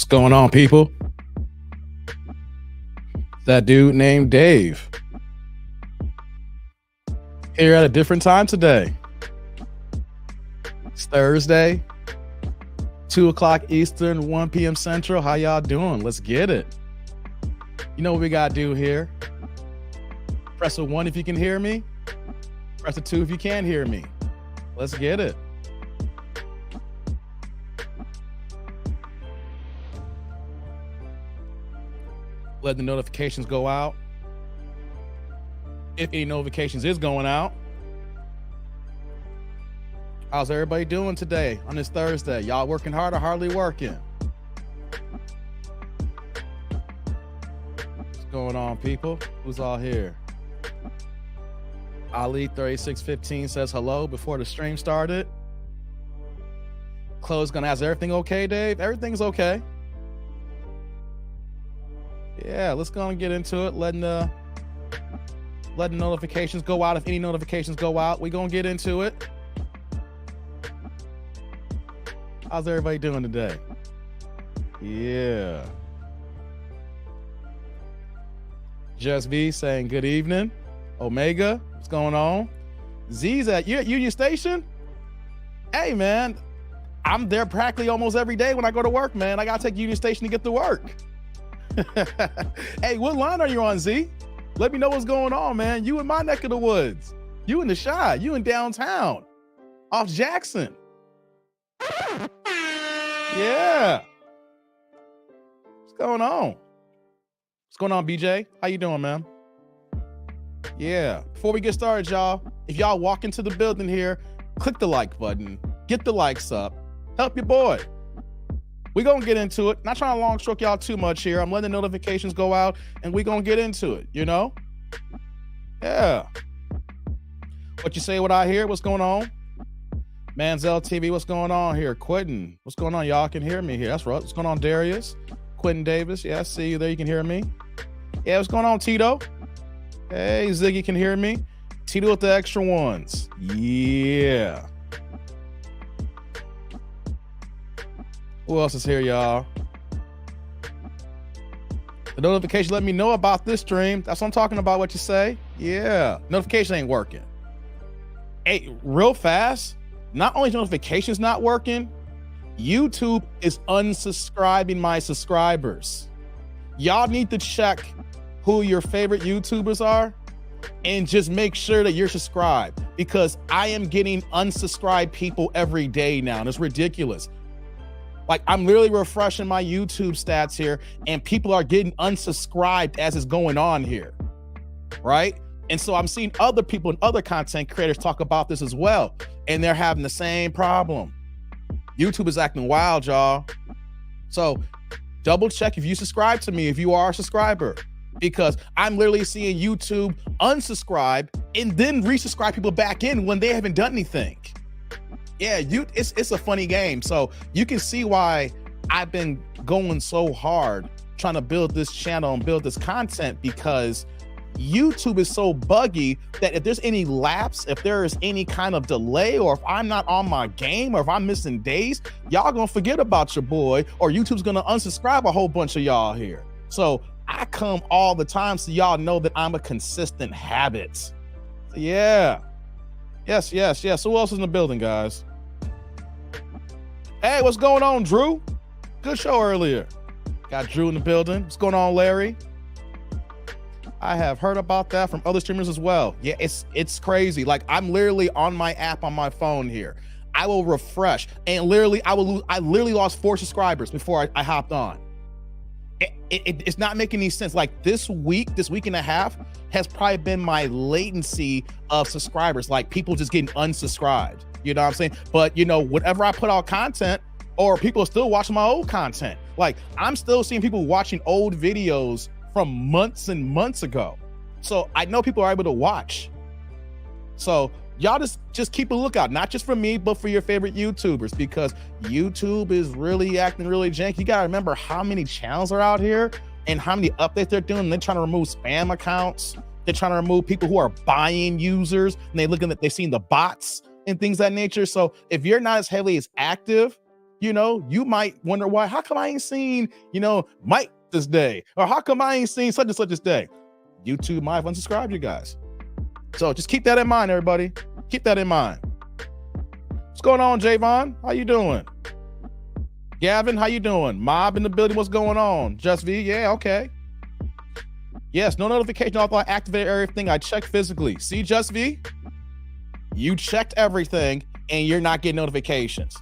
going on, people? That dude named Dave. Here at a different time today. It's Thursday, 2 o'clock Eastern, 1 p.m. Central. How y'all doing? Let's get it. You know what we gotta do here. Press a 1 if you can hear me. Press a 2 if you can't hear me. Let's get it. Let the notifications go out. If any notifications is going out. How's everybody doing today on this Thursday? Y'all working hard or hardly working? What's going on, people? Who's all here? Ali3615 says hello before the stream started. Chloe's gonna ask, everything okay, Dave? Everything's okay. Yeah, let's go and get into it. Letting the notifications go out. If any notifications go out, we gonna get into it. How's everybody doing today? Yeah. Just V saying good evening. Omega, what's going on? Z's at Union Station. Hey man, I'm there practically almost every day when I go to work, man. I gotta take Union Station to get to work. Hey, what line are you on, Z? Let me know what's going on, man. You in my neck of the woods. You in the Chi. You in downtown. Off Jackson. Yeah. What's going on? What's going on, BJ? How you doing, man? Yeah. Before we get started, y'all, if y'all walk into the building here, click the like button. Get the likes up. Help your boy. We're going to get into it. Not trying to long stroke y'all too much here. I'm letting the notifications go out and we're going to get into it, you know? Yeah. What you say, what I hear? What's going on? Manzel TV, what's going on here? Quentin, what's going on? Y'all can hear me here. That's right. What's going on, Darius? Quentin Davis. Yeah, I see you there. You can hear me. Yeah, what's going on, Tito? Hey, Ziggy can hear me. Tito with the extra ones. Yeah. Who else is here, y'all? The notification let me know about this stream. That's what I'm talking about, what you say. Yeah. Notification ain't working. Hey, real fast, not only notifications not working, YouTube is unsubscribing my subscribers. Y'all need to check who your favorite YouTubers are and just make sure that you're subscribed, because I am getting unsubscribed people every day now, and it's ridiculous. Like, I'm literally refreshing my YouTube stats here and people are getting unsubscribed as it's going on here, right? And so I'm seeing other people and other content creators talk about this as well, and they're having the same problem. YouTube is acting wild, y'all. So double check if you subscribe to me, if you are a subscriber, because I'm literally seeing YouTube unsubscribe and then resubscribe people back in when they haven't done anything. Yeah, it's a funny game. So you can see why I've been going so hard trying to build this channel and build this content, because YouTube is so buggy that if there's any lapse, if there is any kind of delay, or if I'm not on my game, or if I'm missing days, y'all gonna forget about your boy, or YouTube's gonna unsubscribe a whole bunch of y'all here. So I come all the time so y'all know that I'm a consistent habit. So yeah. Yes. Who else is in the building, guys? Hey, what's going on, Drew? Good show earlier. Got Drew in the building. What's going on, Larry? I have heard about that from other streamers as well. Yeah, it's crazy. Like, I'm literally on my app on my phone here. I will refresh and literally I literally lost 4 subscribers before I hopped on. It's not making any sense. Like, this week and a half has probably been my latency of subscribers, like people just getting unsubscribed. You know what I'm saying? But you know, whenever I put out content, or people are still watching my old content, like I'm still seeing people watching old videos from months and months ago. So I know people are able to watch. So y'all just keep a lookout, not just for me, but for your favorite YouTubers, because YouTube is really acting really janky. You gotta remember how many channels are out here and how many updates they're doing. They're trying to remove spam accounts. They're trying to remove people who are buying users, and they're seen the bots and things of that nature. So if you're not as heavily as active You know, you might wonder why, how come I ain't seen, Mike this day? Or how come I ain't seen such and such this day? YouTube might have unsubscribed you guys. So just keep that in mind, everybody. Keep that in mind. What's going on, Javon? How you doing? Gavin, how you doing? Mob in the building, what's going on? Just V, yeah, okay. Yes, no notification, although I activated everything. I checked physically. See, Just V? You checked everything and you're not getting notifications.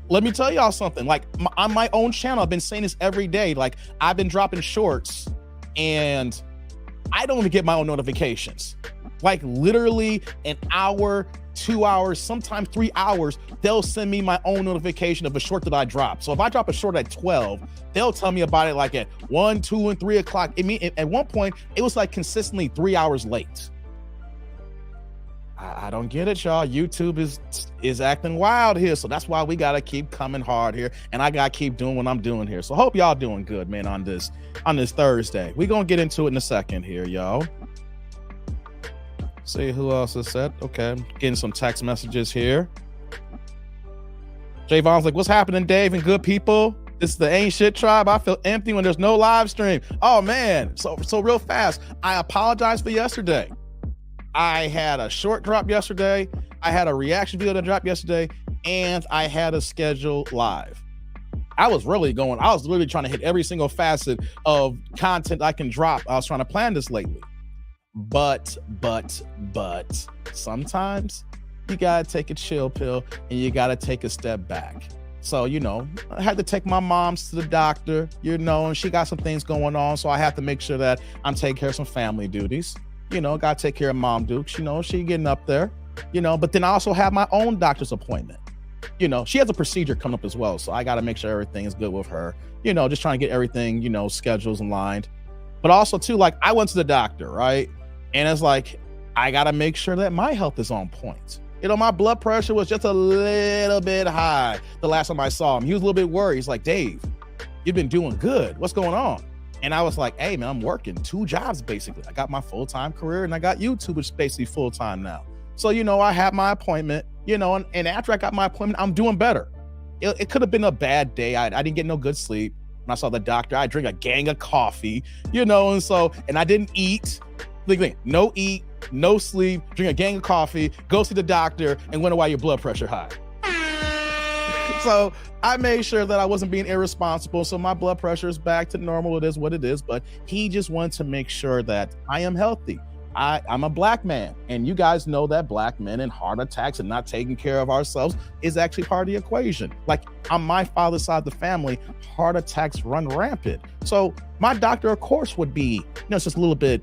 Let me tell y'all something. Like on my own channel, I've been saying this every day. Like I've been dropping shorts and I don't even get my own notifications. Like literally an hour, 2 hours, sometimes 3 hours, they'll send me my own notification of a short that I drop. So if I drop a short at 12, they'll tell me about it like at 1, 2, and 3 o'clock. At one point, it was like consistently 3 hours late. I don't get it, y'all. YouTube is acting wild here. So that's why we got to keep coming hard here. And I got to keep doing what I'm doing here. So hope y'all doing good, man, on this Thursday. We're going to get into it in a second here, y'all. See who else is said. Okay, I'm getting some text messages here. Javon's like, what's happening, Dave and good people? This is the Ain't Shit Tribe. I feel empty when there's no live stream. Oh, man. So real fast, I apologize for yesterday. I had a short drop yesterday. I had a reaction video that dropped yesterday, and I had a scheduled live. I was really trying to hit every single facet of content I can drop. I was trying to plan this lately. But sometimes you gotta take a chill pill and you gotta take a step back. So, I had to take my mom's to the doctor, and she got some things going on. So I have to make sure that I'm taking care of some family duties. Gotta take care of Mom Duke. She getting up there, but then I also have my own doctor's appointment. She has a procedure coming up as well. So I gotta make sure everything is good with her, just trying to get everything, schedules aligned. But also too, like I went to the doctor, right? And it's like, I got to make sure that my health is on point. My blood pressure was just a little bit high the last time I saw him. He was a little bit worried. He's like, Dave, you've been doing good. What's going on? And I was like, hey, man, I'm working 2 jobs, basically. I got my full-time career and I got YouTube, which is basically full-time now. So, I had my appointment, and after I got my appointment, I'm doing better. It could have been a bad day. I didn't get no good sleep. When I saw the doctor, I drank a gang of coffee, and I didn't eat. No eat, no sleep, drink a gang of coffee, go see the doctor, and wonder why your blood pressure high. So I made sure that I wasn't being irresponsible. So my blood pressure is back to normal. It is what it is. But he just wanted to make sure that I am healthy. I'm a black man, and you guys know that black men and heart attacks and not taking care of ourselves is actually part of the equation. Like on my father's side of the family, heart attacks run rampant. So my doctor, of course, would be, just a little bit,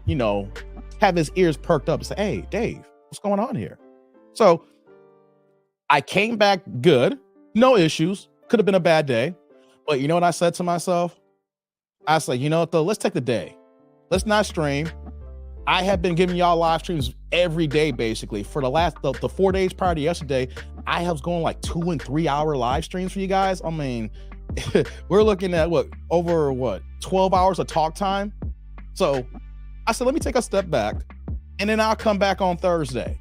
have his ears perked up and say, hey, Dave, what's going on here? So I came back good, no issues. Could have been a bad day. But you know what I said to myself? I said, though, let's take the day. Let's not stream. I have been giving y'all live streams every day, basically. For the 4 days prior to yesterday, I was going like 2 and 3 hour live streams for you guys. I mean, we're looking at over 12 hours of talk time. So I said, let me take a step back and then I'll come back on Thursday.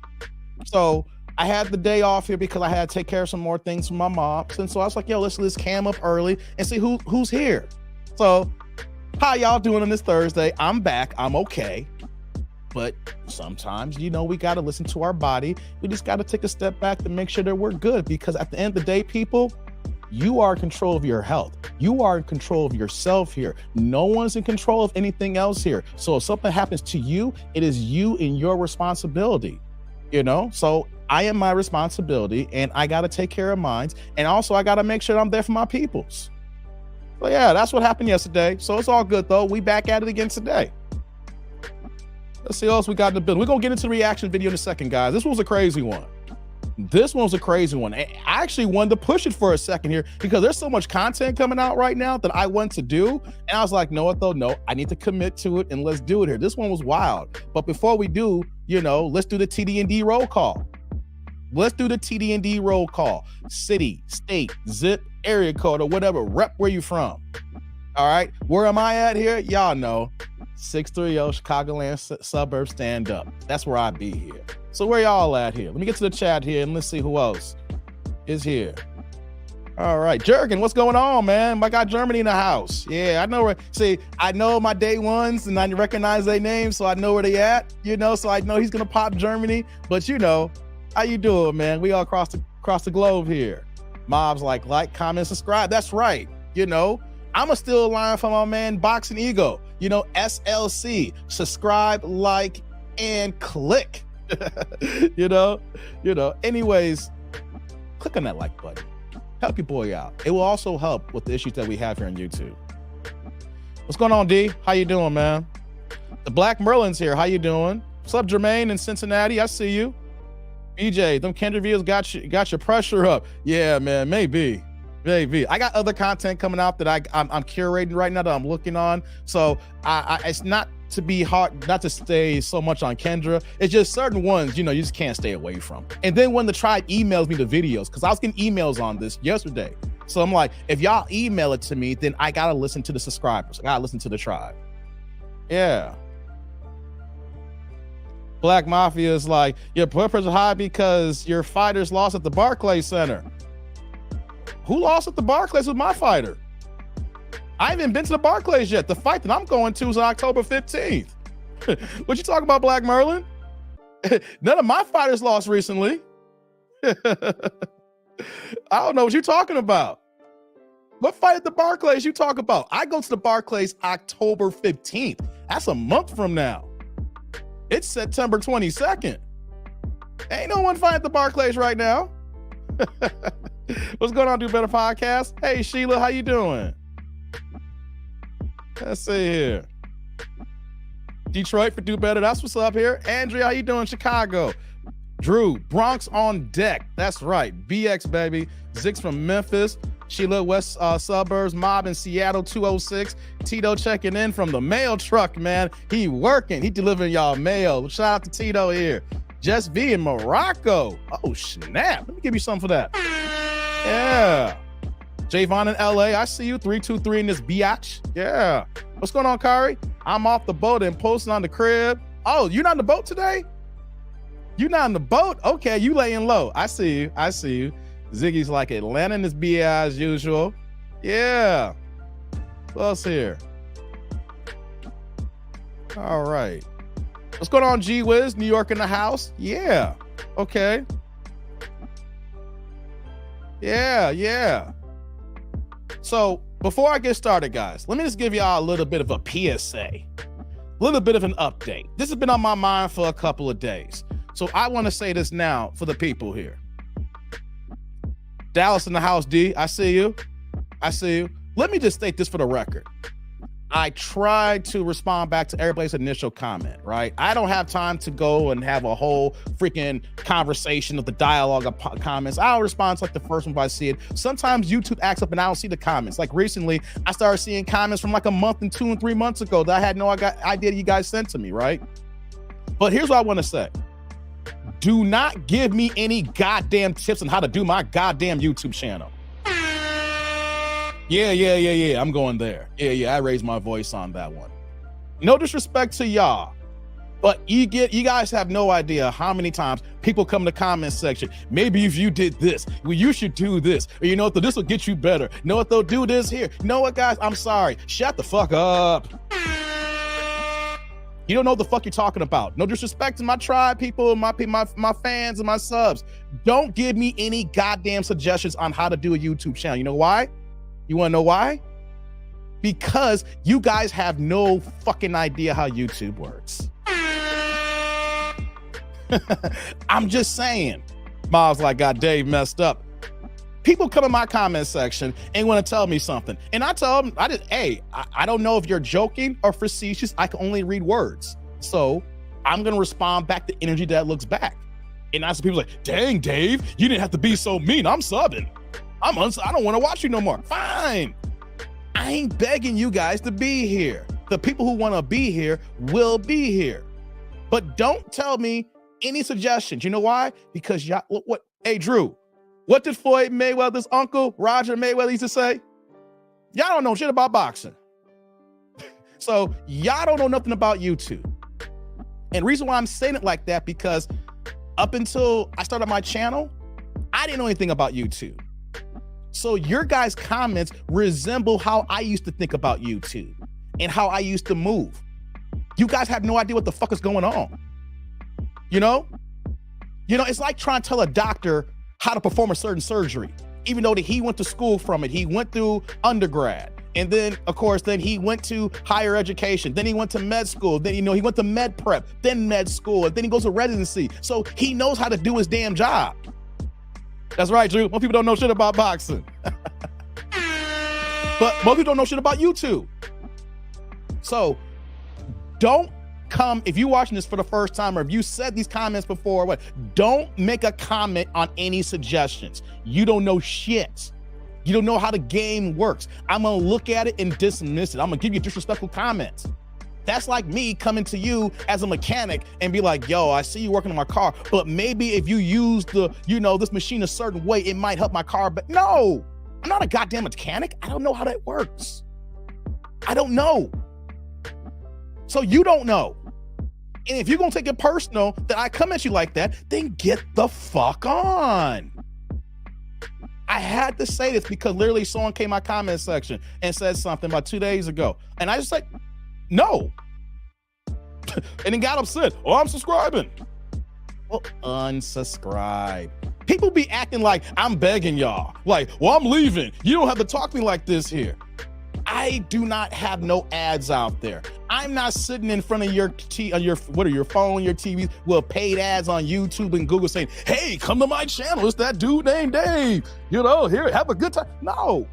So I had the day off here because I had to take care of some more things for my mom. And so I was like, let's cam up early and see who's here. So how y'all doing on this Thursday? I'm back. I'm okay. But sometimes, we got to listen to our body. We just got to take a step back to make sure that we're good, because at the end of the day, people, you are in control of your health. You are in control of yourself here. No one's in control of anything else here. So if something happens to you, it is you and your responsibility, So I am my responsibility and I got to take care of mine. And also I got to make sure I'm there for my peoples. So yeah, that's what happened yesterday. So it's all good though. We back at it again today. Let's see what else we got in the building. We're going to get into the reaction video in a second, guys. This was a crazy one. I actually wanted to push it for a second here because there's so much content coming out right now that I want to do. And I was like, no, I need to commit to it and let's do it here. This one was wild. But before we do, let's do the TD&D roll call. City, state, zip, area code, or whatever. Rep where you from. All right. Where am I at here? Y'all know. 630 Chicagoland suburb stand up. That's where I be here. So where y'all at here? Let me get to the chat here and let's see who else is here. All right, Jurgen, what's going on, man? I got Germany in the house. Yeah, I know where. See, I know my day ones, and I recognize their names, so I know where they at. So I know he's gonna pop Germany. But how you doing, man? We all across the globe here. Mobs like, comment, subscribe. That's right. I'ma still line for my man Boxing Ego. SLC. Subscribe, like, and click. Anyways, click on that like button. Help your boy out. It will also help with the issues that we have here on YouTube. What's going on, D? How you doing, man? The Black Merlin's here. How you doing? What's up, Jermaine in Cincinnati? I see you. BJ, them Kendra views got your pressure up. Yeah, man, maybe. I got other content coming out that I'm curating right now that I'm looking on. So it's not to be hard, not to stay so much on Kendra. It's just certain ones, you just can't stay away from. And then when the tribe emails me the videos, because I was getting emails on this yesterday. So I'm like, if y'all email it to me, then I gotta listen to the subscribers. I gotta listen to the tribe. Yeah. Black Mafia is like, your blood pressure high because your fighters lost at the Barclays Center. Who lost at the Barclays with my fighter? I haven't been to the Barclays yet. The fight that I'm going to is on October 15th. What you talking about, Black Merlin? None of my fighters lost recently. I don't know what you're talking about. What fight at the Barclays you talk about? I go to the Barclays October 15th. That's a month from now. It's September 22nd. Ain't no one fighting at the Barclays right now. What's going on, Do Better Podcast? Hey, Sheila, how you doing? Let's see here. Detroit for Do Better. That's what's up here. Andrea, how you doing? Chicago. Drew, Bronx on deck. That's right. BX, baby. Zix from Memphis. Sheila, West Suburbs. Mob in Seattle, 206. Tito checking in from the mail truck, man. He working. He delivering y'all mail. Shout out to Tito here. Just V in Morocco. Oh, snap. Let me give you something for that. Yeah. Javon in LA, I see you. 323 in this biatch. Yeah. What's going on, Kari? I'm off the boat and posting on the crib. Oh, you're not in the boat today? You're not in the boat? Okay, you laying low. I see you. Ziggy's like Atlanta in this BI as usual. Yeah. What else here? All right. What's going on, G Wiz? New York in the house? Yeah. Okay. Yeah. So before I get started, guys, let me just give y'all a little bit of a PSA, a little bit of an update. This has been on my mind for a couple of days. So I want to say this now for the people here. Dallas in the house, D, I see you. Let me just state this for the record. I tried to respond back to everybody's initial comment, right? I don't have time to go and have a whole freaking conversation of the dialogue of comments. I'll respond to like the first one if I see it. Sometimes YouTube acts up and I don't see the comments. Like recently, I started seeing comments from like a month and 2 and 3 months ago that I had no idea you guys sent to me, right? But here's what I want to say. Do not give me any goddamn tips on how to do my goddamn YouTube channel. Yeah. I'm going there. Yeah. I raised my voice on that one. No disrespect to y'all, but you guys have no idea how many times people come in the comment section. Maybe if you did this, well, you should do this. Or you know what, this will get you better. You know what, they'll do this here. You know what, guys? I'm sorry. Shut the fuck up. You don't know what the fuck you're talking about. No disrespect to my tribe people, my fans and my subs. Don't give me any goddamn suggestions on how to do a YouTube channel. You know why? You want to know why? Because you guys have no fucking idea how YouTube works. I'm just saying. Miles like got Dave messed up. People come in my comment section and want to tell me something. And I tell them, I don't know if you're joking or facetious. I can only read words. So I'm going to respond back the energy that looks back. And I see people like, dang, Dave, you didn't have to be so mean. I'm subbing. I don't want to watch you no more. Fine. I ain't begging you guys to be here. The people who want to be here will be here. But don't tell me any suggestions. You know why? Because y'all, what? Hey, Drew, what did Floyd Mayweather's uncle, Roger Mayweather, used to say? Y'all don't know shit about boxing. So y'all don't know nothing about YouTube. And the reason why I'm saying it like that, because up until I started my channel, I didn't know anything about YouTube. So your guys' comments resemble how I used to think about YouTube and how I used to move. You guys have no idea what the fuck is going on. You know, it's like trying to tell a doctor how to perform a certain surgery, even though that he went to school from it. He went through undergrad. And then, of course, then he went to higher education. Then he went to med school. Then, he went to med prep, then med school, and then he goes to residency. So he knows how to do his damn job. That's right, Drew. Most people don't know shit about boxing. But most people don't know shit about YouTube. So don't come, if you're watching this for the first time, or if you said these comments before, don't make a comment on any suggestions. You don't know shit. You don't know how the game works. I'm gonna look at it and dismiss it. I'm gonna give you disrespectful comments. That's like me coming to you as a mechanic and be like, yo, I see you working on my car, but maybe if you use this machine a certain way, it might help my car. But no, I'm not a goddamn mechanic. I don't know how that works. I don't know. So you don't know. And if you're gonna take it personal that I come at you like that, then get the fuck on. I had to say this because literally someone came in my comment section and said something about 2 days ago. And I just like, no. And then got upset. Oh, I'm subscribing. Well, unsubscribe. People be acting like I'm begging y'all. Like, well, I'm leaving. You don't have to talk to me like this here. I do not have no ads out there. I'm not sitting in front of your phone, your TV with paid ads on YouTube and Google saying, hey, come to my channel. It's that dude named Dave. Here, have a good time. No,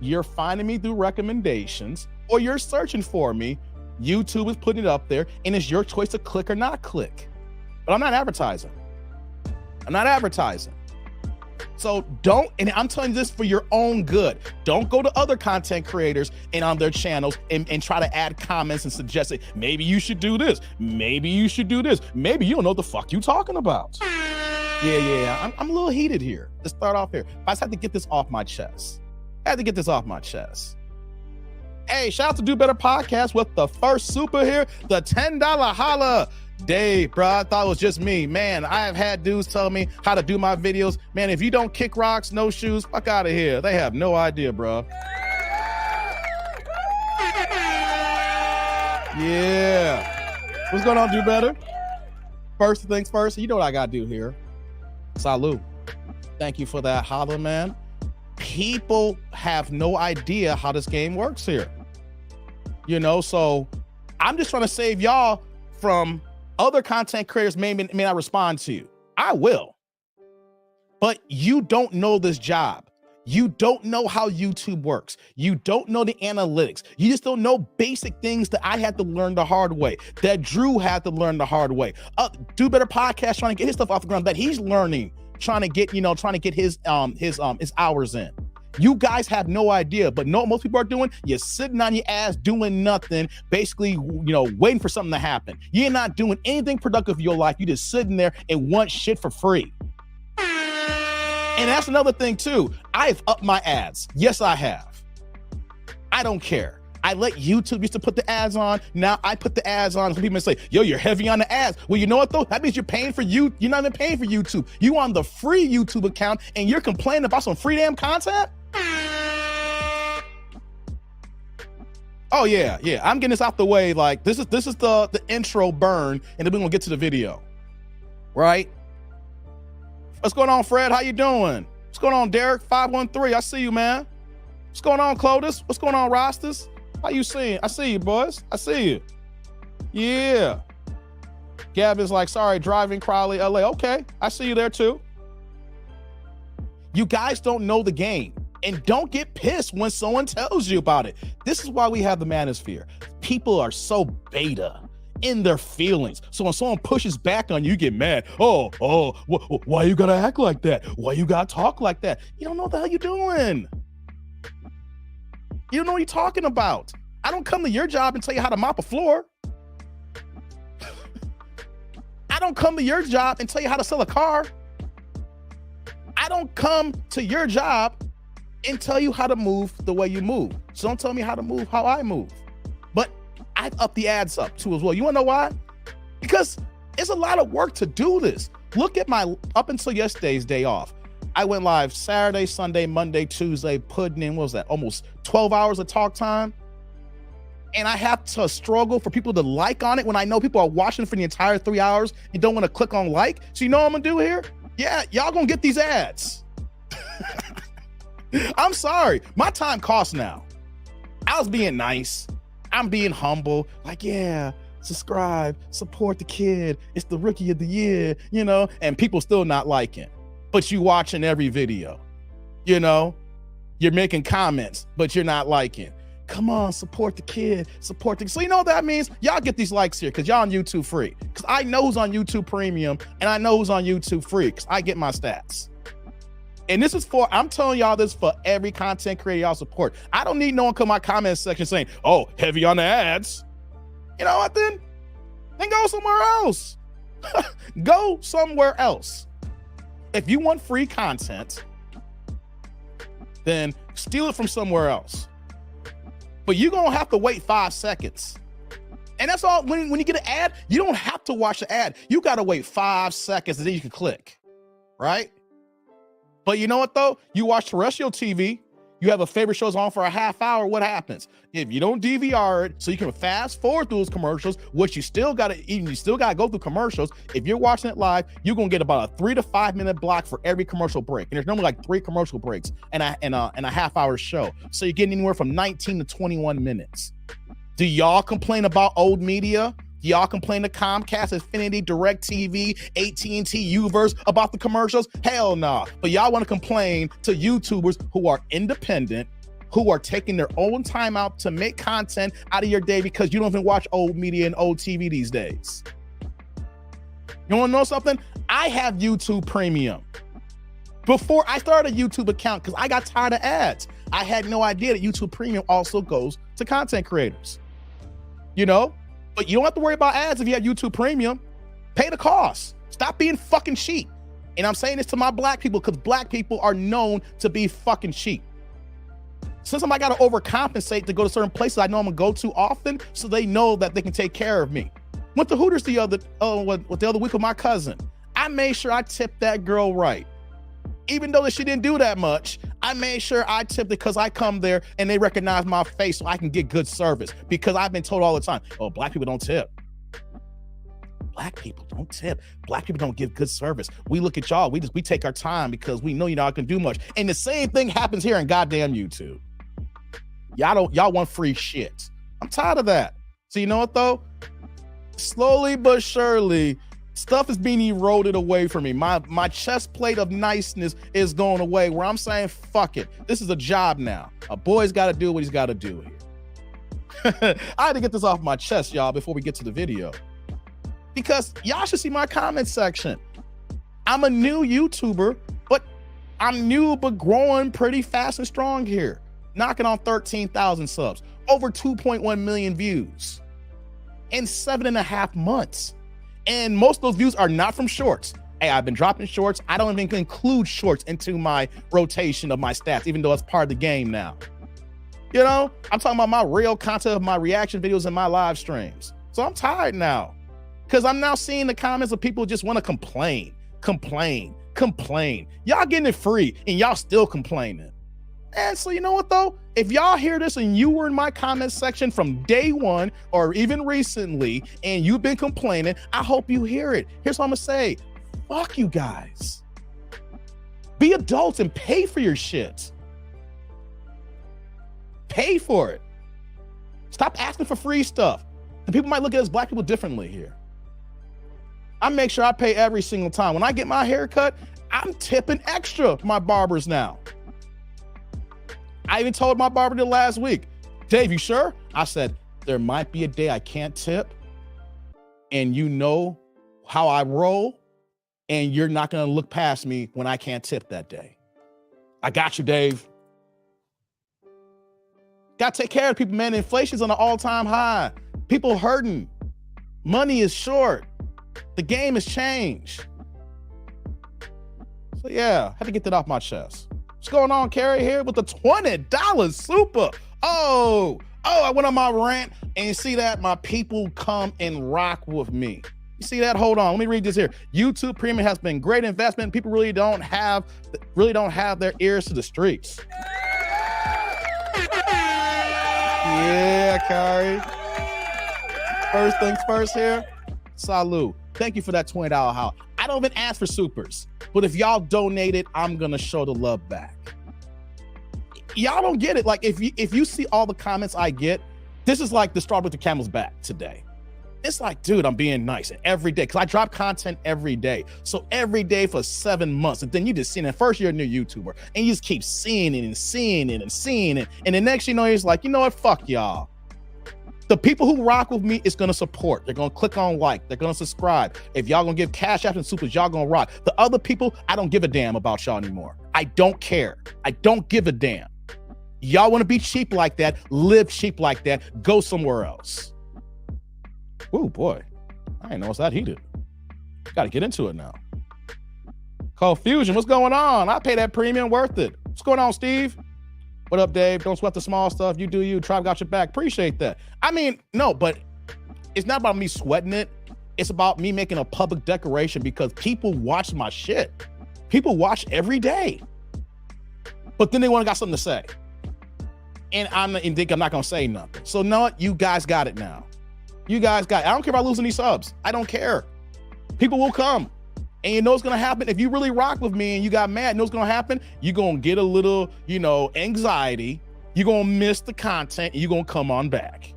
you're finding me through recommendations or you're searching for me. YouTube is putting it up there and it's your choice to click or not click. But I'm not advertising. So don't, and I'm telling you this for your own good. Don't go to other content creators and on their channels and try to add comments and suggest it. Maybe you should do this. Maybe you should do this. Maybe you don't know what the fuck you talking about. Yeah. I'm a little heated here. Let's start off here. I just had to get this off my chest. Hey, shout out to Do Better Podcast with the first super here, the $10 holla. Dave, bro, I thought it was just me. Man, I have had dudes tell me how to do my videos. Man, if you don't kick rocks, no shoes, fuck out of here. They have no idea, bro. Yeah. What's going on, Do Better? First things first, you know what I gotta do here. Salute. Thank you for that holla, man. People have no idea how this game works here. So I'm just trying to save y'all from other content creators may not respond to you. I will. But you don't know this job. You don't know how YouTube works. You don't know the analytics. You just don't know basic things that I had to learn the hard way, that Drew had to learn the hard way. Do Better Podcast trying to get his stuff off the ground that he's learning, trying to get his hours in. You guys have no idea, but most people are doing, you're sitting on your ass doing nothing, basically, waiting for something to happen. You're not doing anything productive in your life. You're just sitting there and want shit for free. And that's another thing too. I've upped my ads. Yes, I have. I don't care. I let YouTube used to put the ads on. Now I put the ads on. Some people say, yo, you're heavy on the ads. Well, you know what though? That means you're paying for you. You're not even paying for YouTube. You on the free YouTube account and you're complaining about some free damn content? Oh yeah. I'm getting this out the way. Like this is the intro burn, and then we're gonna get to the video. Right? What's going on, Fred? How you doing? What's going on, Derek? 513. I see you, man. What's going on, Clotus? What's going on, Rostas? How you seeing? I see you, boys. I see you. Yeah. Gavin's like, sorry, driving Crowley, LA. Okay, I see you there too. You guys don't know the game. And don't get pissed when someone tells you about it. This is why we have the manosphere. People are so beta in their feelings. So when someone pushes back on you, you get mad. Why you gotta act like that? Why you gotta talk like that? You don't know what the hell you're doing. You don't know what you're talking about. I don't come to your job and tell you how to mop a floor. I don't come to your job and tell you how to sell a car. I don't come to your job and tell you how to move the way you move. So don't tell me how to move how I move. But I've upped the ads up too as well. You wanna know why? Because it's a lot of work to do this. Look at my, up until yesterday's day off, I went live Saturday, Sunday, Monday, Tuesday, putting in, what was that, almost 12 hours of talk time. And I have to struggle for people to like on it when I know people are watching for the entire 3 hours and don't want to click on like. So you know what I'm gonna do here? Yeah, y'all gonna get these ads. I'm sorry, my time costs now. I was being nice. I'm being humble. Like, yeah, subscribe, support the kid. It's the rookie of the year, you know, and people still not liking. But you watching every video, you know, you're making comments, but you're not liking. Come on, support the kid, support the, so you know what that means? Y'all get these likes here because y'all on YouTube free. Because I know who's on YouTube Premium and I know who's on YouTube free because I get my stats. And this is for, I'm telling y'all this for every content creator y'all support. I don't need no one come my comment section saying, oh, heavy on the ads. You know what then? Then go somewhere else. Go somewhere else. If you want free content, then steal it from somewhere else. But you're gonna have to wait 5 seconds. And that's all, when you get an ad, you don't have to watch the ad. You gotta wait 5 seconds and then you can click, right? But you know what though? You watch terrestrial TV, you have a favorite shows on for a half hour, what happens? If you don't DVR it, so you can fast forward through those commercials, which you still gotta go through commercials. If you're watching it live, you're gonna get about a 3 to 5 minute block for every commercial break. And there's normally like 3 commercial breaks and a half hour show. So you're getting anywhere from 19 to 21 minutes. Do y'all complain about old media? Do y'all complain to Comcast, Xfinity, DirecTV, AT&T, Uverse about the commercials? Hell nah. But y'all want to complain to YouTubers who are independent, who are taking their own time out to make content out of your day because you don't even watch old media and old TV these days. You want to know something? I have YouTube Premium. Before I started a YouTube account, because I got tired of ads, I had no idea that YouTube Premium also goes to content creators. You know? But you don't have to worry about ads if you have YouTube Premium. Pay the cost. Stop being fucking cheap. And I'm saying this to my black people because black people are known to be fucking cheap. Since I got to overcompensate to go to certain places I know I'm gonna go to often, so they know that they can take care of me. Went to Hooters the other week with my cousin. I made sure I tipped that girl right. Even though that she didn't do that much, I made sure I tipped it because I come there and they recognize my face so I can get good service. Because I've been told all the time, oh, black people don't tip. Black people don't tip. Black people don't give good service. We look at y'all, we take our time because we know you're not gonna do much. And the same thing happens here in goddamn YouTube. Y'all want free shit. I'm tired of that. So you know what though? Slowly but surely, stuff is being eroded away from me. My chest plate of niceness is going away where I'm saying, fuck it. This is a job now. A boy's got to do what he's got to do here. I had to get this off my chest, y'all, before we get to the video. Because y'all should see my comment section. I'm a new YouTuber, but I'm new but growing pretty fast and strong here. Knocking on 13,000 subs. Over 2.1 million views. In 7.5 months. And most of those views are not from shorts. Hey, I've been dropping shorts. I don't even include shorts into my rotation of my stats, even though it's part of the game now. You know, I'm talking about my real content of my reaction videos and my live streams. So I'm tired now because I'm now seeing the comments of people who just want to complain. Y'all getting it free and y'all still complaining. And so you know what though? If y'all hear this and you were in my comment section from day one or even recently and you've been complaining, I hope you hear it. Here's what I'm gonna say. Fuck you guys. Be adults and pay for your shit. Pay for it. Stop asking for free stuff. And people might look at us black people differently here. I make sure I pay every single time. When I get my hair cut, I'm tipping extra for my barbers now. I even told my barber the last week, Dave, you sure? I said, there might be a day I can't tip and you know how I roll and you're not gonna look past me when I can't tip that day. I got you, Dave. Gotta take care of people, man. Inflation's on an all-time high. People hurting. Money is short. The game has changed. So yeah, had to get that off my chest. What's going on, Carrie here with the $20 super? Oh, I went on my rant and you see that my people come and rock with me. You see that? Hold on. Let me read this here. YouTube Premium has been great investment. People really don't have their ears to the streets. Yeah, Kari. First things first here. Salute. Thank you for that $20 how. I don't even ask for supers, but if y'all donated, I'm gonna show the love back. Y'all don't get it. Like if you see all the comments I get, this is like the straw with the camel's back today. It's like, dude, I'm being nice every day because I drop content every day. So every day for 7 months, and then you just seeing it. First, you're a new YouTuber, and you just keep seeing it and seeing it and seeing it. And the next, you know, he's like, you know what? Fuck y'all. The people who rock with me is gonna support. They're gonna click on like. They're gonna subscribe. If y'all gonna give cash apps and supers, y'all gonna rock. The other people, I don't give a damn about y'all anymore. I don't care. I don't give a damn. Y'all want to be cheap like that? Live cheap like that. Go somewhere else. Oh boy, I didn't know it's that heated. Got to get into it now. Cold Fusion, what's going on? I pay that premium, worth it. What's going on, Steve? What up, Dave? Don't sweat the small stuff. You do you. Tribe got your back. Appreciate that. I mean, no, but it's not about me sweating it. It's about me making a public declaration because people watch my shit. People watch every day, but then they want to got something to say, and think I'm not gonna say nothing. So no, what? You guys got it now. You guys got it. I don't care about losing these subs. I don't care. People will come. And you know what's gonna happen? If you really rock with me and you got mad, you know what's gonna happen? You're gonna get a little, you know, anxiety. You're gonna miss the content and you're gonna come on back.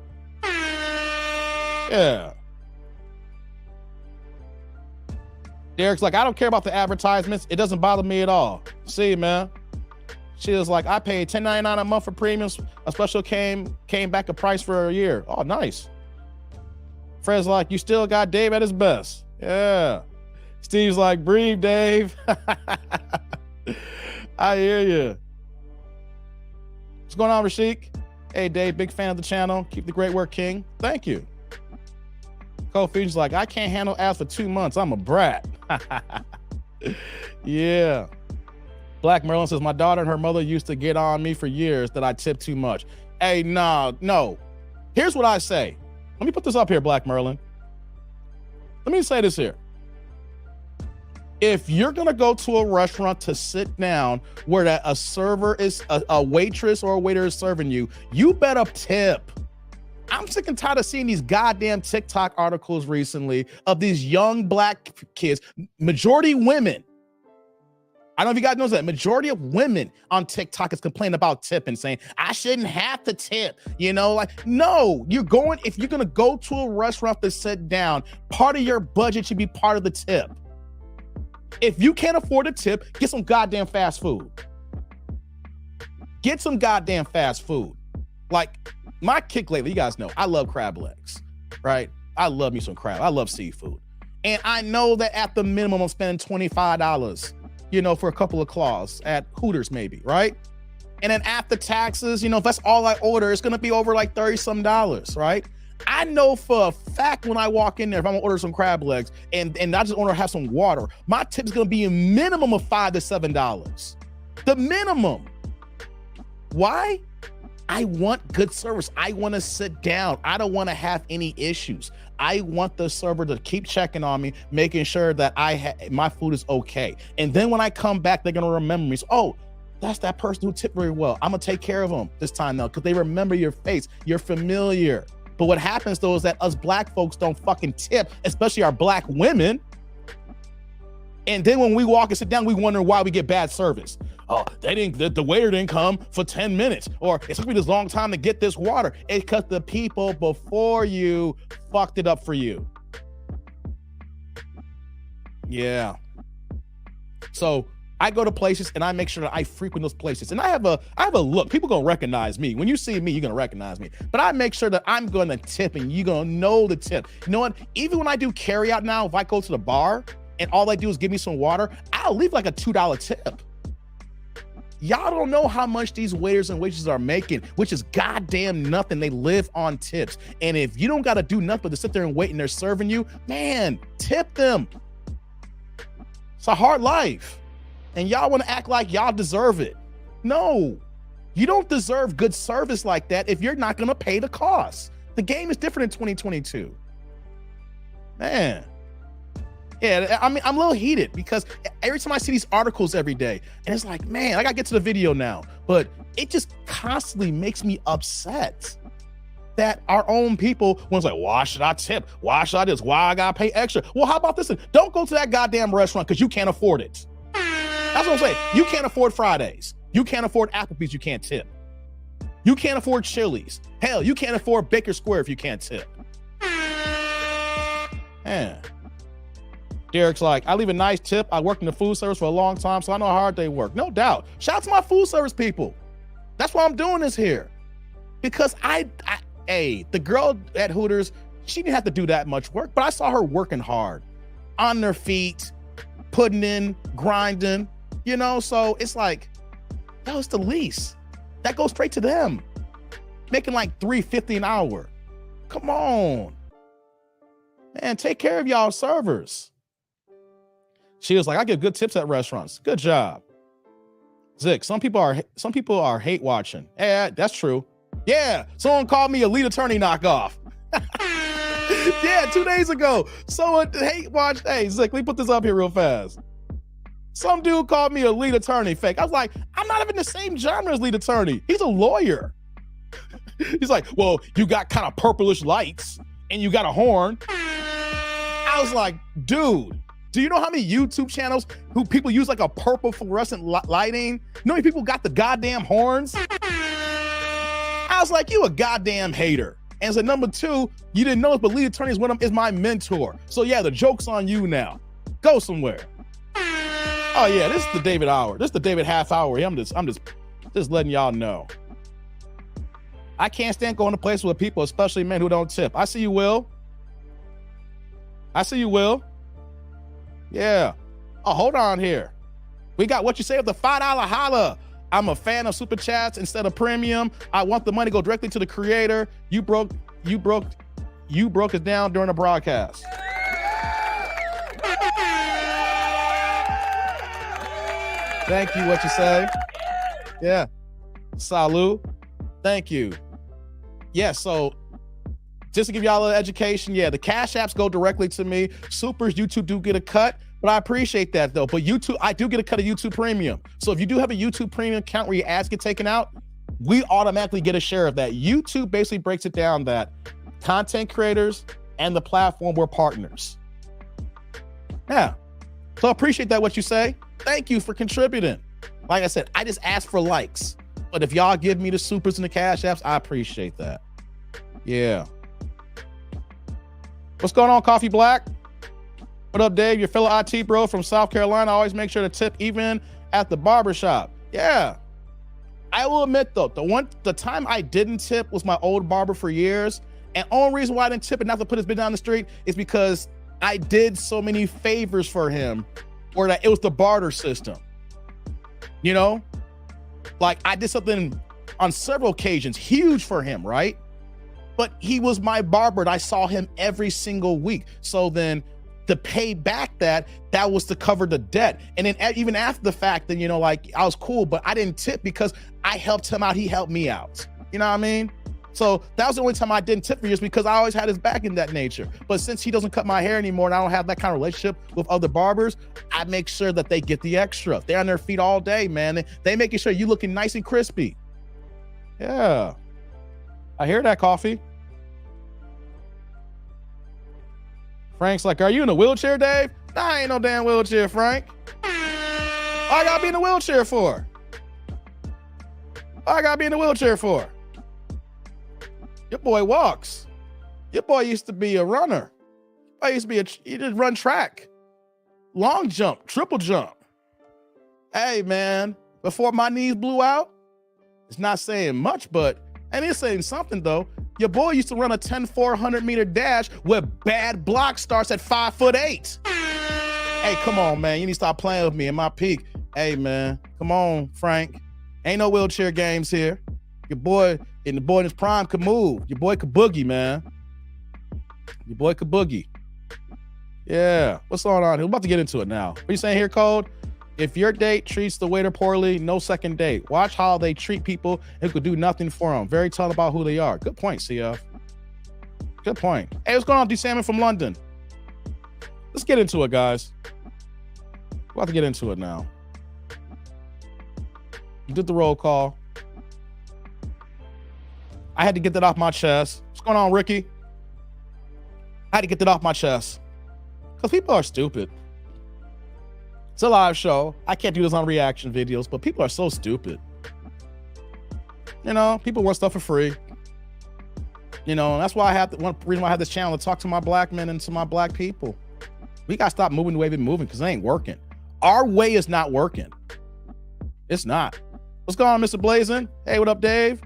Yeah. Derek's like, I don't care about the advertisements. It doesn't bother me at all. See, man. She was like, I paid $10.99 a month for premiums. A special came back a price for a year. Oh, nice. Fred's like, you still got Dave at his best. Yeah. Steve's like, breathe, Dave. I hear you. What's going on, Rashik? Hey, Dave, big fan of the channel. Keep the great work, King. Thank you. Cole Fusion's like, I can't handle ads for 2 months. I'm a brat. Yeah. Black Merlin says, my daughter and her mother used to get on me for years that I tip too much. Hey, no. Here's what I say. Let me put this up here, Black Merlin. Let me say this here. If you're gonna go to a restaurant to sit down where a server is, a waitress or a waiter is serving you, you better tip. I'm sick and tired of seeing these goddamn TikTok articles recently of these young black kids, majority women. I don't know if you guys know that majority of women on TikTok is complaining about tipping, saying I shouldn't have to tip. You know, like, no, if you're gonna go to a restaurant to sit down, part of your budget should be part of the tip. If you can't afford a tip, get some goddamn fast food. Get some goddamn fast food. Like my kick lately, you guys know, I love crab legs, right? I love me some crab. I love seafood. And I know that at the minimum, I'm spending $25, you know, for a couple of claws at Hooters maybe, right? And then after taxes, you know, if that's all I order, it's gonna be over like $30-some, right? I know for a fact when I walk in there, if I'm gonna order some crab legs and I just want to have some water, my tip is gonna be a minimum of $5 to $7. The minimum. Why? I want good service. I want to sit down. I don't want to have any issues. I want the server to keep checking on me, making sure that my food is okay. And then when I come back, they're gonna remember me. So, oh, that's that person who tipped very well. I'm gonna take care of them this time now because they remember your face. You're familiar. But what happens though is that us black folks don't fucking tip, especially our black women. And then when we walk and sit down, we wonder why we get bad service. Oh, the waiter didn't come for 10 minutes, or it took me this long time to get this water. It's because the people before you fucked it up for you. Yeah. So I go to places and I make sure that I frequent those places. And I have a look. People gonna recognize me. When you see me, you're gonna recognize me. But I make sure that I'm gonna tip and you're gonna know the tip. You know what? Even when I do carry out now, if I go to the bar and all I do is give me some water, I'll leave like a $2 tip. Y'all don't know how much these waiters and waitresses are making, which is goddamn nothing. They live on tips. And if you don't got to do nothing but to sit there and wait and they're serving you, man, tip them. It's a hard life. And y'all want to act like y'all deserve it. No, you don't deserve good service like that if you're not going to pay the cost. The game is different in 2022. Man, Yeah, I mean, I'm a little heated because every time I see these articles every day, and it's like, man, I gotta get to the video now. But it just constantly makes me upset that our own people, when it's like, why should I tip? Why should I this? Why I gotta pay extra? Well, how about this? Don't go to that goddamn restaurant because you can't afford it. That's what I'm saying. You can't afford Fridays. You can't afford Applebee's, you can't tip. You can't afford Chili's. Hell, you can't afford Baker Square if you can't tip. Man. Derek's like, I leave a nice tip. I worked in the food service for a long time, so I know how hard they work. No doubt. Shout out to my food service people. That's why I'm doing this here. Because hey, the girl at Hooters, she didn't have to do that much work, but I saw her working hard, on their feet, putting in, grinding, you know? So it's like, that was the least. That goes straight to them. Making like $3.50 an hour. Come on. Man, take care of y'all servers. She was like, I get good tips at restaurants. Good job. Zick, some people are hate watching. Yeah, that's true. Yeah, someone called me a lead attorney knockoff. Yeah, 2 days ago. Someone hate watched. Hey, Zick, let me put this up here real fast. Some dude called me a lead attorney fake. I was like, I'm not even the same genre as lead attorney. He's a lawyer. He's like, well, you got kind of purplish lights and you got a horn. I was like, dude, do you know how many YouTube channels who people use like a purple fluorescent lighting? You know how many people got the goddamn horns? I was like, you a goddamn hater. And so number two, you didn't know it, but lead attorney is my mentor. So yeah, the joke's on you now. Go somewhere. Oh yeah, this is the David hour. This is the David half hour. I'm just letting y'all know. I can't stand going to places with people, especially men who don't tip. I see you, Will. I see you, Will. Yeah. Oh, hold on here. We got what you say of the $5 holla. I'm a fan of super chats instead of premium. I want the money to go directly to the creator. You broke it down during the broadcast. Thank you, what you say. Yeah. Salud. Thank you. Yeah, so just to give y'all a little education, yeah, the Cash Apps go directly to me. Supers, YouTube do get a cut, but I appreciate that though. But YouTube, I do get a cut of YouTube Premium. So if you do have a YouTube Premium account where your ads get taken out, we automatically get a share of that. YouTube basically breaks it down that content creators and the platform were partners. Yeah, so I appreciate that, what you say. Thank you for contributing. Like I said, I just asked for likes. But if y'all give me the supers and the Cash Apps, I appreciate that. Yeah. What's going on, Coffee Black? What up, Dave? Your fellow IT bro from South Carolina. Always make sure to tip even at the barbershop. Yeah. I will admit though, the time I didn't tip was my old barber for years. And only reason why I didn't tip and not to put his bid down the street is because I did so many favors for him, or that it was the barter system. You know? Like I did something on several occasions, huge for him, right? But he was my barber and I saw him every single week. So then to pay back that was to cover the debt. And then even after the fact, then, you know, like I was cool, but I didn't tip because I helped him out. He helped me out. You know what I mean? So that was the only time I didn't tip for years because I always had his back in that nature. But since he doesn't cut my hair anymore and I don't have that kind of relationship with other barbers, I make sure that they get the extra. They're on their feet all day, man. They making sure you looking nice and crispy. Yeah. I hear that, Coffee. Frank's like, are you in a wheelchair, Dave? Nah, I ain't no damn wheelchair, Frank. What I gotta be in a wheelchair for? What I gotta be in a wheelchair for? Your boy walks. Your boy used to be a runner. He did run track, long jump, triple jump. Hey man, before my knees blew out, it's not saying much, but, and it's saying something though. Your boy used to run a 10-400 meter dash with bad block starts at 5'8". Hey, come on, man. You need to stop playing with me in my peak. Hey man, come on, Frank. Ain't no wheelchair games here. Your boy in his prime could move. Your boy could boogie, man. Your boy could boogie. Yeah. What's going on here? We're about to get into it now. What are you saying here, Code? If your date treats the waiter poorly, no second date. Watch how they treat people who could do nothing for them. Very telling about who they are. Good point, CF. Good point. Hey, what's going on, D. Salmon from London? Let's get into it, guys. We're about to get into it now. You did the roll call. I had to get that off my chest. What's going on, Ricky? I had to get that off my chest because people are stupid. It's a live show. I can't do this on reaction videos, but people are so stupid. You know, people want stuff for free. You know, and that's why one reason why I have this channel to talk to my black men and to my black people. We got to stop moving the way we've been moving because it ain't working. Our way is not working. It's not. What's going on, Mr. Blazin? Hey, what up, Dave?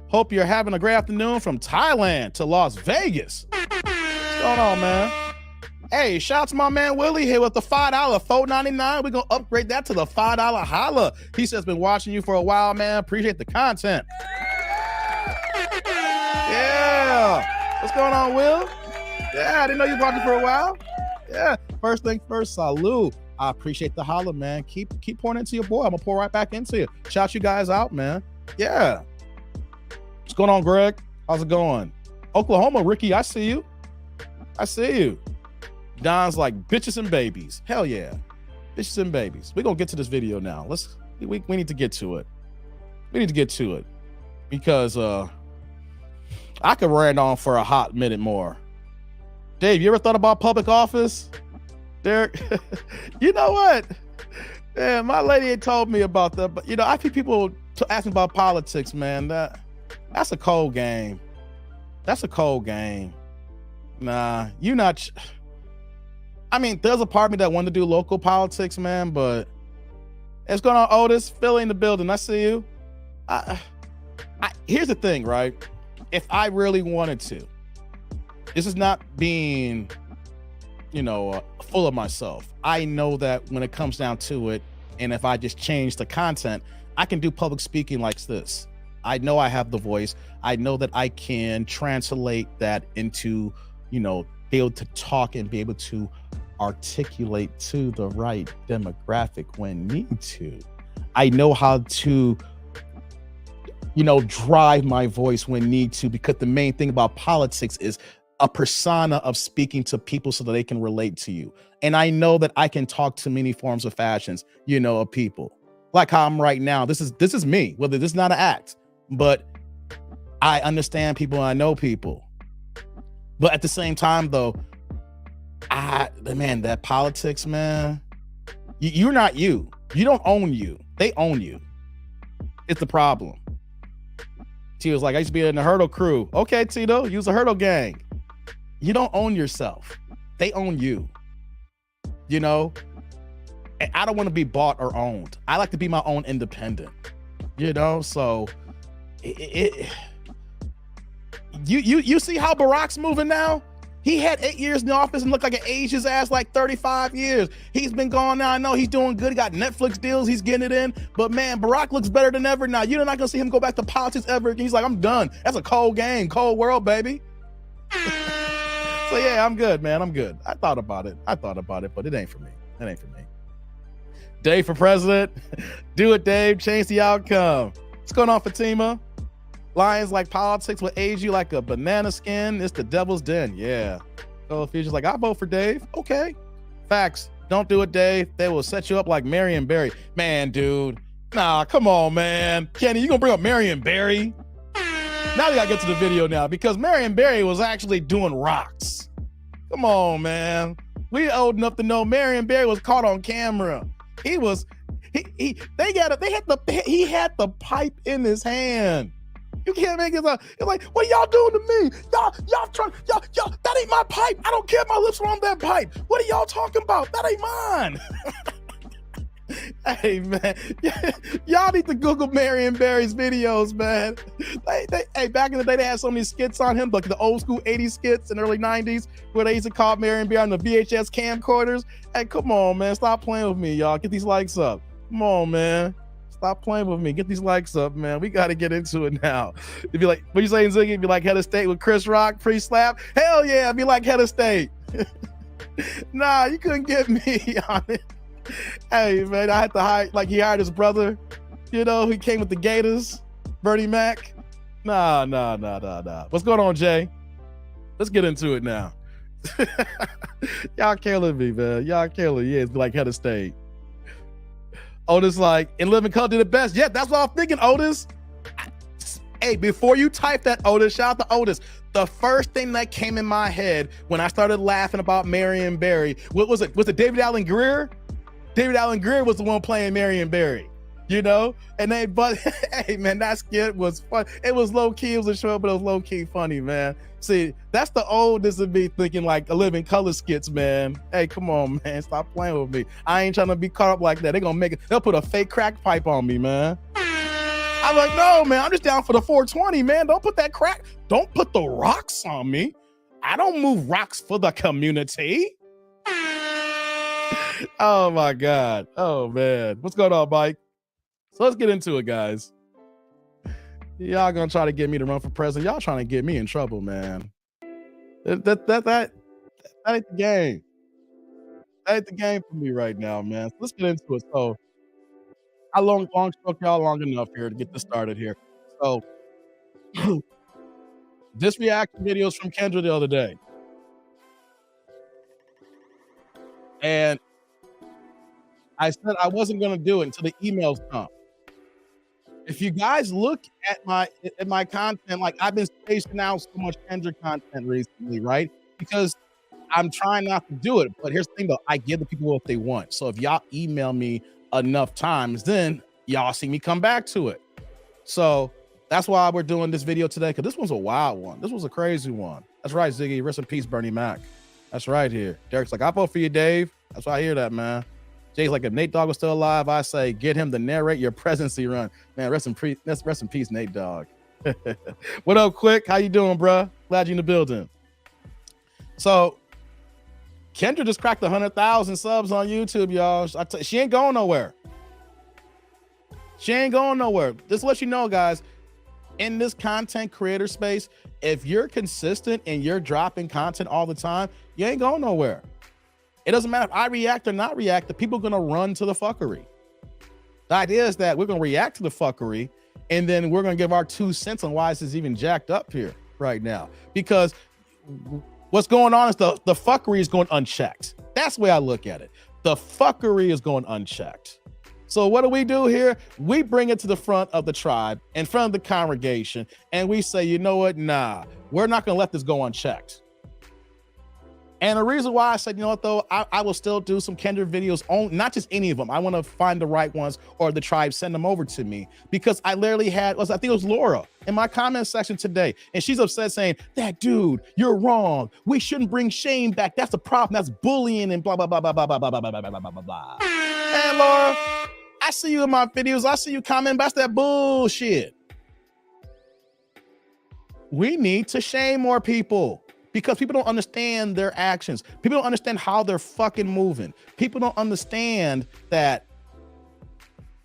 Hope you're having a great afternoon from Thailand to Las Vegas. What's going on, man? Hey, shout out to my man Willie here with the $5 $4.99. We're going to upgrade that to the $5 holla. He says, been watching you for a while, man. Appreciate the content. Yeah. What's going on, Will? Yeah, I didn't know you were watching for a while. Yeah. First thing first, salute. I appreciate the holla, man. Keep pouring into your boy. I'm going to pour right back into you. Shout you guys out, man. Yeah. What's going on, Greg? How's it going? Oklahoma, Ricky, I see you. I see you. Don's like bitches and babies. Hell yeah. Bitches and babies. We're going to get to this video now. We need to get to it. We need to get to it because I could rant on for a hot minute more. Dave, you ever thought about public office? Derek, you know what? Man, my lady had told me about that, but you know, I see people asking about politics, man. That's a cold game. That's a cold game. Nah, you not. I mean, there's a part of me that wanted to do local politics, man, but it's going on. Otis, Philly in the building. I see you. Here's the thing, right? If I really wanted to, this is not being, you know, full of myself. I know that when it comes down to it, and if I just change the content, I can do public speaking like this. I know I have the voice. I know that I can translate that into, you know, be able to talk and be able to articulate to the right demographic when need to. I know how to, you know, drive my voice when need to, because the main thing about politics is a persona of speaking to people so that they can relate to you. And I know that I can talk to many forms of fashions, you know, of people. Like how I'm right now. This is me, whether this is not an act, but I understand people and I know people. But at the same time, though, man, that politics, man, you're not you. You don't own you. They own you. It's the problem. She was like, I used to be in the hurdle crew. Okay, Tito, use the hurdle gang. You don't own yourself. They own you. You know? And I don't want to be bought or owned. I like to be my own independent. You know? So you see how Barack's moving now? He had 8 years in the office and looked like an aged his ass like 35 years. He's been gone now. I know he's doing good. He got Netflix deals. He's getting it in. But man, Barack looks better than ever now. You're not going to see him go back to politics ever again. He's like, I'm done. That's a cold game. Cold world, baby. So yeah, I'm good, man. I'm good. I thought about it, but it ain't for me. It ain't for me. Dave for president. Do it, Dave. Change the outcome. What's going on, Fatima? Lions like politics will age you like a banana skin. It's the devil's den. Yeah. So Future's like, I vote for Dave. Okay. Facts. Don't do it, Dave. They will set you up like Marion Barry. Man, dude. Nah, come on, man. Kenny, you gonna bring up Marion Barry? Now we gotta get to the video now, because Marion Barry was actually doing rocks. Come on, man. We old enough to know Marion Barry was caught on camera. He had the pipe in his hand. You can't make it up. You're like, what are y'all doing to me? Y'all, that ain't my pipe. I don't care if my lips are on that pipe. What are y'all talking about? That ain't mine. Hey, man. Y'all need to Google Marion Barry's videos, man. Hey, back in the day, they had so many skits on him, like the old school 80s skits in the early 90s, where they used to call Marion Barry on the VHS camcorders. Hey, come on, man. Stop playing with me, y'all. Get these likes up. Come on, man. Stop playing with me. Get these likes up, man. We got to get into it now. It'd be like, what you saying, Ziggy? It'd be like Head of State with Chris Rock pre-slap? Hell yeah, it'd be like Head of State. Nah, you couldn't get me on it. Hey, man, I had to hire, like he hired his brother. You know, he came with the Gators, Bernie Mac. Nah. What's going on, Jay? Let's get into it now. Y'all killing me, man. Y'all killing. Yeah, it's like head of state. Otis like, and Living Color did it best. Yeah, that's what I'm thinking, Otis. Hey, before you type that, Otis, shout out to Otis. The first thing that came in my head when I started laughing about Marion Barry, what was it? Was it David Allen Greer? David Allen Greer was the one playing Marion Barry, you know? And they, but hey, man, that skit was fun. It was low key, it was a show, but it was low key funny, man. See, that's the oldest of me thinking like a Living Color skits, man. Hey, come on, man, stop playing with me. I ain't trying to be caught up like that. They're gonna make it, they'll put a fake crack pipe on me, man. I'm like, no, man, I'm just down for the 420, man. Don't put that crack, don't put the rocks on me. I don't move rocks for the community. Oh my God. Oh man. What's going on, Mike? So let's get into it, guys. Y'all gonna try to get me to run for president. Y'all trying to get me in trouble, man. That ain't the game. That ain't the game for me right now, man. So let's get into it. So I long spoke y'all long enough here to get this started here. So this reaction videos from Kendra the other day. And I said I wasn't gonna do it until the emails come. If you guys look at my content, like I've been spacing out so much Kendra content recently, right? Because I'm trying not to do it. But here's the thing though, I give the people what they want. So if y'all email me enough times, then y'all see me come back to it. So that's why we're doing this video today, because this one's a wild one. This was a crazy one. That's right, Ziggy. Rest in peace, Bernie Mac. That's right here. Derek's like, I vote for you, Dave. That's why I hear that, man. Jay's like, if Nate Dogg was still alive, I say get him to narrate your presidency run. Man, rest in peace, Nate Dogg. What up, Quick? How you doing, bro? Glad you in the building. So Kendra just cracked 100,000 subs on YouTube, y'all. She ain't going nowhere. She ain't going nowhere. Just to let you know, guys, in this content creator space, if you're consistent and you're dropping content all the time, you ain't going nowhere. It doesn't matter if I react or not react, the people are gonna run to the fuckery. The idea is that we're gonna react to the fuckery and then we're gonna give our 2 cents on why this is even jacked up here right now. Because what's going on is the fuckery is going unchecked. That's the way I look at it. The fuckery is going unchecked. So what do here? We bring it to the front of the tribe, in front of the congregation, and we say, you know what? Nah, we're not gonna let this go unchecked. And the reason why I said, you know what though, I will still do some Kendra videos on, not just any of them. I want to find the right ones, or the tribe send them over to me, because I literally had, I think it was Laura in my comment section today, and she's upset saying, that dude, you're wrong. We shouldn't bring shame back. That's the problem. That's bullying and blah, blah, blah, blah, blah, blah, blah, blah, blah, blah, blah, blah, blah. And Laura, I see you in my videos. I see you comment, but that's that bullshit. We need to shame more people. Because people don't understand their actions. People don't understand how they're fucking moving. People don't understand that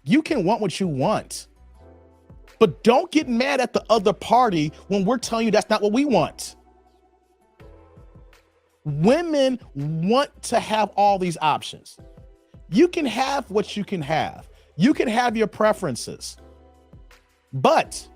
you can want what you want, but don't get mad at the other party when we're telling you that's not what we want. Women want to have all these options. You can have what you can have. You can have your preferences, but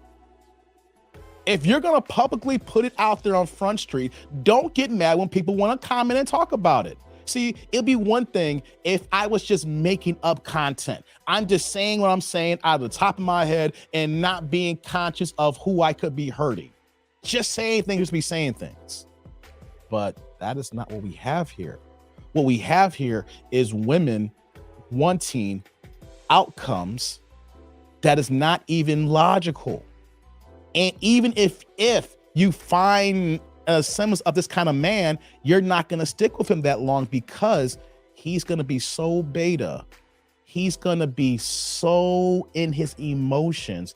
if you're going to publicly put it out there on Front Street, don't get mad when people want to comment and talk about it. See, it'd be one thing if I was just making up content. I'm just saying what I'm saying out of the top of my head and not being conscious of who I could be hurting. Just saying things, just be saying things. But that is not what we have here. What we have here is women wanting outcomes that is not even logical. And even if you find a semblance of this kind of man, you're not going to stick with him that long, because he's going to be so beta. He's going to be so in his emotions.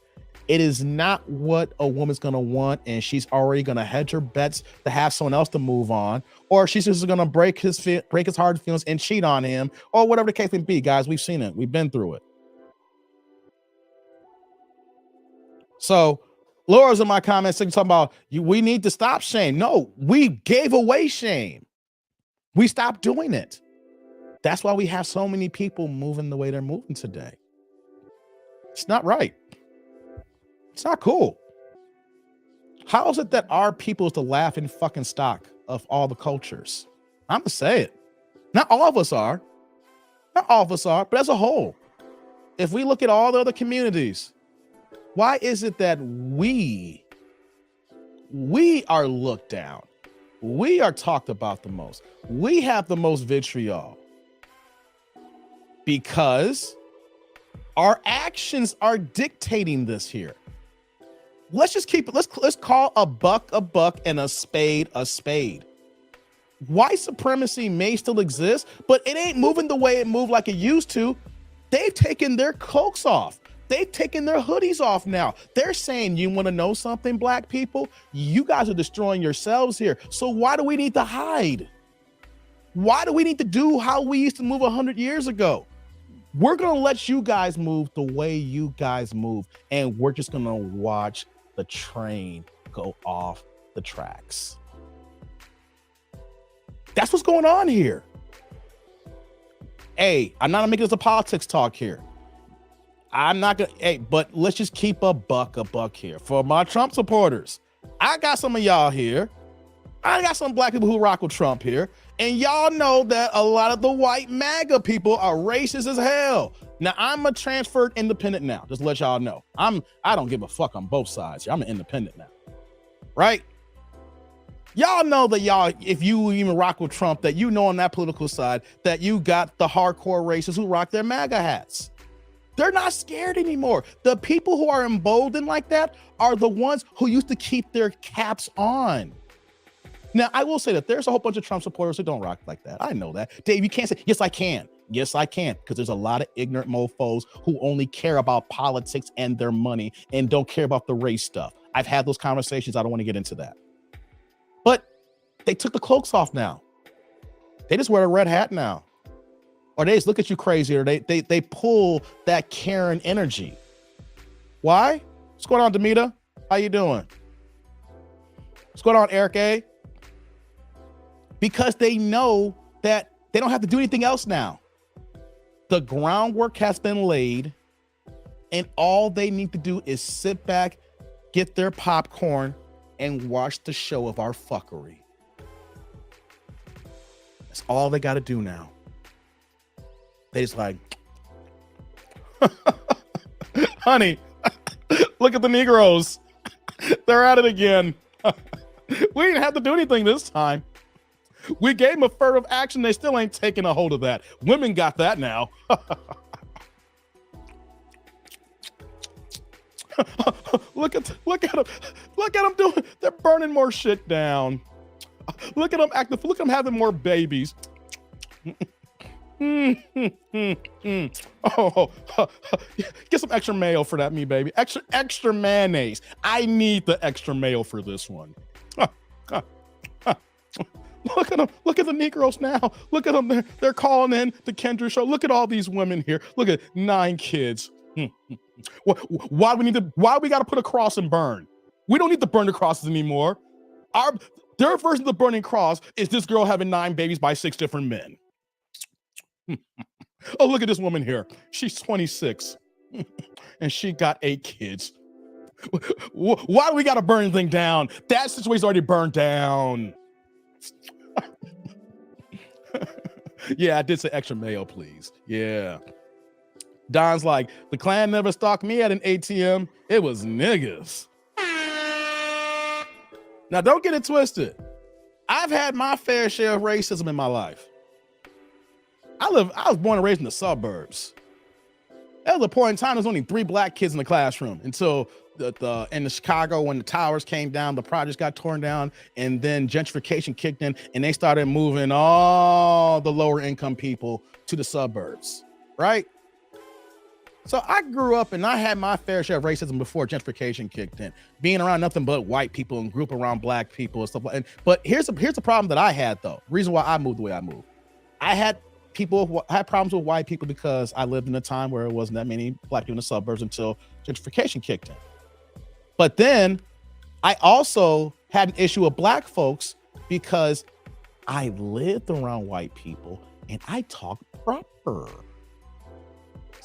It is not what a woman's going to want, and she's already going to hedge her bets to have someone else to move on, or she's just going to break his hard feelings and cheat on him, or whatever the case may be. Guys, we've seen it. We've been through it. So Laura's in my comments talking about we need to stop shame. No, we gave away shame. We stopped doing it. That's why we have so many people moving the way they're moving today. It's not right. It's not cool. How is it that our people is the laughing fucking stock of all the cultures. I'm gonna say it. Not all of us are. Not all of us are, but as a whole, if we look at all the other communities, why is it that we are looked down? We are talked about the most. We have the most vitriol because our actions are dictating this here. Let's just keep it. Let's call a buck and a spade a spade. White supremacy may still exist, but it ain't moving the way it moved like it used to. They've taken their cloaks off. They've taken their hoodies off now. They're saying, you want to know something, black people? You guys are destroying yourselves here. So why do we need to hide? Why do we need to do how we used to move 100 years ago? We're going to let you guys move the way you guys move, and we're just going to watch the train go off the tracks. That's what's going on here. Hey, I'm not making this a politics talk here. I'm not gonna, hey, but let's just keep a buck here. For my Trump supporters, I got some of y'all here. I got some black people who rock with Trump here. And y'all know that a lot of the white MAGA people are racist as hell. Now, I'm a transferred independent now, just to let y'all know. I don't give a fuck on both sides here. I'm an independent now, right? Y'all know that y'all, if you even rock with Trump, that you know on that political side that you got the hardcore racists who rock their MAGA hats. They're not scared anymore. The people who are emboldened like that are the ones who used to keep their caps on. Now, I will say that there's a whole bunch of Trump supporters who don't rock like that. I know that. Dave, you can't say, yes, I can. Yes, I can. Because there's a lot of ignorant mofos who only care about politics and their money and don't care about the race stuff. I've had those conversations. I don't want to get into that. But they took the cloaks off now. They just wear a red hat now. Or they just look at you crazy, or they pull that Karen energy. Why? What's going on, Demita? How you doing? What's going on, Eric A? Because they know that they don't have to do anything else now. The groundwork has been laid, and all they need to do is sit back, get their popcorn, and watch the show of our fuckery. That's all they got to do now. They just like, honey, look at the Negroes. They're at it again. We didn't have to do anything this time. We gave them affirmative action. They still ain't taking a hold of that. Women got that now. Look at them doing. They're burning more shit down. Look at them active. Look at them having more babies. Oh, get some extra mayo for that, me baby. Extra mayonnaise. I need the extra mayo for this one. Look at them. Look at the Negroes now. Look at them. They're calling in the Kendra show. Look at all these women here. Look at 9 kids. Why we got to put a cross and burn? We don't need to burn the crosses anymore. Their version of the burning cross is this girl having 9 babies by 6 different men. Oh, look at this woman here. She's 26 and she got 8 kids. Why do we got to burn anything down? That situation's already burned down. Yeah, I did say extra mayo, please. Yeah. Don's like, the Klan never stalked me at an ATM. It was niggas. Now, don't get it twisted. I've had my fair share of racism in my life. I was born and raised in the suburbs. There was a point in time, there's only 3 black kids in the classroom until in the Chicago, when the towers came down, the projects got torn down, and then gentrification kicked in, and they started moving all the lower income people to the suburbs, right? So I grew up and I had my fair share of racism before gentrification kicked in, being around nothing but white people and group around black people and stuff like that. But here's the problem that I had, though. Reason why I moved the way I moved. I had problems with white people because I lived in a time where there wasn't that many black people in the suburbs until gentrification kicked in. But then I also had an issue with black folks because I lived around white people and I talked proper.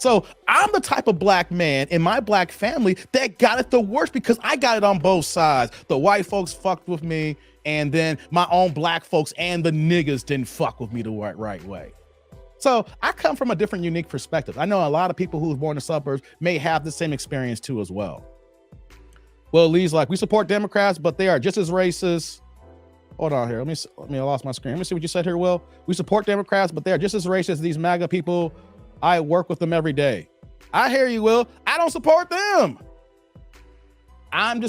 So I'm the type of black man in my black family that got it the worst because I got it on both sides. The white folks fucked with me, and then my own black folks and the niggas didn't fuck with me the right way. So I come from a different, unique perspective. I know a lot of people who was born in the suburbs may have the same experience too as well. Well, Lee's like, we support Democrats, but they are just as racist. Hold on here. Let me, I lost my screen. Let me see what you said here, Will. We support Democrats, but they are just as racist as these MAGA people. I work with them every day. I hear you, Will. I don't support them.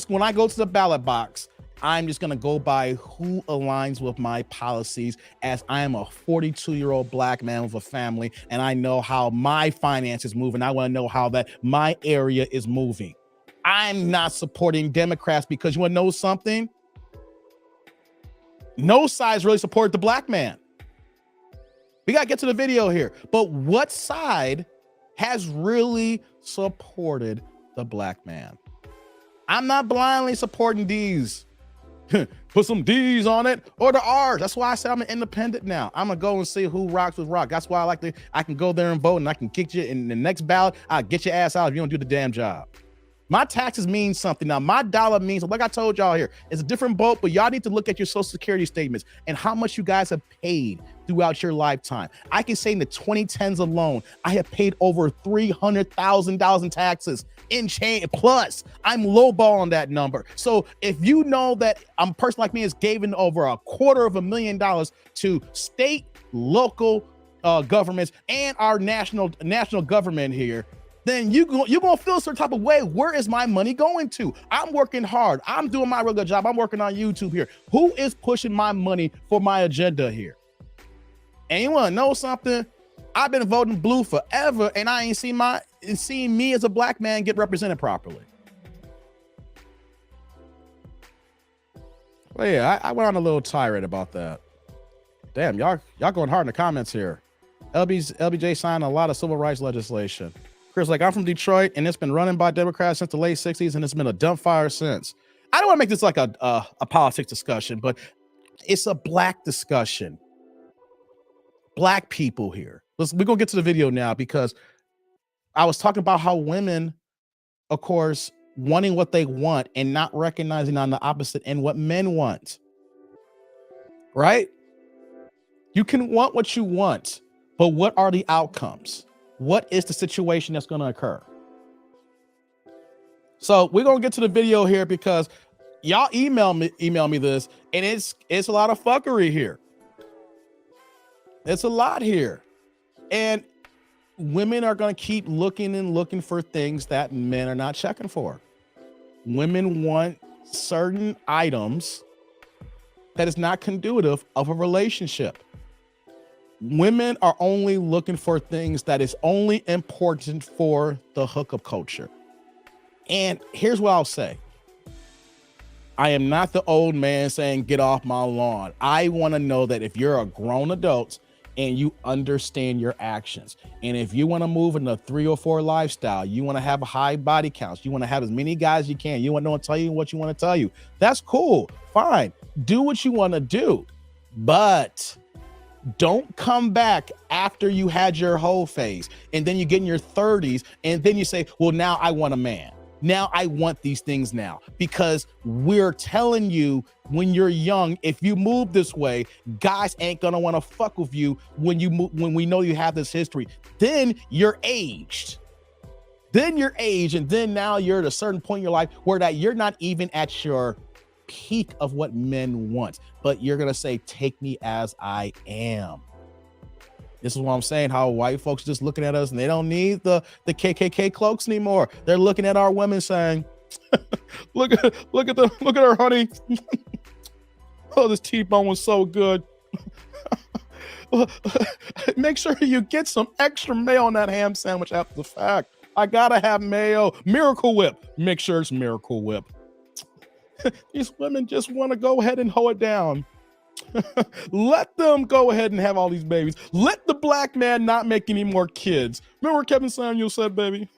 When I go to the ballot box, I'm just going to go by who aligns with my policies, as I am a 42-year-old black man with a family, and I know how my finances move, and I want to know how that my area is moving. I'm not supporting Democrats because you want to know something? No sides really support the black man. We got to get to the video here. But what side has really supported the black man? I'm not blindly supporting D's. Put some D's on it or the R's. That's why I said I'm an independent now. I'm gonna go and see who rocks with rock. That's why I can go there and vote, and I can kick you in the next ballot. I'll get your ass out if you don't do the damn job. My taxes mean something. Now, my dollar means, like I told y'all here, it's a different boat, but y'all need to look at your social security statements and how much you guys have paid throughout your lifetime. I can say in the 2010s alone, I have paid over $300,000 in taxes in chain plus. I'm lowballing that number. So if you know that a person like me has given over $250,000 to state, local governments and our national government here, then you're gonna feel a certain type of way. Where is my money going to? I'm working hard. I'm doing my regular job. I'm working on YouTube here. Who is pushing my money for my agenda here? And you wanna know something? I've been voting blue forever, and I ain't seen me as a black man get represented properly. Well, yeah, I went on a little tirade about that. Damn, y'all going hard in the comments here. LBJ signed a lot of civil rights legislation. Chris, like, I'm from Detroit, and it's been running by Democrats since the late 60s, and it's been a dump fire since. I don't want to make this like a politics discussion, but it's a black discussion. Black people here. We're going to get to the video now, because I was talking about how women, of course, wanting what they want and not recognizing on the opposite end what men want. Right? You can want what you want, but what are the outcomes? What is the situation that's going to occur? So we're going to get to the video here, because y'all email me this, and it's a lot of fuckery here. It's a lot here. And women are going to keep looking for things that men are not checking for. Women want certain items that is not conducive of a relationship. Women are only looking for things that is only important for the hookup culture. And here's what I'll say. I am not the old man saying, get off my lawn. I want to know that if you're a grown adult and you understand your actions, and if you want to move in a 3 or 4 lifestyle, you want to have a high body counts, you want to have as many guys as you can, you want no one to tell you what you want to tell you. That's cool. Fine. Do what you want to do. But don't come back after you had your whole phase, and then you get in your 30s, and then you say, well, now I want a man. Now I want these things now, because we're telling you when you're young, if you move this way, guys ain't gonna want to fuck with you when you move, when we know you have this history. Then you're aged. And then now you're at a certain point in your life where that you're not even at your peak of what men want, but you're gonna say, take me as I am. This is what I'm saying, how white folks just looking at us, and they don't need the KKK cloaks anymore. They're looking at our women saying, look at her, honey. Oh, this T-bone was so good. Make sure you get some extra mayo on that ham sandwich after the fact. I gotta have mayo. Miracle Whip. Make sure it's Miracle Whip. These women just want to go ahead and hoe it down. Let them go ahead and have all these babies. Let the black man not make any more kids. Remember what Kevin Samuel said, baby?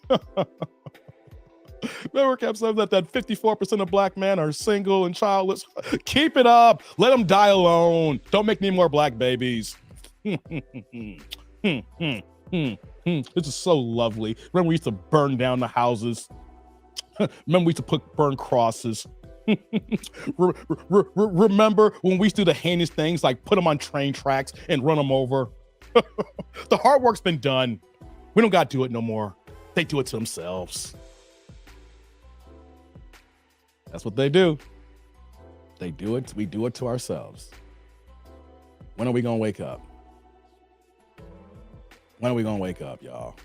Remember Kevin said that 54% of black men are single and childless. Keep it up. Let them die alone. Don't make any more black babies. This is so lovely. Remember we used to burn down the houses. Remember we used to burn crosses. Remember when we used to do the heinous things like put them on train tracks and run them over? The hard work's been done. We don't got to do it no more. They do it to themselves. That's what they do. They do it. We do it to ourselves. When are we going to wake up? When are we going to wake up, y'all?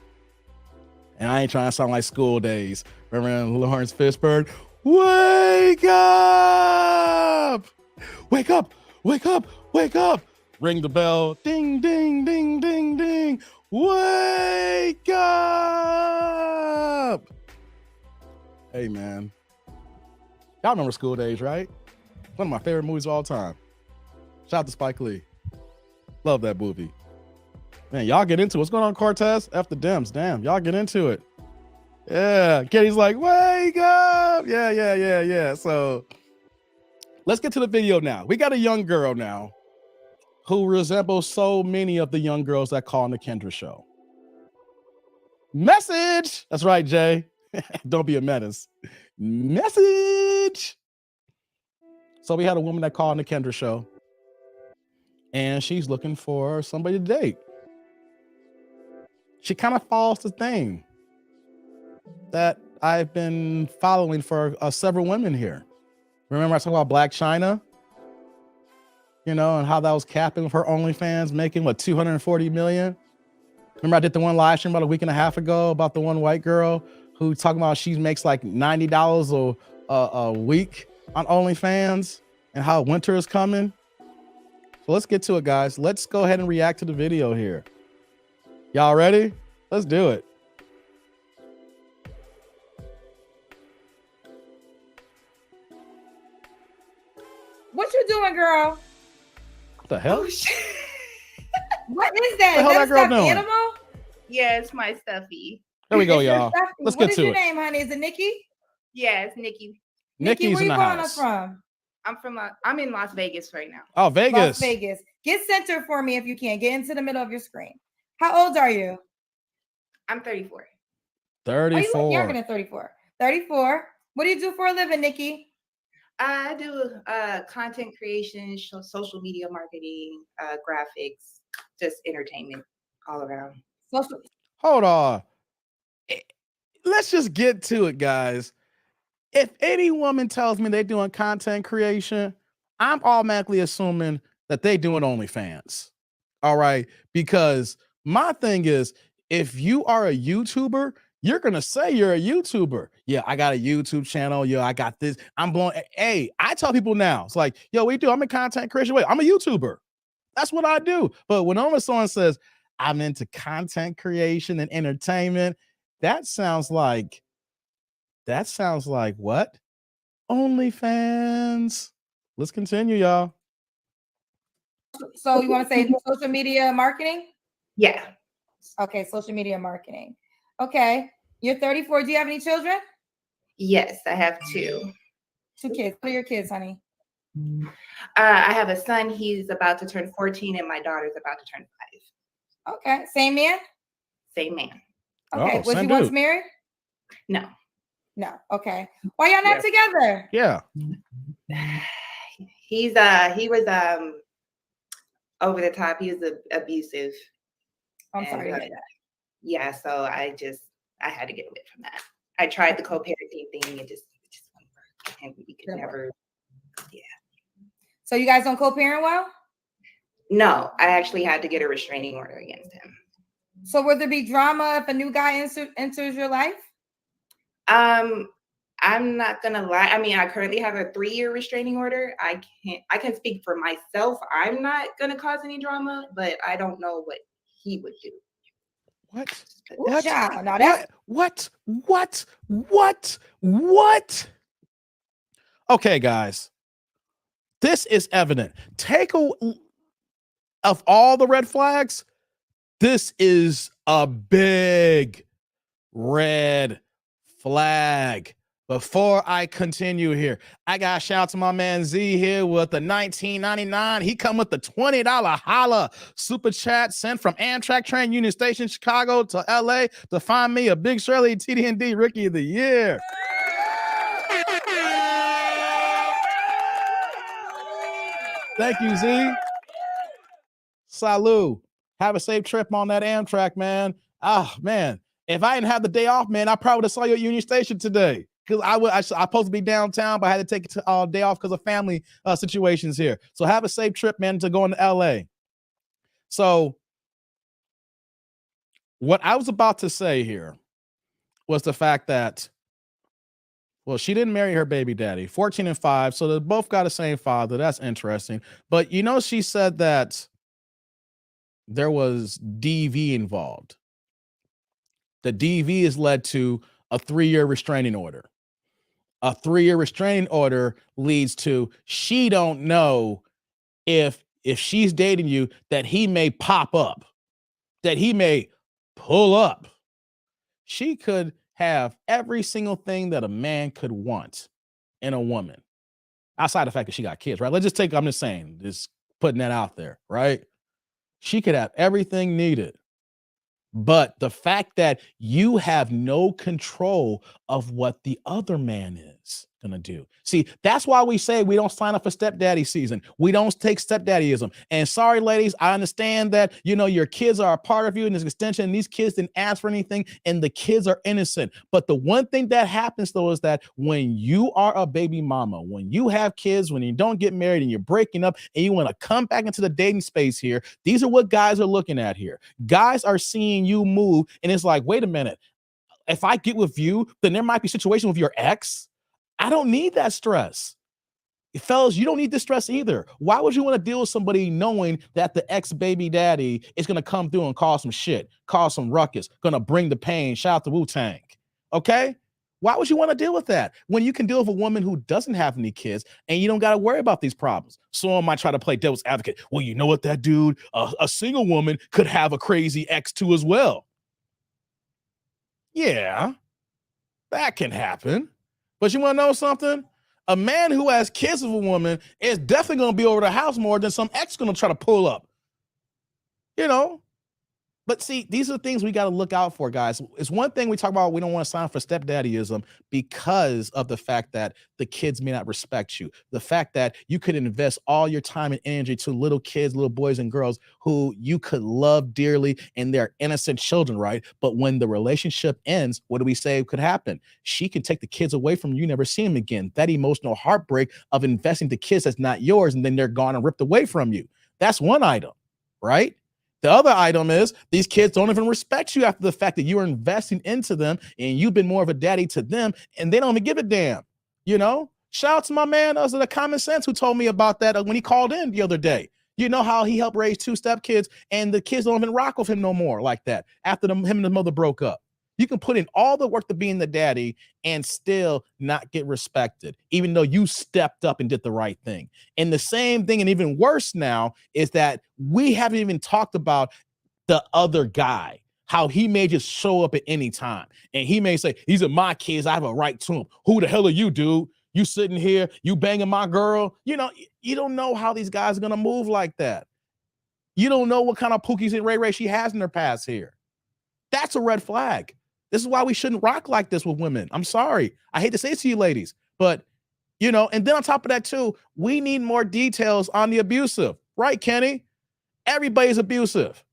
And I ain't trying to sound like school days. Remember Lawrence Fishburne? Wake up! Wake up! Wake up! Wake up! Ring the bell. Ding, ding, ding, ding, ding. Wake up! Hey, man. Y'all remember School Days, right? One of my favorite movies of all time. Shout out to Spike Lee. Love that movie. Man, y'all get into it. What's going on, Cortez? F the Dems. Damn, y'all get into it. Yeah. Kenny's like, wake up. Yeah. So let's get to the video now. We got a young girl now who resembles so many of the young girls that call on the Kendra show. Message. That's right, Jay. Don't be a menace. Message. So we had a woman that called on the Kendra show, and she's looking for somebody to date. She kind of follows the thing that I've been following for several women here. Remember I talked about Black China? You know, and how that was capping with her OnlyFans, making what, 240 million? Remember I did the one live stream about a week and a half ago about the one white girl who talking about she makes like $90 a week on OnlyFans and how winter is coming. So let's get to it, guys. Let's go ahead and react to the video here. Y'all ready? Let's do it. What you doing, girl? What the hell? Oh, shit. What is that? What the hell that girl doing? Animal? Yeah, it's my stuffy. There we go, y'all. Let's get to it. What is your name, honey? Is it Nikki? Yeah, it's Nikki. Nikki's where in you the calling house. us from? I'm in Las Vegas right now. Oh, Vegas. Las Vegas. Get center for me if you can. Get into the middle of your screen. How old are you? I'm 34. 34. Oh, you look younger than 34. 34. What do you do for a living, Nikki? I do content creation, social media marketing, graphics, just entertainment all around. Hold on. Let's just get to it, guys. If any woman tells me they're doing content creation, I'm automatically assuming that they doing OnlyFans. All right. Because my thing is, if you are a YouTuber, you're going to say you're a YouTuber. Yeah, I got a YouTube channel. Yo, I got this. I'm blowing. Hey, I tell people now, it's like, yo, we do. I'm in content creation. Wait, I'm a YouTuber. That's what I do. But when someone says, I'm into content creation and entertainment, that sounds like what? OnlyFans. Let's continue, y'all. So you want to say social media marketing? Yeah. Okay, social media marketing. Okay. You're 34. Do you have any children? Yes, I have two. 2 kids. What are your kids, honey? I have a son. He's about to turn 14, and my daughter's about to turn 5. Okay. Same man? Same man. Okay. Oh, was he same once dude. married? No. No. Okay. Why y'all not together? Yeah. He was over the top. He was abusive. I'm sorry to hear that. Yeah, so I had to get away from that. I tried the co-parenting thing. It just wouldn't work. And we could never. Yeah. So you guys don't co-parent well? No, I actually had to get a restraining order against him. So would there be drama if a new guy enters your life? I'm not gonna lie. I mean, I currently have a 3-year restraining order. I can speak for myself. I'm not gonna cause any drama, but I don't know what he would do. What? What? Now that's What? Okay, guys. This is evident. Of all the red flags, this is a big red flag. Before I continue here, I got to shout out to my man Z here with the $19.99. He come with the $20 holla super chat sent from Amtrak train Union Station, Chicago to LA to find me a Big Shirley TD&D Rookie of the Year. Thank you, Z. Salud. Have a safe trip on that Amtrak, man. Ah, man. If I didn't have the day off, man, I probably would have saw you at Union Station today. Because I supposed to be downtown, but I had to take a day off because of family situations here. So have a safe trip, man, to going to LA. So what I was about to say here was the fact that, well, she didn't marry her baby daddy, 14 and 5. So they both got the same father. That's interesting. But you know, she said that there was DV involved. The DV has led to a 3-year restraining order. A 3-year restraining order leads to she don't know if she's dating you that he may pop up, that he may pull up. She could have every single thing that a man could want in a woman, outside the fact that she got kids, right? I'm just saying, just putting that out there, right? She could have everything needed. But the fact that you have no control of what the other man is going to do. See, that's why we say we don't sign up for stepdaddy season. We don't take stepdaddyism. And sorry, ladies, I understand that, you know, your kids are a part of you in this extension. And these kids didn't ask for anything and the kids are innocent. But the one thing that happens, though, is that when you are a baby mama, when you have kids, when you don't get married and you're breaking up and you want to come back into the dating space here, these are what guys are looking at here. Guys are seeing you move and it's like, wait a minute. If I get with you, then there might be a situation with your ex. I don't need that stress. Fellas, you don't need this stress either. Why would you want to deal with somebody knowing that the ex-baby daddy is going to come through and cause some shit, cause some ruckus, going to bring the pain? Shout out to Wu-Tang. Okay? Why would you want to deal with that when you can deal with a woman who doesn't have any kids and you don't got to worry about these problems? Someone might try to play devil's advocate. Well, you know what, that dude, a single woman could have a crazy ex too as well. Yeah, that can happen. But you want to know something? A man who has kids with a woman is definitely going to be over the house more than some ex going to try to pull up. You know? But see, these are the things we got to look out for, guys. It's one thing we talk about, we don't want to sign for stepdaddyism because of the fact that the kids may not respect you. The fact that you could invest all your time and energy to little kids, little boys and girls who you could love dearly and they're innocent children, right? But when the relationship ends, what do we say could happen? She can take the kids away from you, never see them again. That emotional heartbreak of investing the kids that's not yours and then they're gone and ripped away from you. That's one item, right? The other item is these kids don't even respect you after the fact that you're investing into them and you've been more of a daddy to them and they don't even give a damn, you know? Shout out to my man, the Common Sense, who told me about that when he called in the other day. You know how he helped raise 2 stepkids and the kids don't even rock with him no more like that after him and the mother broke up. You can put in all the work to being the daddy and still not get respected, even though you stepped up and did the right thing. And the same thing, and even worse now, is that we haven't even talked about the other guy, how he may just show up at any time. And he may say, these are my kids, I have a right to them. Who the hell are you, dude? You sitting here, you banging my girl. You know, you don't know how these guys are going to move like that. You don't know what kind of pookies and ray she has in her past here. That's a red flag. This is why we shouldn't rock like this with women. I'm sorry. I hate to say it to you ladies, but you know, and then on top of that too, we need more details on the abusive, right, Kenny? Everybody's abusive.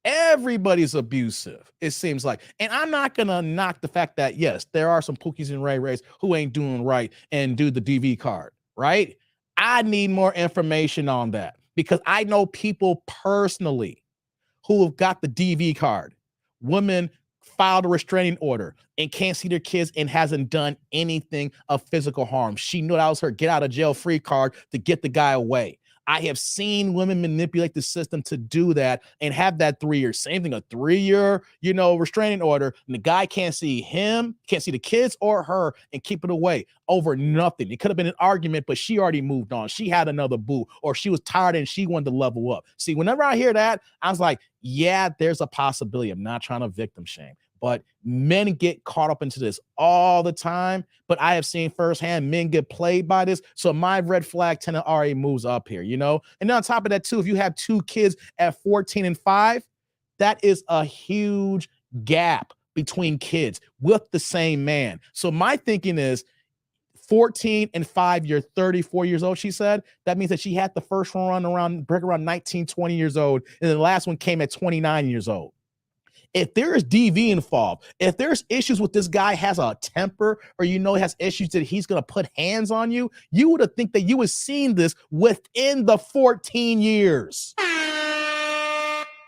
Everybody's abusive, it seems like. And I'm not going to knock the fact that, yes, there are some pookies and rays who ain't doing right and do the DV card, right? I need more information on that because I know people personally who have got the DV card. Women filed a restraining order and can't see their kids and hasn't done anything of physical harm. She knew that was her get out of jail free card to get the guy away. I have seen women manipulate the system to do that and have that 3 years. Same thing, a 3-year, restraining order. And the guy can't see him, can't see the kids or her and keep it away over nothing. It could have been an argument, but she already moved on. She had another boo or she was tired and she wanted to level up. See, whenever I hear that, I was like, yeah, there's a possibility. I'm not trying to victim shame, but men get caught up into this all the time. But I have seen firsthand men get played by this. So my red flag tenant already moves up here, you know? And then on top of that, too, if you have 2 kids at 14 and 5, that is a huge gap between kids with the same man. So my thinking is 14 and 5, you're 34 years old, she said. That means that she had the first one break around 19, 20 years old, and the last one came at 29 years old. If there is DV involved, if there's issues with this guy has a temper, or he has issues that he's going to put hands on you, you would have think that you would have seen this within the 14 years.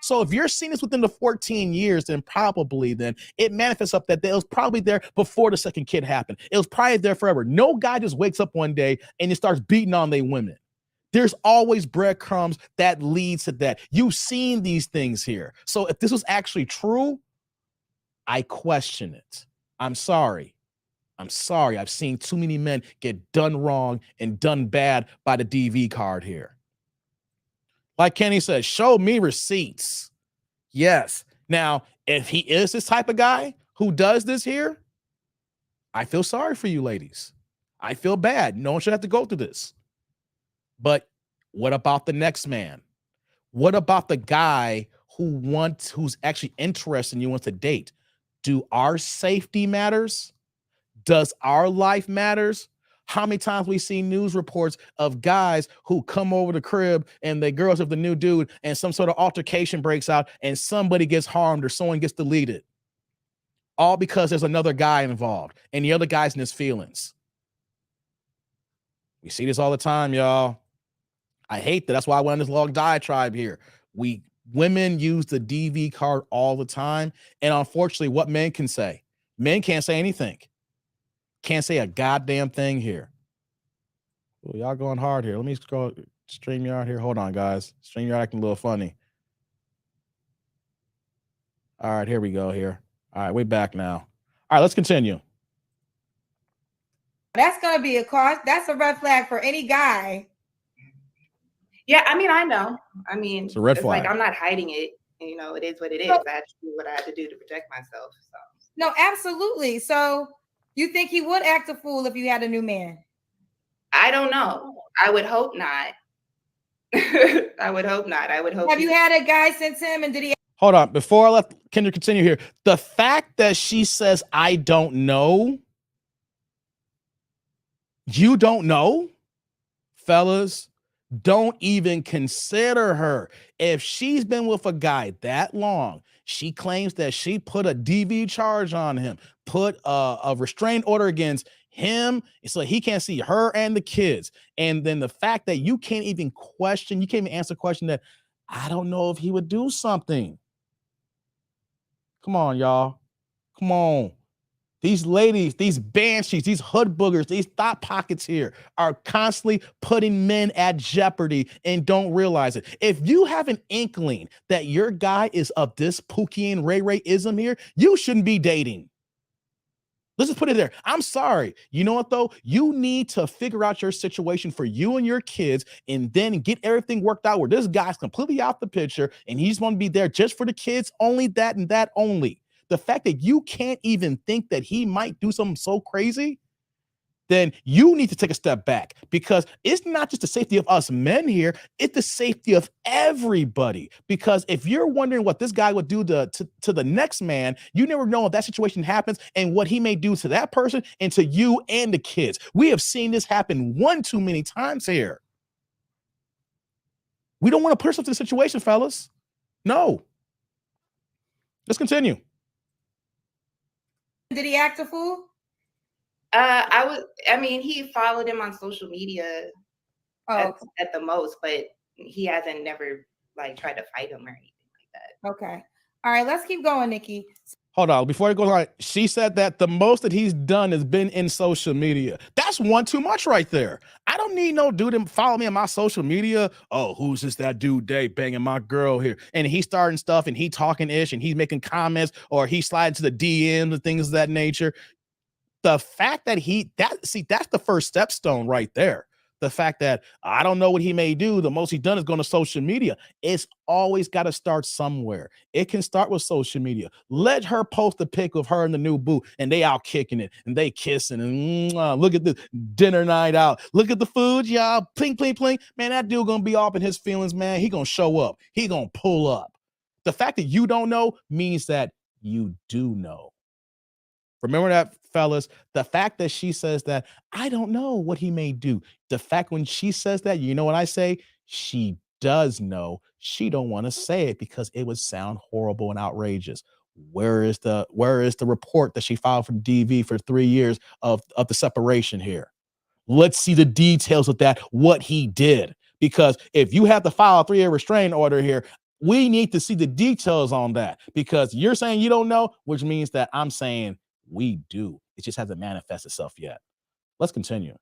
So if you're seeing this within the 14 years, then probably then it manifests up that it was probably there before the second kid happened. It was probably there forever. No guy just wakes up one day and he starts beating on their women. There's always breadcrumbs that leads to that. You've seen these things here. So if this was actually true, I question it. I'm sorry. I've seen too many men get done wrong and done bad by the DV card here. Like Kenny said, show me receipts. Yes. Now, if he is this type of guy who does this here, I feel sorry for you ladies. I feel bad. No one should have to go through this. But what about the next man? What about the guy who's actually interested in you, wants to date? Do our safety matters? Does our life matters? How many times we see news reports of guys who come over the crib and the girls of the new dude and some sort of altercation breaks out and somebody gets harmed or someone gets deleted, all because there's another guy involved and the other guy's in his feelings. We see this all the time, y'all. I hate that. That's why I went on this long diatribe here. Women use the DV card all the time. And unfortunately, what men can say? Men can't say anything. Can't say a goddamn thing here. Well, y'all going hard here. Let me scroll StreamYard here. Hold on, guys. StreamYard acting a little funny. All right, here we go here. All right, we're back now. All right, let's continue. That's going to be a cost. That's a red flag for any guy. Yeah, I mean, I know. I mean, it's a red flag. Like I'm not hiding it. You know, it is what it is. I have to do what I have to do to protect myself. So. No, absolutely. So you think he would act a fool if you had a new man? I don't know. I would hope not. I would hope not. I would hope. Have you had a guy since him, and did he? Hold on. Before I let Kendra continue here, the fact that she says, I don't know, you don't know, fellas, don't even consider her. If she's been with a guy that long, she claims that she put a DV charge on him, put a restraint order against him so he can't see her and the kids. And then the fact that you can't even question, you can't even answer a question that I don't know if he would do something. Come on, y'all. Come on. These ladies, these banshees, these hood boogers, these thought pockets here are constantly putting men at jeopardy and don't realize it. If you have an inkling that your guy is of this Pookie and Ray Ray-ism here, you shouldn't be dating. Let's just put it there. I'm sorry. You know what, though? You need to figure out your situation for you and your kids and then get everything worked out where this guy's completely out the picture and he's going to be there just for the kids, only that and that only. The fact that you can't even think that he might do something so crazy, then you need to take a step back, because it's not just the safety of us men here, it's the safety of everybody. Because if you're wondering what this guy would do to the next man, you never know if that situation happens and what he may do to that person and to you and the kids. We have seen this happen one too many times here. We don't want to put ourselves in the situation, fellas. No. Let's continue. Did he act a fool? I mean, he followed him on social media at the most, but he hasn't never like tried to fight him or anything like that. Okay. All right, let's keep going, Nikki. Hold on. Before I go on, she said that the most that he's done has been in social media. That's one too much right there. I don't need no dude to follow me on my social media. Oh, who's this that dude date banging my girl here? And he's starting stuff and he talking ish and he's making comments or he slides to the DMs and things of that nature. The fact that that's the first stepstone right there. the fact that I don't know what he may do. The most he done is going to social media. It's always got to start somewhere. It can start with social media. Let her post a pic of her and the new boo, and they out kicking it, and they kissing, and look at the dinner night out. Look at the food, y'all. Pling, pling, pling. Man, that dude gonna be off in his feelings, man. He gonna show up. He gonna pull up. The fact that you don't know means that you do know. Remember that, fellas? The fact that she says that, I don't know what he may do. The fact when she says that, you know what I say? She does know. She don't want to say it because it would sound horrible and outrageous. Where is the report that she filed for DV for 3 years of the separation here? Let's see the details of that, what he did. Because if you have to file a 3-year restraining order here, we need to see the details on that, because you're saying you don't know, which means that I'm saying we do. It just hasn't manifested itself yet. Let's continue.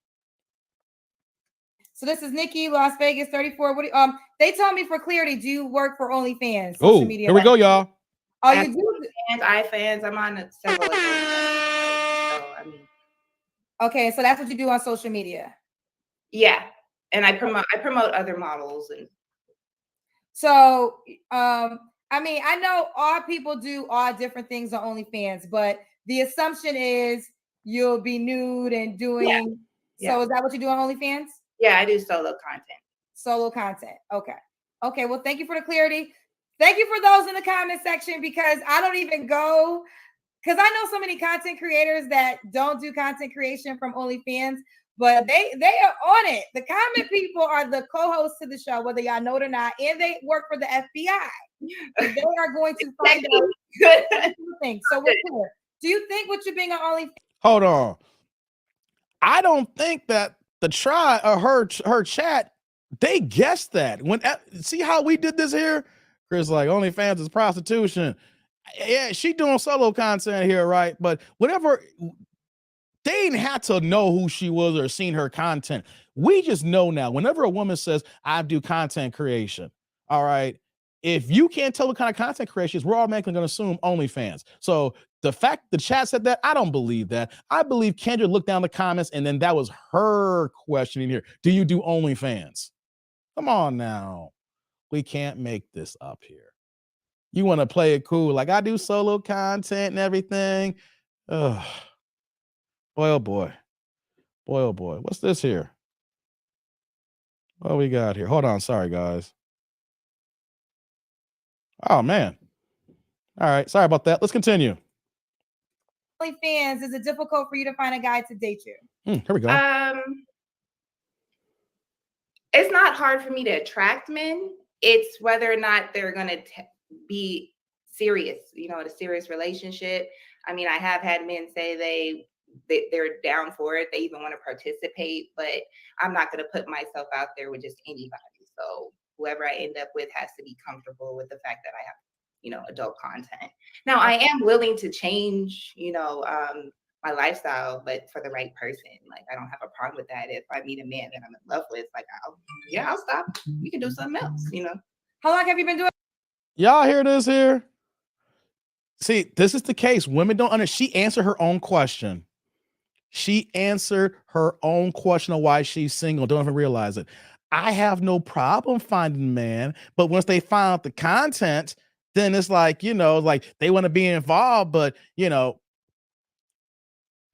So this is Nikki, Las Vegas, 34. What do they told me for clarity, do you work for OnlyFans? Oh, here we go, y'all. Oh, you do? iFans. I'm on several accounts. So, I mean. Okay, so that's what you do on social media. Yeah. And I promote other models. And so I mean, I know all people do all different things on OnlyFans, but the assumption is you'll be nude and doing. Yeah. So is that what you do on OnlyFans? Yeah, I do solo content. Solo content. Okay. Okay. Well, thank you for the clarity. Thank you for those in the comment section, because I don't even go, because I know so many content creators that don't do content creation from OnlyFans, but they are on it. The comment people are the co-hosts to the show, whether y'all know it or not, and they work for the FBI. And they are going to find out things. So we're clear. Do you think what you're being on OnlyFans? Hold on. I don't think that the tribe or her chat, they guessed that. When see how we did this here? Chris like OnlyFans is prostitution. Yeah, she doing solo content here, right? But whatever, they didn't have to know who she was or seen her content. We just know now. Whenever a woman says, I do content creation, all right, if you can't tell what kind of content creation is, we're automatically going to assume OnlyFans. So the fact the chat said that, I don't believe that. I believe Kendra looked down the comments, and then that was her questioning here. Do you do OnlyFans? Come on now. We can't make this up here. You want to play it cool, like I do solo content and everything. Ugh. Boy, oh boy. Boy, oh boy. What's this here? What we got here? Hold on. Sorry, guys. Oh, man. All right. Sorry about that. Let's continue. OnlyFans, is it difficult for you to find a guy to date you? Here we go. It's not hard for me to attract men. It's whether or not they're going to be serious, in a serious relationship. I mean, I have had men say they're down for it. They even want to participate, but I'm not going to put myself out there with just anybody. So whoever I end up with has to be comfortable with the fact that I have, adult content. Now I am willing to change, my lifestyle, but for the right person. Like, I don't have a problem with that. If I meet a man that I'm in love with, like, I'll stop. We can do something else, How long have you been doing? Y'all hear this here? See, this is the case. Women don't understand. She answered her own question. She answered her own question of why she's single. Don't even realize it. I have no problem finding a man, but once they find out the content, then it's like, like they want to be involved, but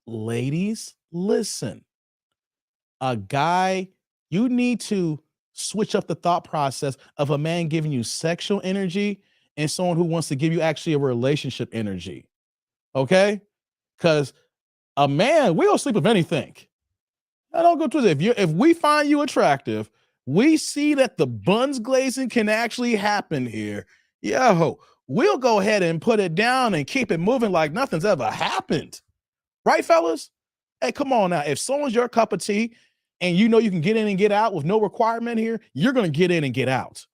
ladies, listen. A guy, you need to switch up the thought process of a man giving you sexual energy and someone who wants to give you actually a relationship energy. Okay? Because a man, we'll sleep with anything. I don't go to it. If we find you attractive, we see that the buns glazing can actually happen here. Yo, we'll go ahead and put it down and keep it moving like nothing's ever happened. Right, fellas? Hey, come on now. If someone's your cup of tea and you can get in and get out with no requirement here, you're going to get in and get out.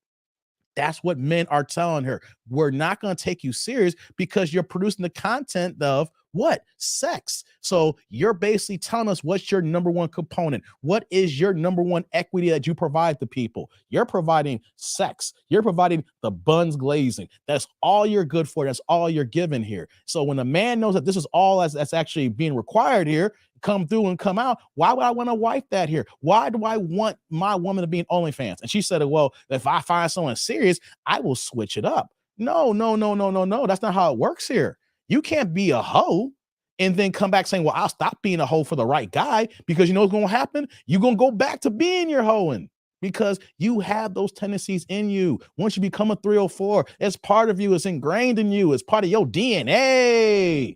That's what men are telling her. We're not going to take you serious because you're producing the content of What? Sex. So you're basically telling us what's your number one component. What is your number one equity that you provide to people? You're providing sex. You're providing the buns glazing. That's all you're good for. That's all you're given here. So when a man knows that this is all that's actually being required here, come through and come out, why would I want to wipe that here? Why do I want my woman to be in OnlyFans? And she said, well, if I find someone serious, I will switch it up. No. That's not how it works here. You can't be a hoe and then come back saying, well, I'll stop being a hoe for the right guy, because you know what's going to happen? You're going to go back to being your hoeing, because you have those tendencies in you. Once you become a 304, it's part of you. It's ingrained in you. It's part of your DNA.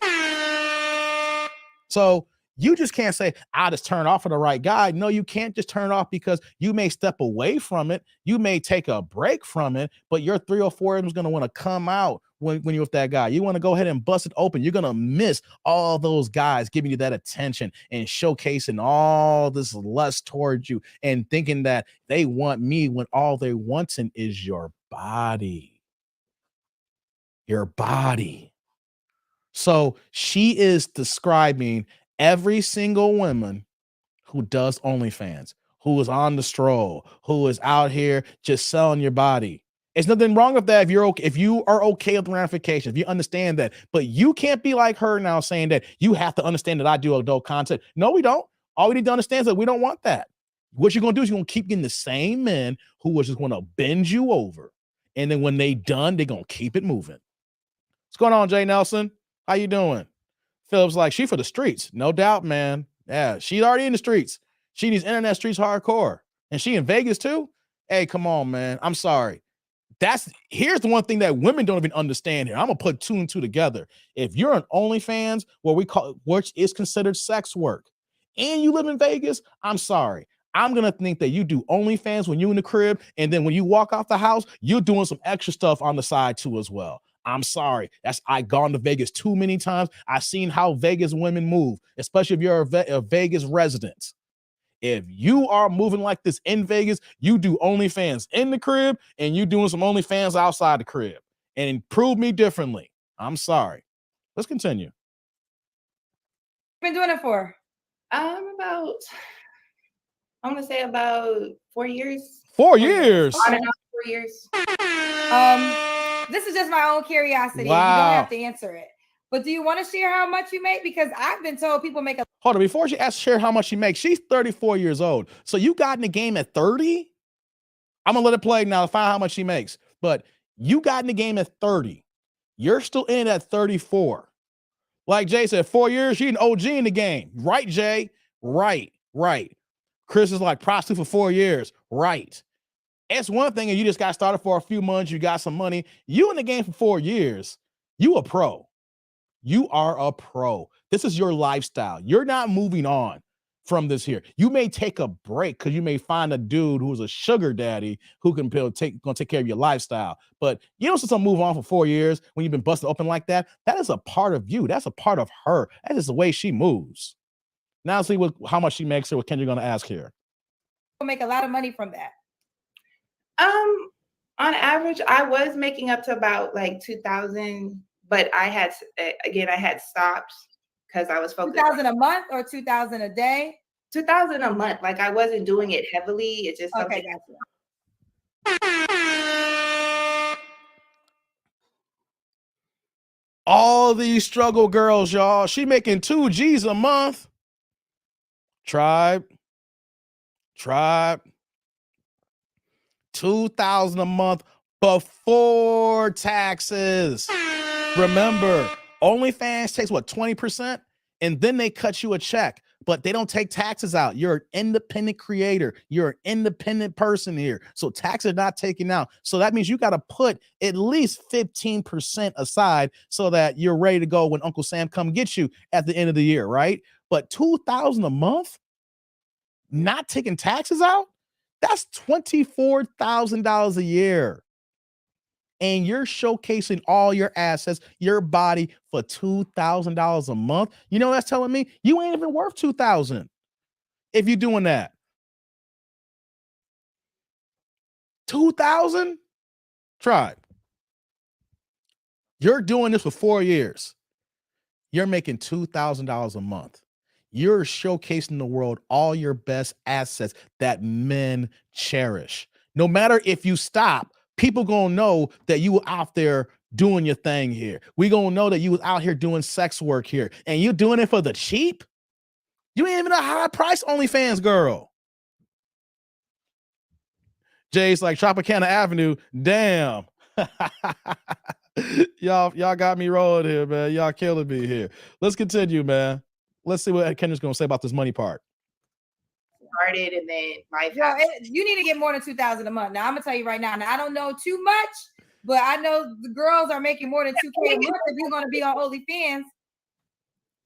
So you just can't say, I'll just turn off for the right guy. No, you can't just turn off, because you may step away from it. You may take a break from it, but your 304 is going to want to come out when you're with that guy. You want to go ahead and bust it open. You're going to miss all those guys giving you that attention and showcasing all this lust towards you and thinking that they want me, when all they wanting is your body. Your body. So she is describing every single woman who does OnlyFans, who is on the stroll, who is out here just selling your body. There's nothing wrong with that if you are okay with the ramifications, if you understand that. But you can't be like her now saying that you have to understand that I do adult content. No, we don't. All we need to understand is that we don't want that. What you're going to do is you're going to keep getting the same men who are just going to bend you over. And then when they done, they're going to keep it moving. What's going on, Jay Nelson? How you doing? Philip's like, she for the streets. No doubt, man. Yeah, she's already in the streets. She needs internet streets hardcore. And she in Vegas too? Hey, come on, man. I'm sorry. Here's the one thing that women don't even understand here. I'm gonna put two and two together. If you're an OnlyFans, which is considered sex work, and you live in Vegas, I'm sorry. I'm gonna think that you do OnlyFans when you're in the crib, and then when you walk out the house, you're doing some extra stuff on the side too as well. I'm sorry. I've gone to Vegas too many times. I've seen how Vegas women move, especially if you're a Vegas resident. If you are moving like this in Vegas, you do OnlyFans in the crib and you doing some OnlyFans outside the crib. And prove me differently. I'm sorry. Let's continue. Been doing it for? I want to say about 4 years. 4 years. On and off 4 years. This is just my own curiosity. Wow. You don't have to answer it. But do you want to share how much you make? Because I've been told people make a. Hold on. Before she asks share how much she makes, she's 34 years old. So you got in the game at 30? I'm going to let it play now to find out how much she makes. But you got in the game at 30. You're still in at 34. Like Jay said, 4 years, she's an OG in the game. Right, Jay? Right. Chris is like prostitute for 4 years. Right. It's one thing if you just got started for a few months, you got some money. You in the game for 4 years, you a pro. You are a pro. This is your lifestyle. You're not moving on from this here. You may take a break because you may find a dude who's a sugar daddy who can take care of your lifestyle. But you don't just move on for 4 years when you've been busted open like that. That is a part of you. That's a part of her. That is the way she moves. Now see how much she makes here. What Kendra going to ask here? Make a lot of money from that. On average, I was making up to about like 2,000, but I had stopped because I was focused. 2,000 a month or 2,000 a day? 2,000 a month. Like I wasn't doing it heavily. It's just okay. Gotcha. All these struggle girls, y'all. She making 2 G's a month. Tribe. 2,000 a month before taxes. Remember, OnlyFans takes 20%, and then they cut you a check, but they don't take taxes out. You're an independent creator. You're an independent person here. So taxes are not taken out. So that means you got to put at least 15% aside so that you're ready to go when Uncle Sam come get you at the end of the year, right? But 2,000 a month, not taking taxes out, that's $24,000 a year. And you're showcasing all your assets, your body for $2,000 a month. You know what that's telling me? You ain't even worth $2,000 if you're doing that. $2,000? Try it. You're doing this for 4 years. You're making $2,000 a month. You're showcasing the world all your best assets that men cherish. No matter if you stop, people gonna know that you were out there doing your thing here. We gonna know that you was out here doing sex work here, and you doing it for the cheap. You ain't even a high price OnlyFans girl. Jay's like Tropicana Avenue. Damn. y'all got me rolling here, man. Y'all killing me here. Let's continue, man. Let's see what Kendrick's gonna say about this money part. Started and then life. You need to get more than 2,000 a month. Now I'm gonna tell you right now. Now I don't know too much, but I know the girls are making more than 2K a month if you're gonna be on OnlyFans.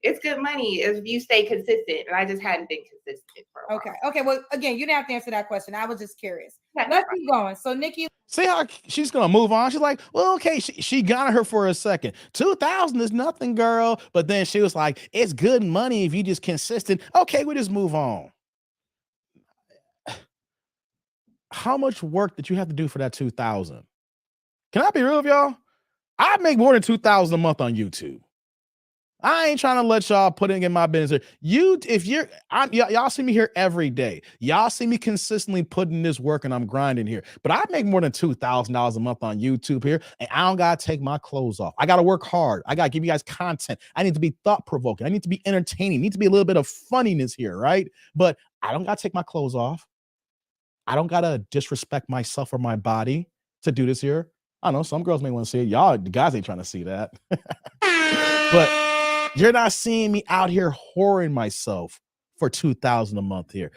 It's good money if you stay consistent, and I just hadn't been consistent for a while. Okay. Well, again, you didn't have to answer that question. I was just curious. Let's keep going. So, Nikki, see how she's gonna move on. She's like, well, okay, she got her for a second. 2,000 is nothing, girl. But then she was like, it's good money if you just consistent. Okay, we just move on. How much work did you have to do for that 2,000? Can I be real with y'all? I make more than 2,000 a month on YouTube. I ain't trying to let y'all put it in my business. Y'all see me here every day. Y'all see me consistently putting this work and I'm grinding here. But I make more than $2,000 a month on YouTube here, and I don't gotta take my clothes off. I gotta work hard. I gotta give you guys content. I need to be thought-provoking. I need to be entertaining. I need to be a little bit of funniness here, right? But I don't gotta take my clothes off. I don't gotta disrespect myself or my body to do this here. I know some girls may want to see it. Y'all, the guys ain't trying to see that. But you're not seeing me out here whoring myself for 2,000 a month here.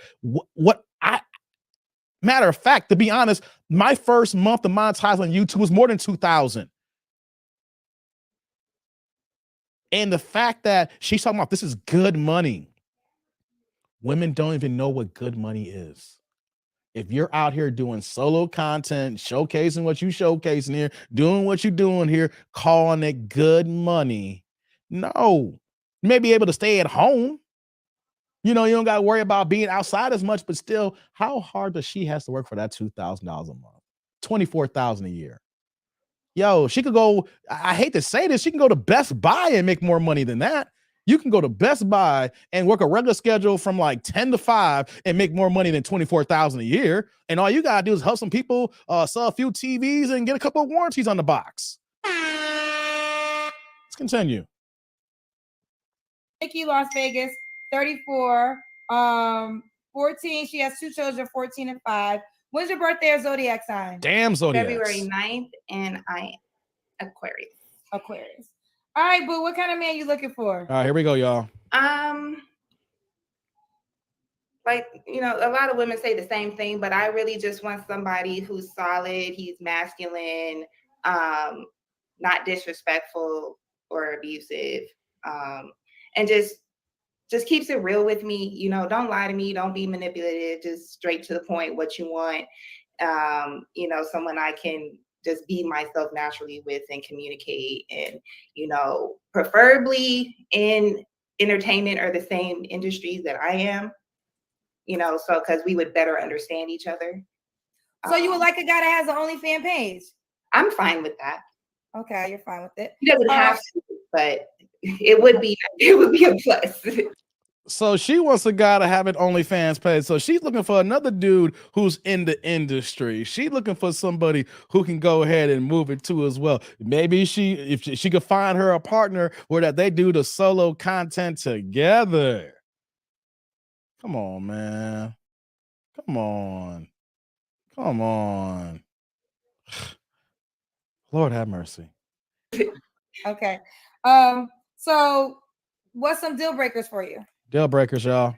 Matter of fact, to be honest, my first month of monetizing on YouTube was more than 2,000. And the fact that she's talking about this is good money. Women don't even know what good money is. If you're out here doing solo content, showcasing what you showcasing here, doing what you're doing here, calling it good money, no, you may be able to stay at home. You don't got to worry about being outside as much, but still, how hard does she has to work for that $2,000 a month? $24,000 a year. Yo, she could go, I hate to say this, she can go to Best Buy and make more money than that. You can go to Best Buy and work a regular schedule from like 10 to 5 and make more money than $24,000 a year. And all you got to do is help some people sell a few TVs and get a couple of warranties on the box. Let's continue. Nikki, Las Vegas, 34, 14. She has two children, 14 and 5. When's your birthday or zodiac sign? Damn zodiac. February 9th, and I Aquarius. All right, boo. What kind of man you looking for? All right, here we go, y'all. Like, a lot of women say the same thing, but I really just want somebody who's solid. He's masculine, not disrespectful or abusive, and just keeps it real with me. Don't lie to me. Don't be manipulative. Just straight to the point. What you want. Someone I can just be myself naturally with and communicate, and preferably in entertainment or the same industries that I am. So because we would better understand each other. So you would like a guy that has an OnlyFans page? I'm fine with that. Okay, you're fine with it. He doesn't have to, but it would be a plus. So she wants a guy to have an OnlyFans page. So she's looking for another dude who's in the industry. She's looking for somebody who can go ahead and move it too as well. Maybe if she could find her a partner where that they do the solo content together. Come on, man. Come on. Lord have mercy. Okay. So what's some deal breakers for you? Deal breakers, y'all.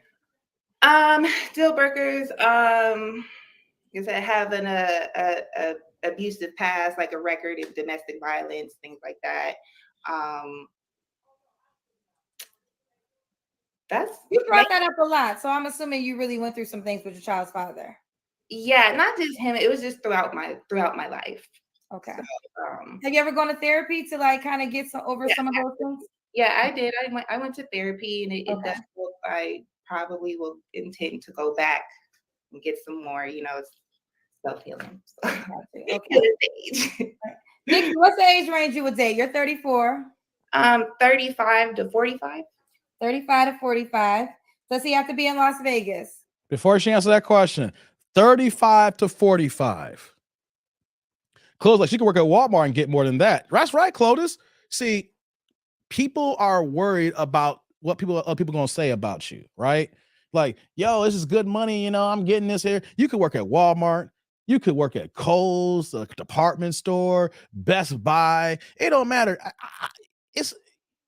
Deal breakers. Is that having a abusive past, like a record of domestic violence, things like that. You brought that up a lot, so I'm assuming you really went through some things with your child's father. Yeah, not just him. It was just throughout my life. Okay. So, have you ever gone to therapy to like kind of get over some of those things? Yeah, I did. I went to therapy, and it does. I probably will intend to go back and get some more, self-healing. Okay. Nikki, what's the age range you would date? You're 34. 35 to 45. 35 to 45. Does he have to be in Las Vegas? Before she answers that question, 35 to 45. Close, like she could work at Walmart and get more than that. That's right, Clotis. See, people are worried about what people gonna say about you, right? Like, yo, this is good money, you know, I'm getting this here. You could work at Walmart, you could work at Kohl's, a department store, Best Buy. It don't matter. It's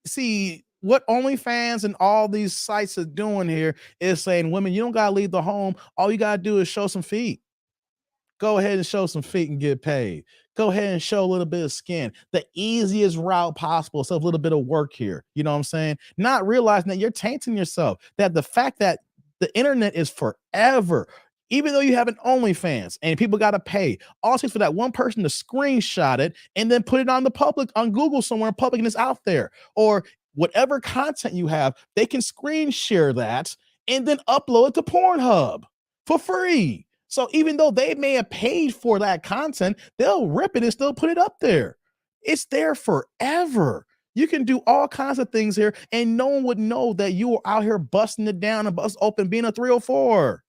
see what OnlyFans and all these sites are doing here is saying, women, you don't gotta leave the home. All you gotta do is show some feet. Go ahead and show some feet and get paid. Go ahead and show a little bit of skin. The easiest route possible. So a little bit of work here. You know what I'm saying? Not realizing that you're tainting yourself. That the fact that the internet is forever. Even though you have an OnlyFans and people got to pay, all it takes for that one person to screenshot it and then put it on the public on Google somewhere in public and it's out there. Or whatever content you have, they can screen share that and then upload it to Pornhub for free. So even though they may have paid for that content, they'll rip it and still put it up there. It's there forever. You can do all kinds of things here, and no one would know that you are out here busting it down and bust open being a 304.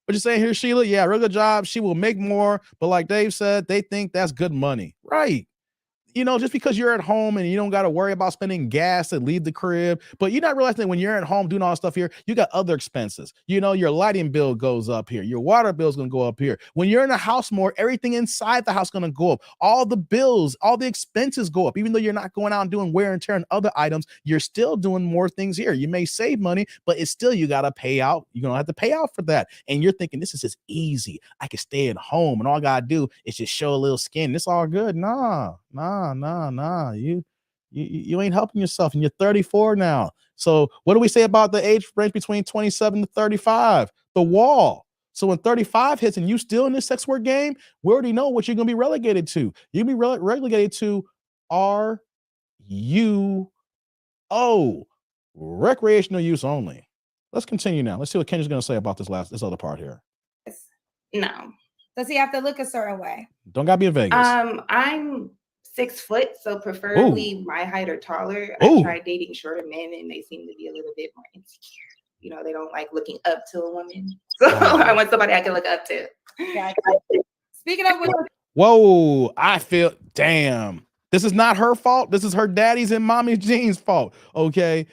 What you saying here, Sheila? Yeah, real good job. She will make more, but like Dave said, they think that's good money. Right. You know, just because you're at home and you don't got to worry about spending gas to leave the crib, but you're not realizing that when you're at home doing all this stuff here, you got other expenses. You know, your lighting bill goes up here. Your water bill is going to go up here. When you're in a house more, everything inside the house is going to go up. All the bills, all the expenses go up. Even though you're not going out and doing wear and tear on other items, you're still doing more things here. You may save money, but it's still, you got to pay out. You're going to have to pay out for that. And you're thinking, this is just easy. I can stay at home and all I got to do is just show a little skin. It's all good. Nah. You ain't helping yourself, and you're 34 now. So what do we say about the age range between 27 to 35? The wall. So when 35 hits and you still in this sex work game, we already know what you're going to be relegated to. You're going to be relegated to RUO, recreational use only. Let's continue now. Let's see what Kenya's going to say about this other part here. No. Does he have to look a certain way? Don't gotta be in Vegas. I'm 6 foot, so preferably my height or taller. I tried dating shorter men and they seem to be a little bit more insecure. You know, they don't like looking up to a woman. So I want somebody I can look up to. Gotcha. Speaking of women. Whoa, I feel, damn. This is not her fault. This is her daddy's and mommy's Jean's fault. Okay.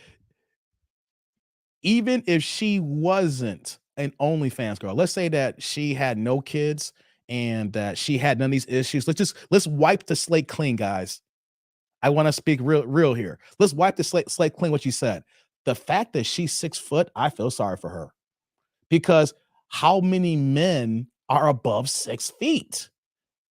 Even if she wasn't an OnlyFans girl, let's say that she had no kids and that she had none of these issues. Let's wipe the slate clean, guys. I want to speak real here. Let's wipe the slate clean. What you said. The fact that she's 6 foot, I feel sorry for her, because how many men are above 6 feet?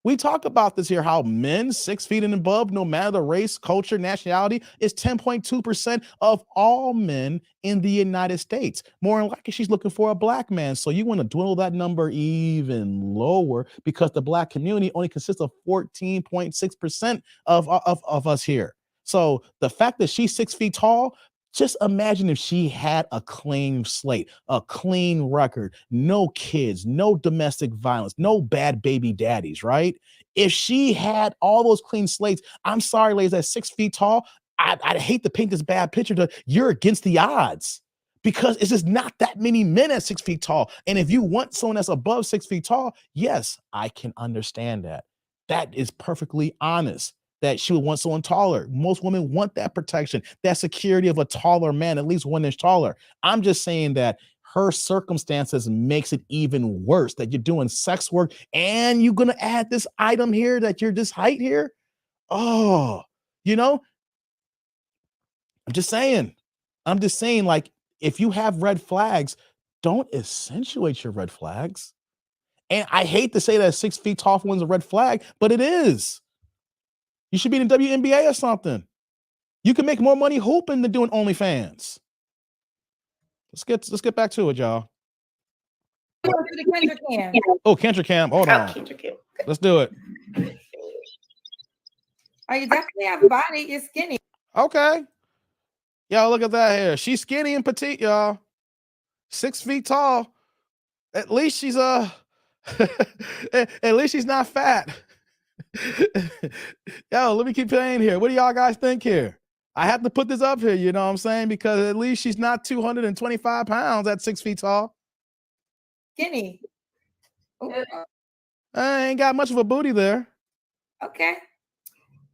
We talk about this here, how men 6 feet and above, no matter the race, culture, nationality, is 10.2% of all men in the United States. More than likely, she's looking for a black man. So you want to dwindle that number even lower, because the black community only consists of 14.6% of us here. So the fact that she's 6 feet tall, just imagine if she had a clean slate, a clean record, no kids, no domestic violence, no bad baby daddies, right? If she had all those clean slates, I'm sorry, ladies, at 6 feet tall, I'd hate to paint this bad picture, but you're against the odds, because it's just not that many men at 6 feet tall. And if you want someone that's above 6 feet tall, yes, I can understand that. That is perfectly honest, that she would want someone taller. Most women want that protection, that security of a taller man, at least 1 inch taller. I'm just saying that her circumstances makes it even worse, that you're doing sex work and you're going to add this item here, that you're this height here. Oh, you know, I'm just saying, like, if you have red flags, don't accentuate your red flags. And I hate to say that 6 feet tall for one's a red flag, but it is. You should be in the WNBA or something. You can make more money hooping than doing OnlyFans. Let's get back to it, y'all. Kendra Cam. Hold on. Let's do it. Oh, you definitely have a body. You're skinny. Okay. Y'all, look at that here. She's skinny and petite, y'all. 6 feet tall. At least she's at least she's not fat. Yo, let me keep playing here. What do y'all guys think here? I have to put this up here, you know what I'm saying? Because at least she's not 225 pounds at 6 feet tall. Skinny. I ain't got much of a booty there. Okay.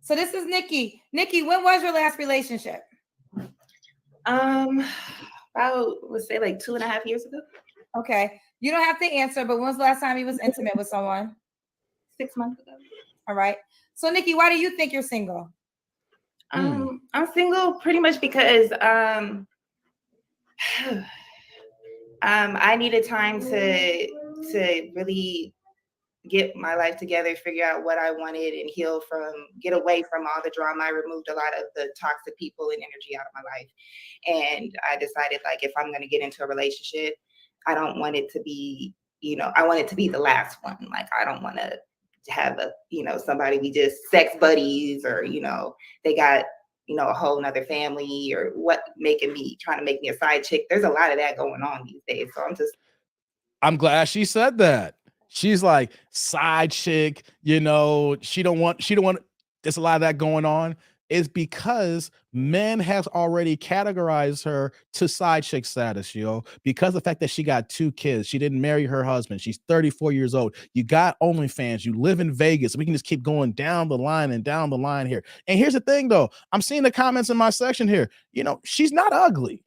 So this is Nikki. Nikki, when was your last relationship? I would say like 2.5 years ago. Okay. You don't have to answer, but when was the last time you was intimate with someone? 6 months ago. All right. So Nikki, why do you think you're single? I'm single pretty much because I needed time to really get my life together, figure out what I wanted, and get away from all the drama. I removed a lot of the toxic people and energy out of my life. And I decided, like, if I'm going to get into a relationship, I don't want it to be, I want it to be the last one. Like, I don't want to have somebody be just sex buddies, or, they got, a whole nother family, or trying to make me a side chick. There's a lot of that going on these days. So I'm glad she said that. She's like side chick, she don't want, there's a lot of that going on. Is because men have already categorized her to side chick status, because of the fact that she got 2 kids. She didn't marry her husband. She's 34 years old. You got OnlyFans. You live in Vegas. We can just keep going down the line and down the line here. And here's the thing, though. I'm seeing the comments in my section here. She's not ugly.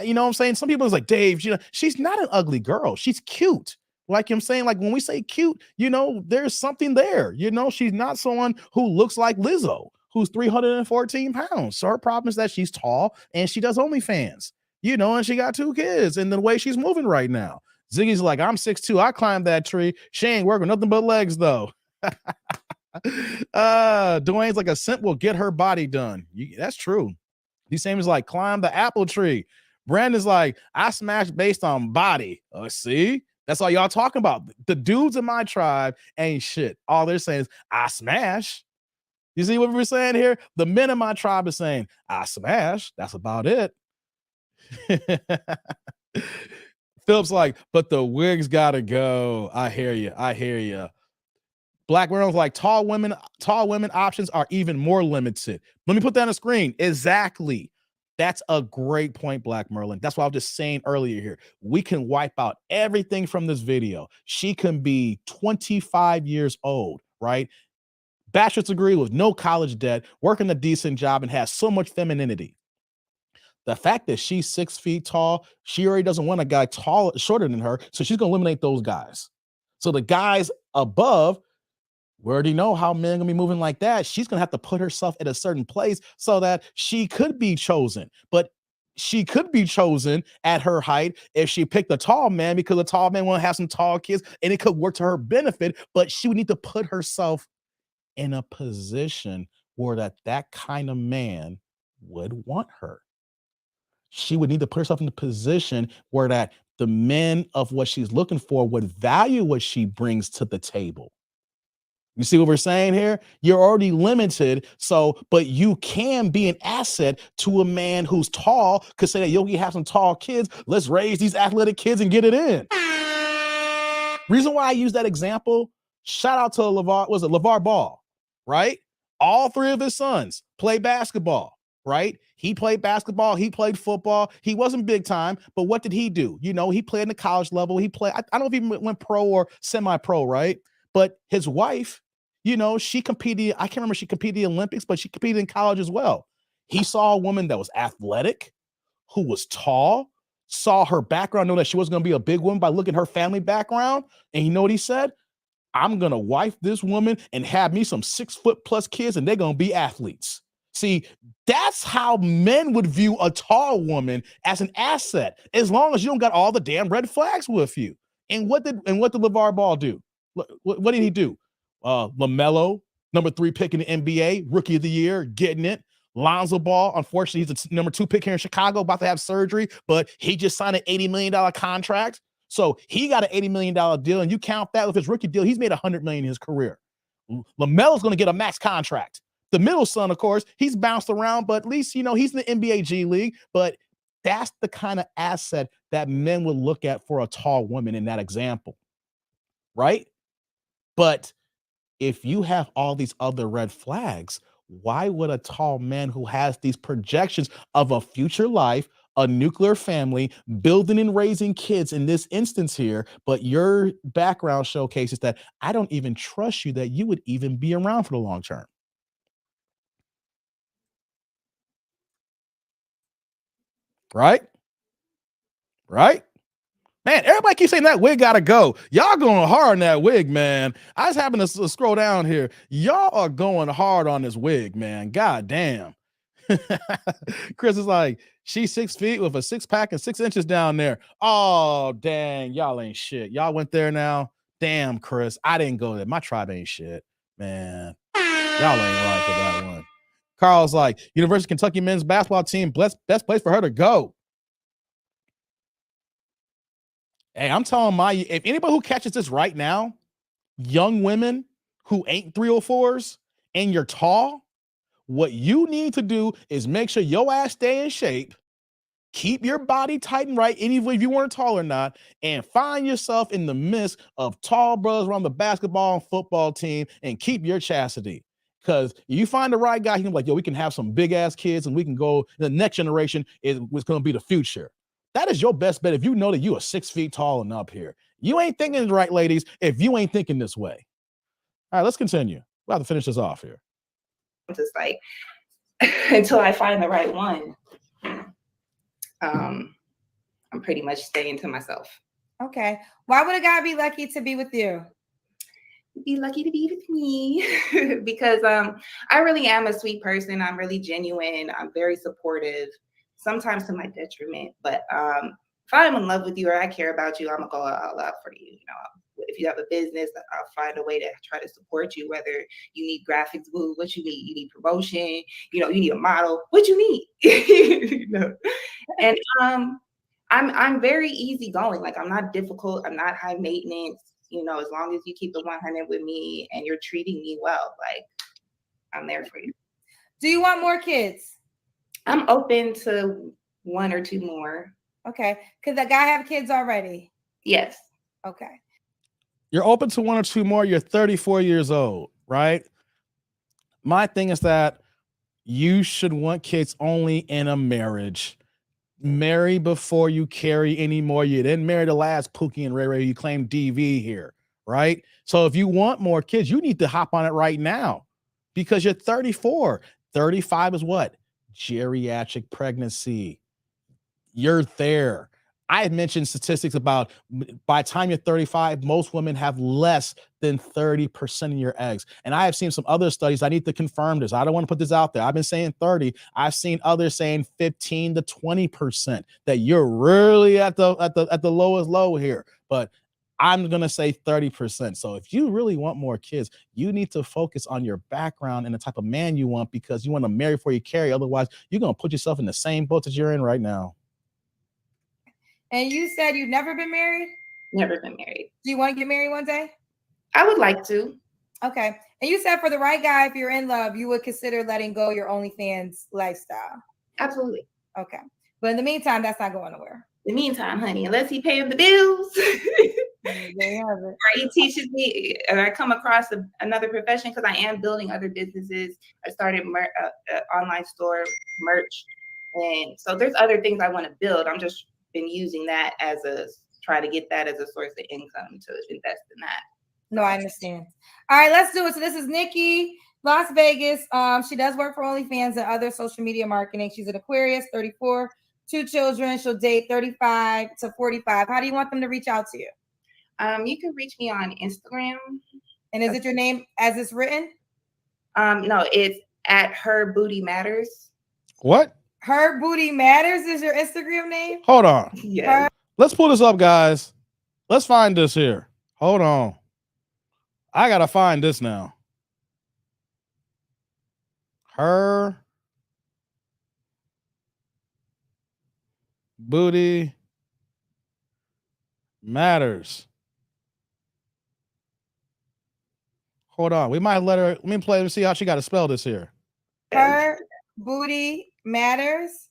You know what I'm saying? Some people is like, Dave, she's not an ugly girl. She's cute. Like I'm saying, like when we say cute, there's something there. She's not someone who looks like Lizzo, who's 314 pounds. So her problem is that she's tall and she does OnlyFans, and she got 2 kids. And the way she's moving right now, Ziggy's like, I'm 6'2". I climbed that tree. She ain't working nothing but legs, though. Dwayne's like, a simp will get her body done. That's true. These same is like, climb the apple tree. Brandon's like, I smash based on body. See? That's all y'all talking about. The dudes in my tribe ain't shit. All they're saying is, I smash. You see what we're saying here? The men in my tribe are saying, I smash. That's about it. Philip's like, but the wigs gotta go. I hear you. Black women's like, tall women options are even more limited. Let me put that on the screen. Exactly. That's a great point, Black Merlin. That's what I was just saying earlier here. We can wipe out everything from this video. She can be 25 years old, right? Bachelor's degree with no college debt, working a decent job, and has so much femininity. The fact that she's 6 feet tall, she already doesn't want a guy shorter than her, so she's going to eliminate those guys. So the guys above, we already know how men are gonna be moving like that. She's gonna have to put herself at a certain place so that she could be chosen. But she could be chosen at her height if she picked a tall man, because a tall man want to have some tall kids and it could work to her benefit. But she would need to put herself in a position where that kind of man would want her. She would need to put herself in a position where that the men of what she's looking for would value what she brings to the table. You see what we're saying here? You're already limited. But you can be an asset to a man who's tall. Could say that Yogi have some tall kids. Let's raise these athletic kids and get it in. Reason why I use that example, shout out to LeVar Ball, right? All 3 of his sons play basketball, right? He played basketball. He played football. He wasn't big time, but what did he do? He played in the college level. I don't know if he went pro or semi-pro, right? But his wife, she competed. I can't remember if she competed in the Olympics, but she competed in college as well. He saw a woman that was athletic, who was tall, saw her background, know that she wasn't going to be a big woman by looking at her family background. And you know what he said? I'm going to wife this woman and have me some 6 foot plus kids, and they're going to be athletes. See, that's how men would view a tall woman as an asset, as long as you don't got all the damn red flags with you. And what did LeVar Ball do? What did he do? LaMelo, number 3 pick in the NBA, rookie of the year, getting it. Lonzo Ball, unfortunately, he's the number 2 pick here in Chicago, about to have surgery, but he just signed an $80 million contract. So he got an $80 million deal, and you count that with his rookie deal, he's made $100 million in his career. LaMelo's going to get a max contract. The middle son, of course, he's bounced around, but at least, he's in the NBA G League. But that's the kind of asset that men would look at for a tall woman in that example, right? But if you have all these other red flags, why would a tall man who has these projections of a future life, a nuclear family, building and raising kids in this instance here, but your background showcases that I don't even trust you that you would even be around for the long term? Right? Right? Man, everybody keeps saying that wig gotta go. Y'all going hard on that wig, man. I was having to scroll down here. Y'all are going hard on this wig, man. God damn. Chris is like, she's 6 feet with a 6-pack and 6 inches down there. Oh, dang. Y'all ain't shit. Y'all went there now. Damn, Chris. I didn't go there. My tribe ain't shit, man. Y'all ain't right for that one. Carl's like, University of Kentucky men's basketball team, best place for her to go. Hey, I'm telling if anybody who catches this right now, young women who ain't 304s and you're tall, what you need to do is make sure your ass stay in shape, keep your body tight and right, even if you weren't tall or not, and find yourself in the midst of tall brothers around the basketball and football team and keep your chastity. Because you find the right guy, he can be like, yo, we can have some big ass kids and we can go, the next generation is what's going to be the future. That is your best bet if you know that you are 6 feet tall and up here. You ain't thinking right, ladies, if you ain't thinking this way. All right, let's continue. We'll have to finish this off here. Just like until I find the right one, I'm pretty much staying to myself. Okay. Why would a guy be lucky to be with you? Be lucky to be with me because I really am a sweet person. I'm really genuine. I'm very supportive, sometimes to my detriment. But if I'm in love with you or I care about you, I'm gonna go all out for you. You know, if you have a business, I'll find a way to try to support you. Whether you need graphics, boo, what you need. You need promotion. You know, you need a model. What you need. You know, and I'm very easygoing. Like, I'm not difficult. I'm not high maintenance. You know, as long as you keep the 100 with me and you're treating me well, like, I'm there for you. Do you want more kids? I'm open to 1 or 2 more. Okay. Could the guy have kids already? Yes. Okay. You're open to 1 or 2 more. You're 34 years old, right? My thing is that you should want kids only in a marriage. Marry before you carry anymore. You didn't marry the last Pookie and Ray Ray. You claim DV here, right? So if you want more kids, you need to hop on it right now because you're 34. 35 is what? Geriatric pregnancy. You're there. I had mentioned statistics about by the time you're 35, most women have less than 30% of your eggs. And I have seen some other studies. I need to confirm this. I don't want to put this out there. I've been saying 30. I've seen others saying 15 to 20%, that you're really at the lowest low here. But I'm going to say 30%. So if you really want more kids, you need to focus on your background and the type of man you want, because you want to marry before you carry. Otherwise, you're going to put yourself in the same boat that you're in right now. And you said you've never been married? Never been married. Do you want to get married one day? I would like to. Okay. And you said for the right guy, if you're in love, you would consider letting go your OnlyFans lifestyle. Absolutely. Okay. But in the meantime, that's not going nowhere. In the meantime, honey, unless he pays the bills or he teaches me, or I come across another profession, because I am building other businesses. I started an online store, merch. And so there's other things I want to build. I'm just been using that as try to get that as a source of income to invest in that. No, I understand. All right, let's do it. So this is Nikki, Las Vegas. She does work for OnlyFans and other social media marketing. She's an Aquarius, 34, 2 children. She'll date 35 to 45. How do you want them to reach out to you? You can reach me on Instagram. And is it your name as it's written? No, it's at Her Booty Matters. What? Her Booty Matters is your Instagram name? Hold on. Yeah. Let's pull this up, guys. Let's find this here. Hold on. I gotta find this now. Her Booty Matters. Hold on. We might let her. Let me see how she got to spell this here. Her Booty Matters.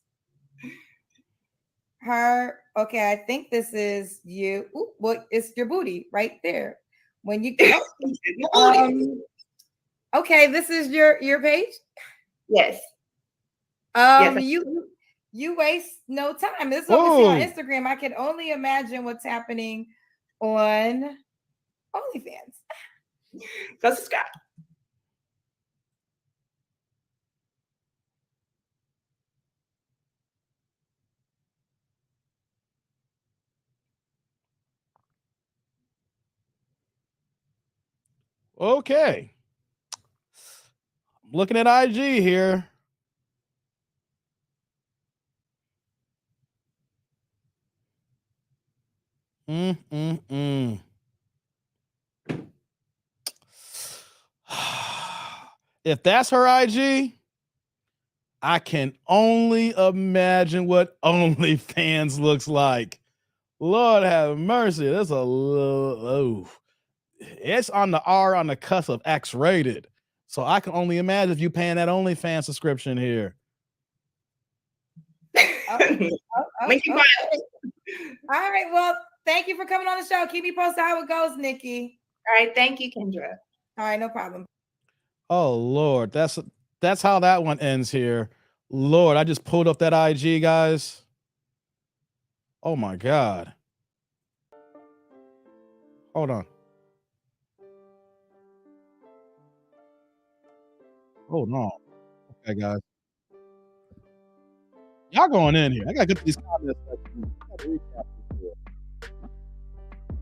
Her. Okay, I think this is you. Ooh, well, it's your booty right there. When you Okay, this is your page? Yes. You waste no time. This is what we see on Instagram. I can only imagine what's happening on OnlyFans. Go subscribe. Okay. I'm looking at IG here. If that's her IG, I can only imagine what OnlyFans looks like. Lord have mercy. That's a little, it's on the R on the cusp of X-rated. So I can only imagine if you paying that OnlyFans subscription here. Okay. All right. Well, thank you for coming on the show. Keep me posted how it goes, Nikki. All right. Thank you, Kendra. All right. No problem. Oh, Lord. That's how that one ends here. Lord, I just pulled up that IG, guys. Oh, my God. Hold on. Hold on. Okay, guys. Y'all going in here. I gotta get to these comments.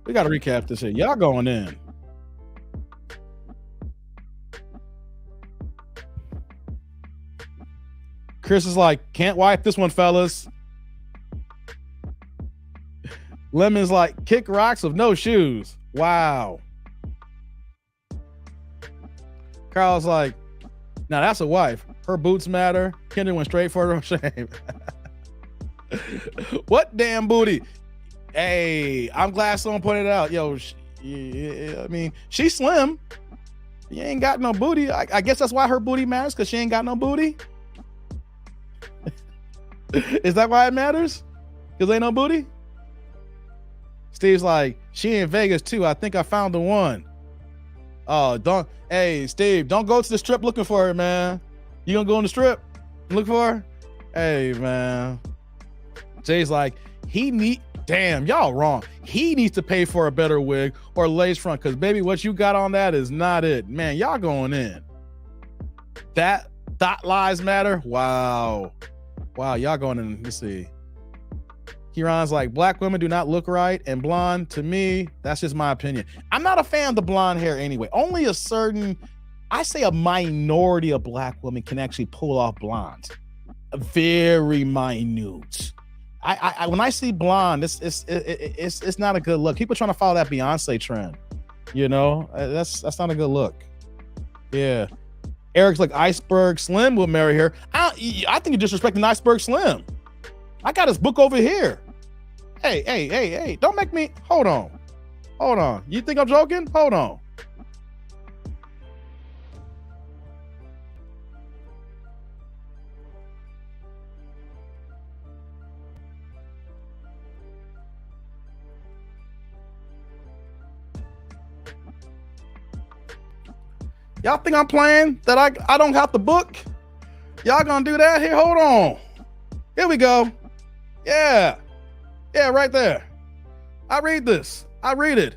We gotta recap this here. Y'all going in. Chris is like, can't wipe this one, fellas. Lemon's like, kick rocks with no shoes. Wow. Carl's like, now that's a wife. Her boots matter. Kendra went straight for her shame. What damn booty? Hey, I'm glad someone pointed it out. Yo, I mean, she's slim. You ain't got no booty. I guess that's why her booty matters, because she ain't got no booty. Is that why it matters? Because ain't no booty? Steve's like, she in Vegas too. I think I found the one. Oh, hey, Steve, don't go to the strip looking for her, man. You gonna go on the strip and look for her? Hey, man. Jay's like, damn, y'all wrong. He needs to pay for a better wig or lace front, because baby, what you got on that is not it. Man, y'all going in. That lives matter? Wow, y'all going in. Let's see. Kieran's like, black women do not look right, and blonde, to me, that's just my opinion. I'm not a fan of the blonde hair anyway. Only I say a minority of black women can actually pull off blonde. Very minute. I when I see blonde, it's not a good look. People trying to follow that Beyonce trend. You know, that's not a good look. Yeah. Eric's like, Iceberg Slim will marry her. I think you're disrespecting Iceberg Slim. I got his book over here. Hey, don't make me, hold on. You think I'm joking? Hold on. Y'all think I'm playing that I don't have the book? Y'all gonna do that? Here, hold on. Here we go. Yeah, right there. I read this. I read it.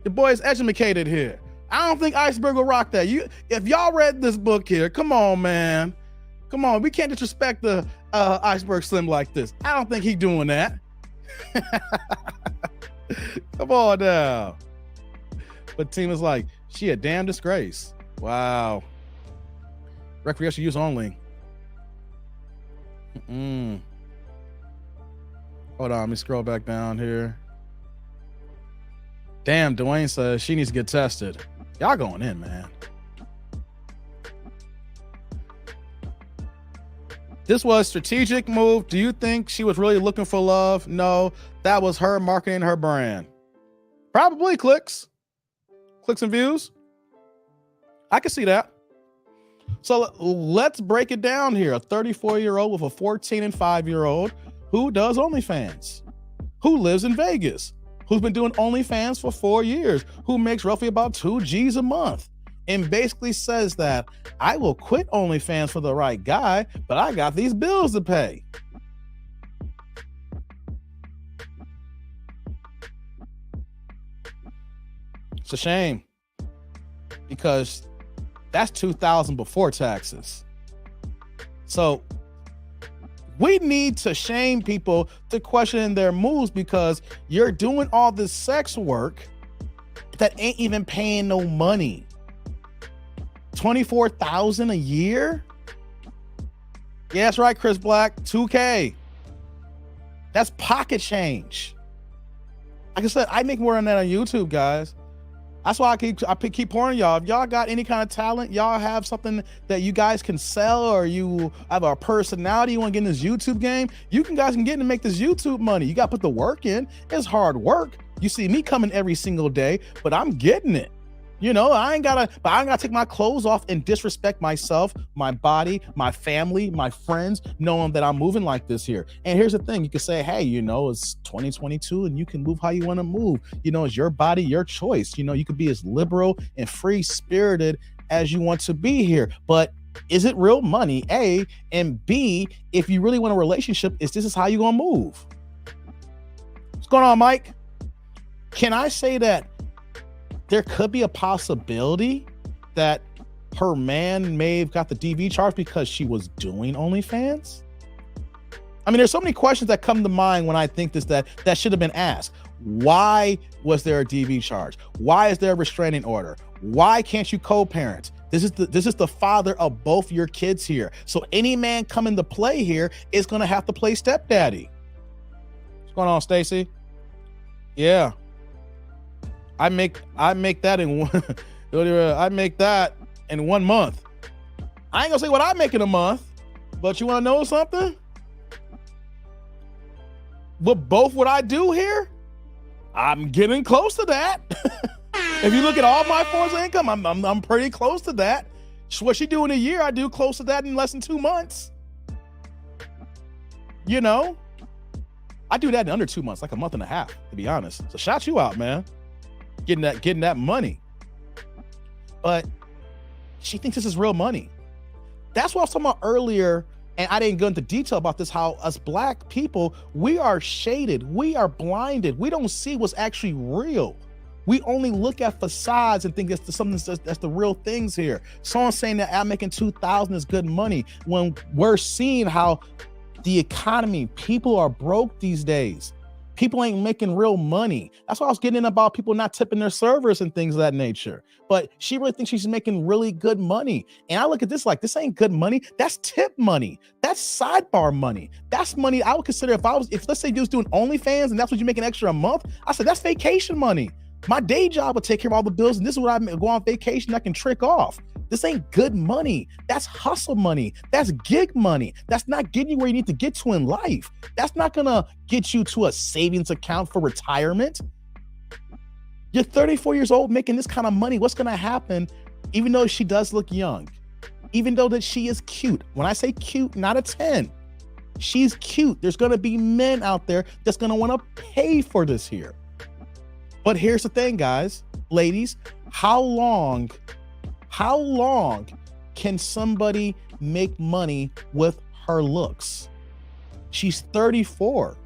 The boy's educated here. I don't think Iceberg will rock that. If y'all read this book here, come on, man. Come on, we can't disrespect the Iceberg Slim like this. I don't think he's doing that. Come on now. But team is like, she a damn disgrace. Wow. Recreation use only. Hold on, let me scroll back down here. Damn, Dwayne says she needs to get tested. Y'all going in, man. This was a strategic move. Do you think she was really looking for love? No, that was her marketing her brand. Probably clicks and views. I can see that. So let's break it down here. A 34-year-old with a 14 and 5-year-old who does OnlyFans, who lives in Vegas, who's been doing OnlyFans for 4 years, who makes roughly about 2 G's a month. and basically says that I will quit OnlyFans for the right guy, but I got these bills to pay. It's a shame because that's $2,000 before taxes. So we need to shame people to question their moves because you're doing all this sex work that ain't even paying no money. $24,000 a year? Yeah, that's right, Chris Black. $2K. That's pocket change. Like I said, I make more than that on YouTube, guys. That's why I keep pouring y'all. If y'all got any kind of talent, y'all have something that you guys can sell, or you have a personality you want to get in this YouTube game, you guys can get in and make this YouTube money. You got to put the work in. It's hard work. You see me coming every single day, but I'm getting it. You know, I ain't gotta take my clothes off and disrespect myself, my body, my family, my friends, knowing that I'm moving like this here. And here's the thing, you can say, hey, you know, it's 2022 and you can move how you want to move. You know, it's your body, your choice. You know, you could be as liberal and free spirited as you want to be here. But is it real money? A, and B, if you really want a relationship, this is how you gonna move. What's going on, Mike? Can I say that there could be a possibility that her man may have got the DV charge because she was doing OnlyFans? I mean, there's so many questions that come to mind when I think that should have been asked. Why was there a DV charge? Why is there a restraining order? Why can't you co-parent? This is the father of both your kids here. So any man coming to play here is going to have to play stepdaddy. What's going on, Stacy? Yeah. I make that in one. I make that in 1 month. I ain't gonna say what I make in a month, but you want to know something? But both what I do here, I'm getting close to that. If you look at all my forms of income, I'm pretty close to that. What she do in a year, I do close to that in less than 2 months. You know, I do that in under 2 months, like a month and a half, to be honest. So shout you out, man. Getting that money. But she thinks this is real money. That's what I was talking about earlier, and I didn't go into detail about this, how us black people, we are shaded, we are blinded, we don't see what's actually real. We only look at facades and think that's the real things here. Someone saying that I'm making $2,000 is good money when we're seeing how the economy, people are broke these days. People ain't making real money. That's why I was getting in about people not tipping their servers and things of that nature. But she really thinks she's making really good money. And I look at this like, this ain't good money. That's tip money. That's sidebar money. That's money I would consider if let's say you was doing OnlyFans and that's what you make an extra a month. I said, that's vacation money. My day job would take care of all the bills. And this is what I go on vacation I can trick off. This ain't good money. That's hustle money. That's gig money. That's not getting you where you need to get to in life. That's not gonna get you to a savings account for retirement. You're 34 years old making this kind of money. What's gonna happen? Even though she does look young, even though that she is cute. When I say cute, not a 10. She's cute. There's gonna be men out there that's gonna wanna pay for this here. But here's the thing, guys, ladies, how long can somebody make money with her looks? She's 34.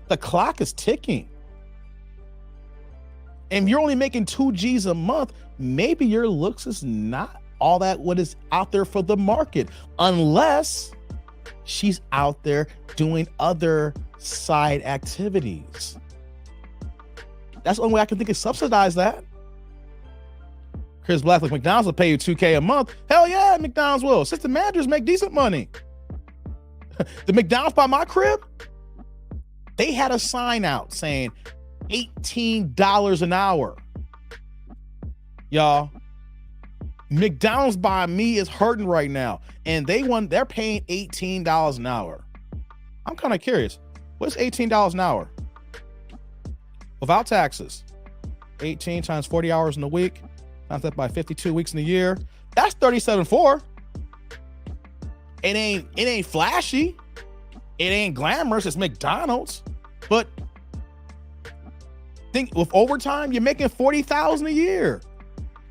The clock is ticking. And you're only making 2 G's a month, maybe your looks is not all that what is out there for the market, unless she's out there doing other side activities. That's the only way I can think of subsidize that. Chris Black, like, McDonald's will pay you $2K a month. Hell yeah, McDonald's will. Assistant managers make decent money. The McDonald's by my crib, they had a sign out saying $18 an hour. Y'all, McDonald's by me is hurting right now, and they're paying $18 an hour. I'm kind of curious. What's $18 an hour? Without taxes. 18 times 40 hours in a week. Times that by 52 weeks in a year. That's $37.4. It ain't flashy. It ain't glamorous. It's McDonald's. But think with overtime, you're making $40,000 a year.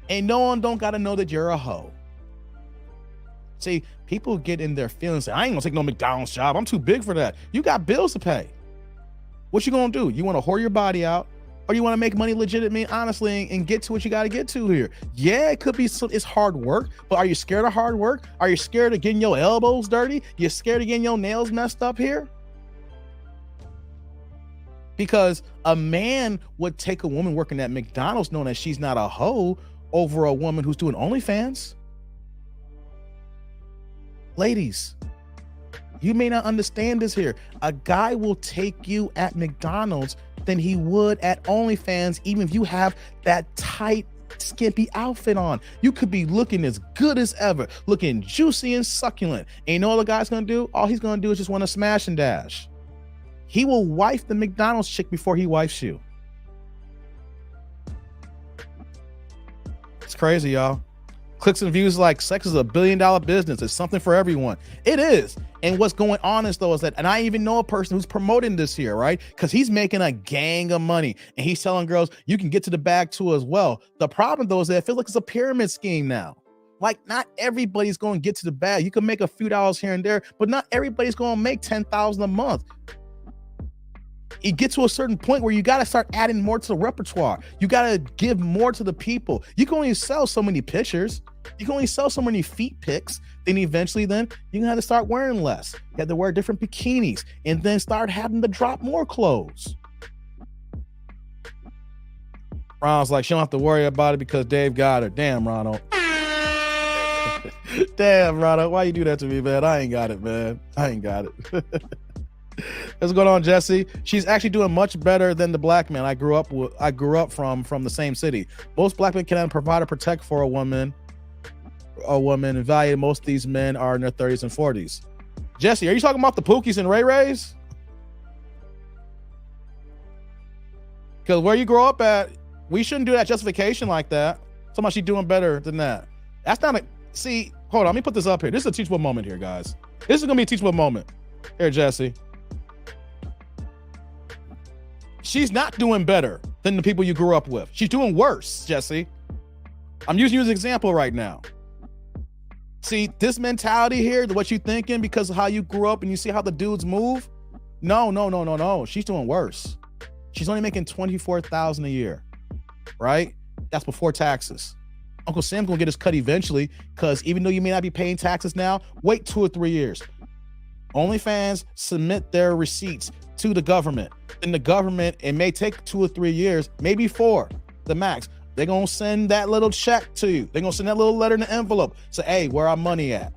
And no one don't got to know that you're a hoe. See, people get in their feelings. Say, I ain't gonna take no McDonald's job. I'm too big for that. You got bills to pay. What you gonna do? You want to whore your body out, or you want to make money legitimately, honestly, and get to what you got to get to here? Yeah, it could be. It's hard work, but are you scared of hard work? Are you scared of getting your elbows dirty? You're scared of getting your nails messed up here? Because a man would take a woman working at McDonald's knowing that she's not a hoe over a woman who's doing OnlyFans. Ladies, you may not understand this here. A guy will take you at McDonald's than he would at OnlyFans, even if you have that tight, skimpy outfit on. You could be looking as good as ever, looking juicy and succulent. And you know what the guy's gonna do? All he's gonna do is just want to smash and dash. He will wife the McDonald's chick before he wifes you. It's crazy, y'all. Clicks and views like sex is $1 billion business. It's something for everyone. It is. And what's going on is that, and I even know a person who's promoting this here, right? Because he's making a gang of money and he's telling girls, you can get to the bag too as well. The problem though is that I feel like it's a pyramid scheme now. Like not everybody's going to get to the bag. You can make a few dollars here and there, but not everybody's going to make $10,000 a month. You get to a certain point where you got to start adding more to the repertoire. You got to give more to the people. You can only sell so many pictures. You can only sell so many feet pics. Then eventually you're going to have to start wearing less. You have to wear different bikinis and then start having to drop more clothes. Ronald's like, she don't have to worry about it because Dave got her. Damn, Ronald. Damn, Ronald. Why you do that to me, man? I ain't got it, man. I ain't got it. What's going on, Jesse? She's actually doing much better than the black man I grew up from the same city. Most black men cannot provide or protect for a woman in value. Most of these men are in their 30s and 40s. Jesse, are you talking about the Pookies and Ray Rays? Because where you grow up at, we shouldn't do that justification like that. Somebody she's doing better than that. That's not a, see, hold on, let me put this up here. This is a teachable moment here, guys. This is gonna be a teachable moment. Here, Jesse. She's not doing better than the people you grew up with. She's doing worse, Jesse. I'm using you as an example right now. See, this mentality here, what you thinking because of how you grew up and you see how the dudes move? No. She's doing worse. She's only making $24,000 a year, right? That's before taxes. Uncle Sam's gonna get his cut eventually because even though you may not be paying taxes now, wait 2 or 3 years. OnlyFans submit their receipts to the government. And the government, it may take 2 or 3 years, maybe 4, the max. They're going to send that little check to you. They're going to send that little letter in the envelope. Say, hey, where our money at?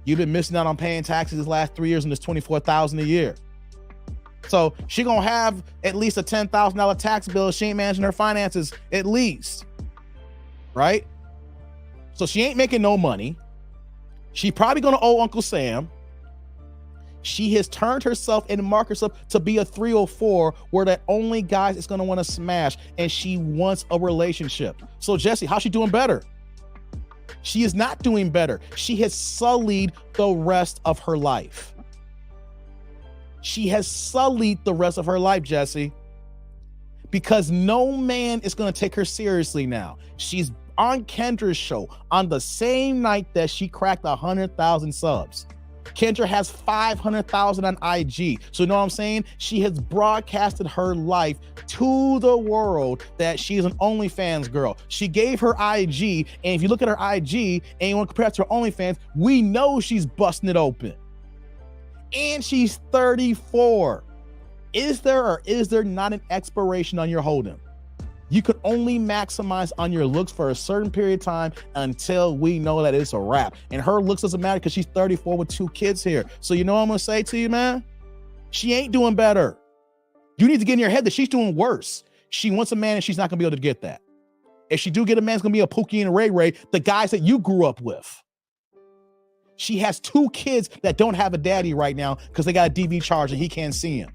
You've been missing out on paying taxes these last 3 years and it's $24,000 a year. So she going to have at least a $10,000 tax bill if she ain't managing her finances, at least. Right? So she ain't making no money. She probably going to owe Uncle Sam. She has turned herself and marked herself to be a 304 where the only guys is going to want to smash, and she wants a relationship. So Jesse, how's she doing better? She is not doing better. She has sullied the rest of her life. She has sullied the rest of her life, Jesse, because no man is going to take her seriously now. She's on Kendra's show on the same night that she cracked 100,000 subs. Kendra has 500,000 on IG. So you know what I'm saying? She has broadcasted her life to the world that she's an OnlyFans girl. She gave her IG, and if you look at her IG and you want to compare it to her OnlyFans, we know she's busting it open. And she's 34. Is there or is there not an expiration on your hold'em? You can only maximize on your looks for a certain period of time until we know that it's a wrap. And her looks doesn't matter because she's 34 with 2 kids here. So you know what I'm gonna say to you, man? She ain't doing better. You need to get in your head that she's doing worse. She wants a man and she's not gonna be able to get that. If she do get a man, it's gonna be a Pookie and a Ray Ray, the guys that you grew up with. She has 2 kids that don't have a daddy right now because they got a DV charge and he can't see him.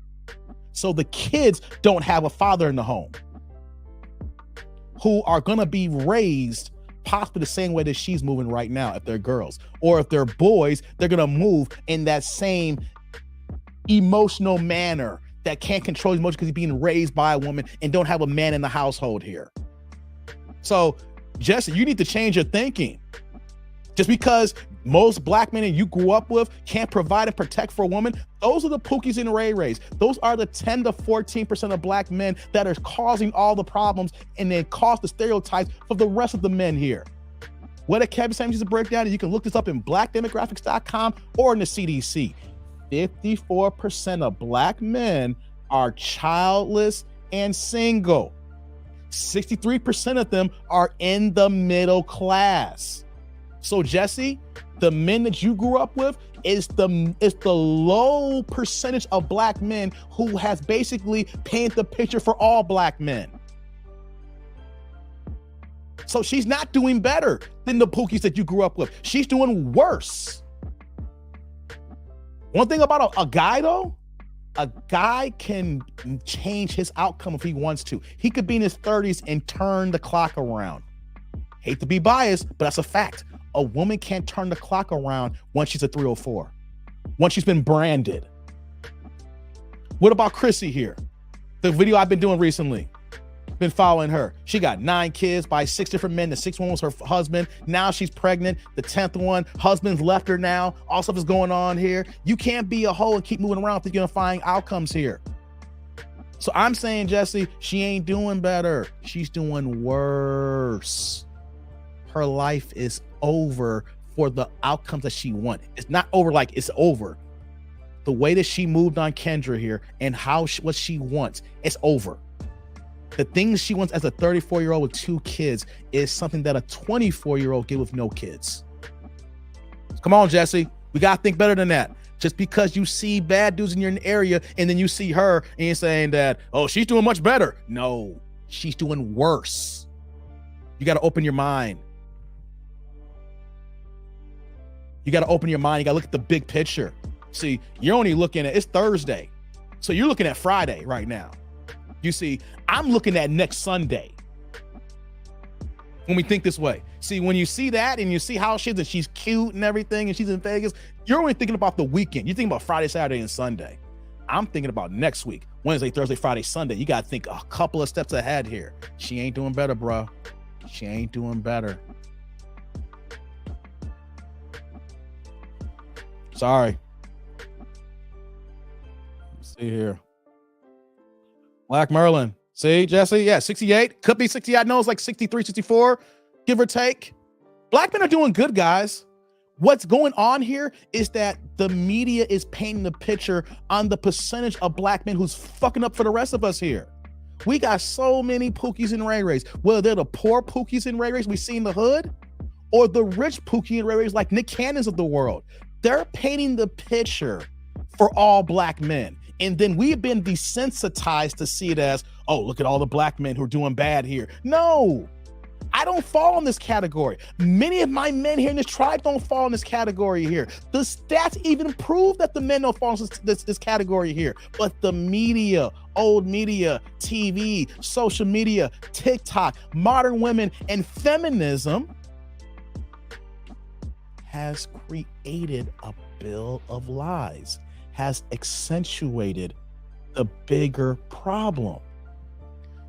So the kids don't have a father in the home, who are going to be raised possibly the same way that she's moving right now if they're girls. Or if they're boys, they're going to move in that same emotional manner that can't control his emotions because he's being raised by a woman and don't have a man in the household here. So Jesse, you need to change your thinking. Just because most black men you grew up with can't provide and protect for a woman, those are the Pookies and Ray Rays. Those are the 10 to 14% of black men that are causing all the problems and then cause the stereotypes for the rest of the men here. What did Kevin Samuels break down? You can look this up in blackdemographics.com or in the CDC. 54% of black men are childless and single. 63% of them are in the middle class. So Jesse, the men that you grew up with is the low percentage of black men who has basically painted the picture for all black men. So she's not doing better than the Pookies that you grew up with. She's doing worse. One thing about a guy though, a guy can change his outcome if he wants to. He could be in his 30s and turn the clock around. Hate to be biased, but that's a fact. A woman can't turn the clock around once she's a 304, once she's been branded. What about Chrissy here? The video I've been doing recently, been following her. She got 9 kids by 6 different men. The 6th one was her husband. Now she's pregnant. The 10th one, husband's left her now. All stuff is going on here. You can't be a hoe and keep moving around thinking you're gonna find outcomes here. So I'm saying, Jesse, she ain't doing better. She's doing worse. Her life is over for the outcomes that she wanted. It's not over like it's over. The way that she moved on Kendra here and what she wants, it's over. The things she wants as a 34-year-old with 2 kids is something that a 24-year-old get with no kids. Come on, Jesse. We got to think better than that. Just because you see bad dudes in your area and then you see her and you're saying that, oh, she's doing much better. No, she's doing worse. You got to open your mind. You got to open your mind. You got to look at the big picture. See, you're only looking at, it's Thursday. So you're looking at Friday right now. You see, I'm looking at next Sunday. When we think this way. See, when you see that and you see how she is and she's cute and everything and she's in Vegas, you're only thinking about the weekend. You're thinking about Friday, Saturday, and Sunday. I'm thinking about next week, Wednesday, Thursday, Friday, Sunday. You got to think a couple of steps ahead here. She ain't doing better, bro. She ain't doing better. Sorry. Let's see here. Black Merlin. See, Jesse? Yeah, 68. Could be 60. I know it's like 63, 64, give or take. Black men are doing good, guys. What's going on here is that the media is painting the picture on the percentage of black men who's fucking up for the rest of us here. We got so many Pookies and Ray Rays. Whether they're the poor Pookies and Ray Rays we see in the hood or the rich Pookie and Ray Rays like Nick Cannons of the world. They're painting the picture for all black men. And then we've been desensitized to see it as, oh, look at all the black men who are doing bad here. No, I don't fall in this category. Many of my men here in this tribe don't fall in this category here. The stats even prove that the men don't fall in this category here. But the media, old media, TV, social media, TikTok, modern women, and feminism has created a bill of lies, has accentuated the bigger problem.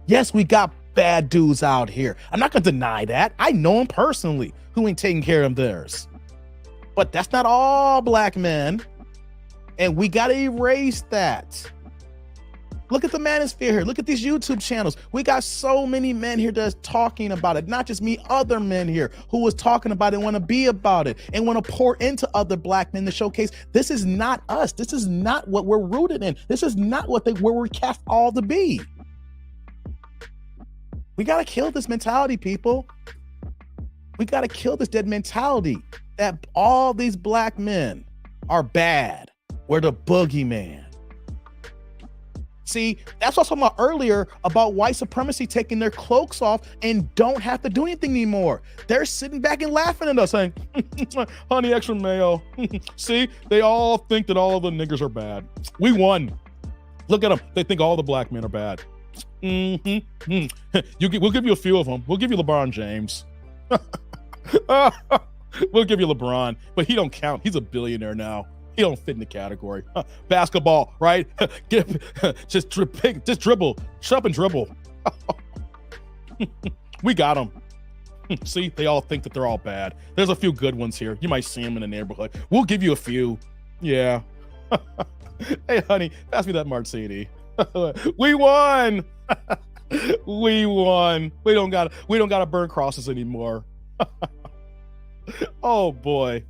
Yes, we got bad dudes out here. I'm not gonna deny that. I know them personally who ain't taking care of theirs. But that's not all black men. And we gotta erase that. Look at the manosphere here. Look at these YouTube channels. We got so many men here that's talking about it. Not just me, other men here who was talking about it, want to be about it, and want to pour into other black men to showcase this is not us. This is not what we're rooted in. This is not where we're cast all to be. We got to kill this mentality, people. We got to kill this dead mentality that all these black men are bad. We're the boogeyman. See, that's what I was talking about earlier about white supremacy taking their cloaks off and don't have to do anything anymore. They're sitting back and laughing at us saying, honey, extra mayo. See, they all think that all the niggers are bad. We won. Look at them. They think all the black men are bad. We'll give you a few of them. We'll give you LeBron James. We'll give you LeBron, but he don't count. He's a billionaire now. He don't fit in the category. Basketball, right? Just dribble. Shut up and dribble. We got him. See, they all think that they're all bad. There's a few good ones here. You might see them in the neighborhood. We'll give you a few. Yeah. Hey, honey, pass me that martini. We won. We won. We don't gotta burn crosses anymore. Oh boy.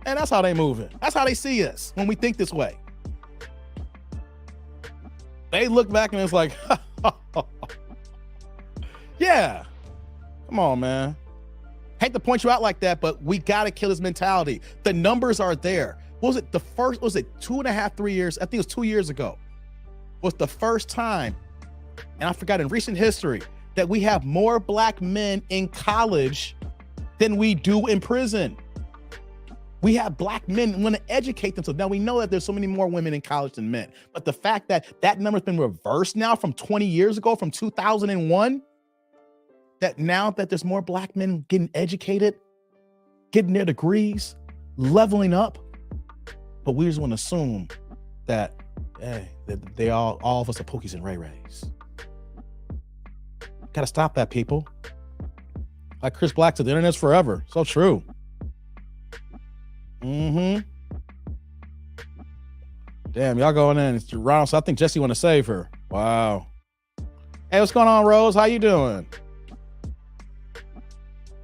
And that's how they move it. That's how they see us when we think this way. They look back and it's like, yeah. Come on, man. Hate to point you out like that, but we gotta kill this mentality. The numbers are there. Was it 2.5, 3 years? I think it was 2 years ago. Was the first time, and I forgot in recent history, that we have more black men in college than we do in prison. We have black men want to educate themselves. Now we know that there's so many more women in college than men, but the fact that that number's been reversed now from 20 years ago, from 2001, that now that there's more black men getting educated, getting their degrees, leveling up, but we just want to assume that, hey, that they all of us are Pookies and Ray Rays. Gotta stop that, people. Like Chris Black said, the internet's forever. So true. Damn, y'all going in. It's round, so I think Jesse want to save her. Wow. Hey, what's going on, Rose? How you doing?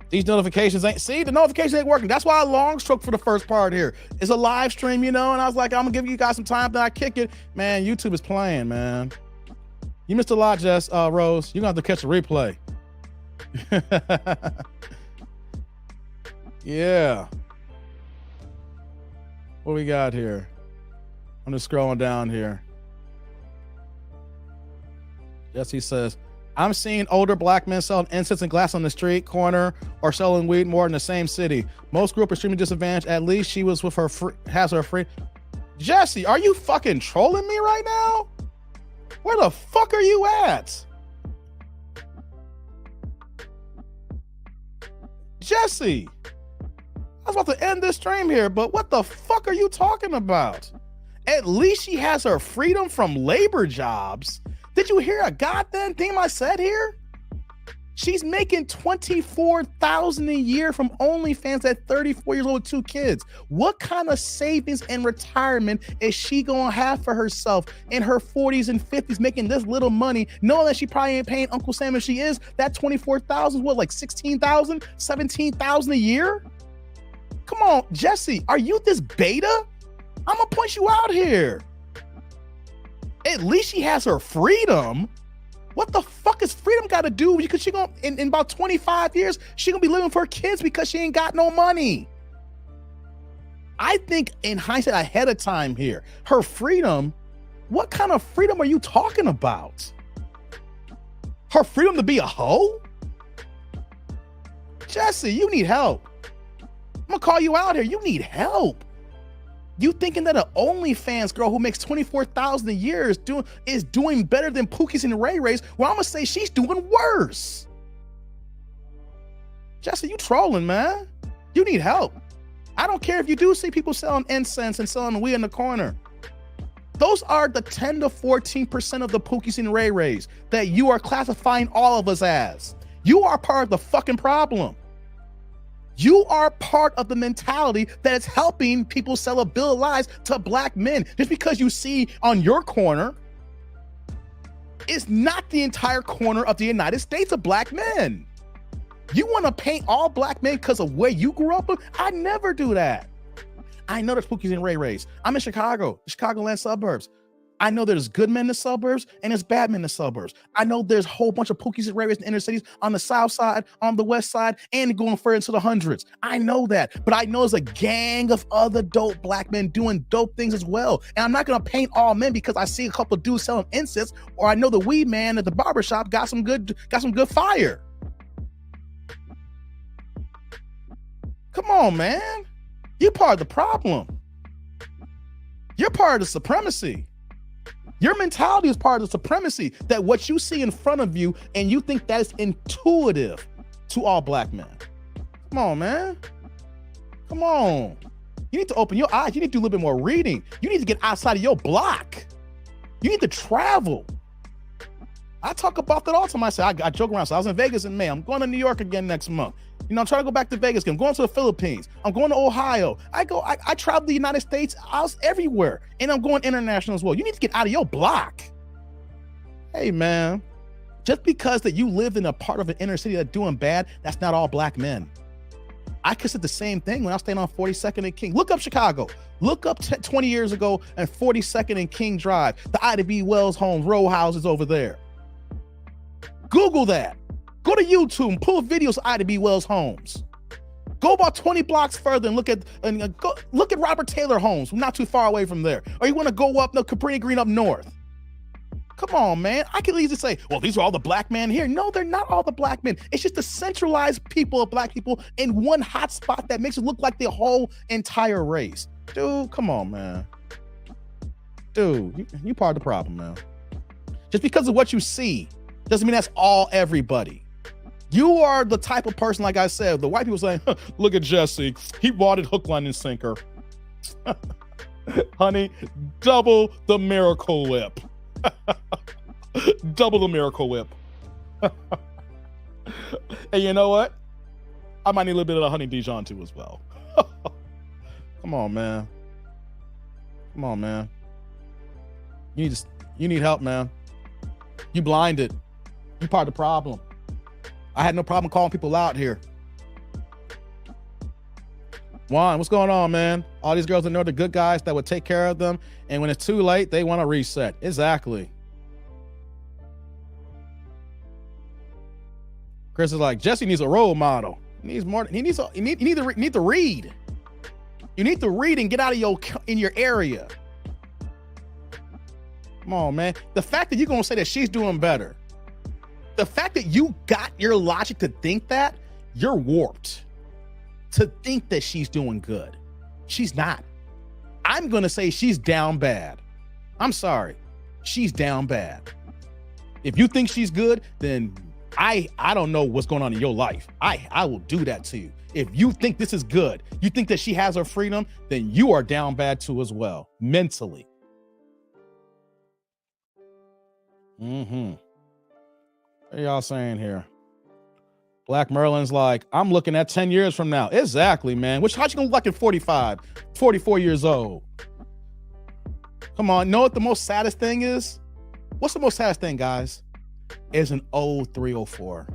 These notifications the notifications ain't working. That's why I long stroke for the first part here. It's a live stream, and I was like, I'm gonna give you guys some time, then I kick it. Man, YouTube is playing, man. You missed a lot, Jess, Rose. You're gonna have to catch a replay. Yeah. What we got here? I'm just scrolling down here. Jesse says, I'm seeing older black men selling incense and glass on the street corner or selling weed more in the same city. Most grew up extremely disadvantaged. At least she was with her has her free. Jesse, are you fucking trolling me right now? Where the fuck are you at? Jesse, I was about to end this stream here, but what the fuck are you talking about? At least she has her freedom from labor jobs. Did you hear a goddamn thing I said here? She's making $24,000 a year from OnlyFans at 34 years old with 2 kids. What kind of savings and retirement is she gonna have for herself in her 40s and 50s making this little money, knowing that she probably ain't paying Uncle Sam if she is? That $24,000, what, like $16,000, $17,000 a year? Come on, Jesse, are you this beta? I'm gonna point you out here. At least she has her freedom. What the fuck is freedom got to do? Because she gonna in about 25 years, she gonna be living for her kids because she ain't got no money. I think in hindsight, ahead of time here, her freedom. What kind of freedom are you talking about? Her freedom to be a hoe? Jesse, you need help. I'm gonna call you out here. You need help. You thinking that an OnlyFans girl who makes $24,000 a year is doing better than Pookies and Ray Rays? Well, I'm gonna say she's doing worse. Jesse, you trolling, man. You need help. I don't care if you do see people selling incense and selling weed in the corner. Those are the 10 to 14% of the Pookies and Ray Rays that you are classifying all of us as. You are part of the fucking problem. You are part of the mentality that is helping people sell a bill of lies to black men. Just because you see on your corner is not the entire corner of the United States of black men. You want to paint all black men because of where you grew up? I never do that. I know there's Pookies and Ray Rays. I'm in Chicago, the Chicagoland suburbs. I know there's good men in the suburbs and there's bad men in the suburbs. I know there's a whole bunch of Pookies and Ray Rays in inner cities on the south side, on the west side, and going further into the hundreds. I know that, but I know there's a gang of other dope black men doing dope things as well. And I'm not gonna paint all men because I see a couple of dudes selling incense, or I know the weed man at the barbershop got some good fire. Come on, man. You're part of the problem. You're part of the supremacy. Your mentality is part of the supremacy, that what you see in front of you and you think that is intuitive to all black men. Come on, man. Come on. You need to open your eyes. You need to do a little bit more reading. You need to get outside of your block. You need to travel. I talk about that all the time. I say, I joke around. So I was in Vegas in May. I'm going to New York again next month. You know, I'm trying to go back to Vegas. I'm going to the Philippines. I'm going to Ohio. I travel the United States. I was everywhere. And I'm going international as well. You need to get out of your block. Hey, man. Just because that you live in a part of an inner city that's doing bad, that's not all black men. I consider the same thing when I was staying on 42nd and King. Look up Chicago. Look up 20 years ago and 42nd and King Drive. The Ida B. Wells homes, row houses over there. Google that. Go to YouTube and pull videos of Ida B. Wells homes. Go about 20 blocks further and look at Robert Taylor homes, not too far away from there. Or you want to go up the Capri Green up north. Come on, man. I could easily say, well, these are all the black men here. No, they're not all the black men. It's just the centralized people of black people in one hot spot that makes it look like the whole entire race. Dude, come on, man. Dude, you part of the problem, man. Just because of what you see doesn't mean that's all everybody. You are the type of person, like I said, the white people saying, look at Jesse. He bought it hook, line, and sinker. Honey, double the Miracle Whip. Double the Miracle Whip. And you know what? I might need a little bit of the Honey Dijon too as well. Come on, man. Come on, man. You need help, man. You blinded. You part of the problem. I had no problem calling people out here. Juan, what's going on, man? All these girls that know the good guys that would take care of them, and when it's too late, they want to reset. Exactly. Chris is like, Jesse needs a role model. He needs more. You need to read. You need to read and get out of your area. Come on, man. The fact that you're gonna say that she's doing better, the fact that you got your logic to think that, you're warped. To think that she's doing good. She's not. I'm gonna say she's down bad. I'm sorry. She's down bad. If you think she's good, then I don't know what's going on in your life. I will do that to you. If you think this is good, you think that she has her freedom, then you are down bad too as well, mentally. What are y'all saying here? Black Merlin's like, I'm looking at 10 years from now. Exactly, man. How's you gonna look like at 45, 44 years old? Come on, know what the most saddest thing is? What's the most saddest thing, guys? Is an old 304.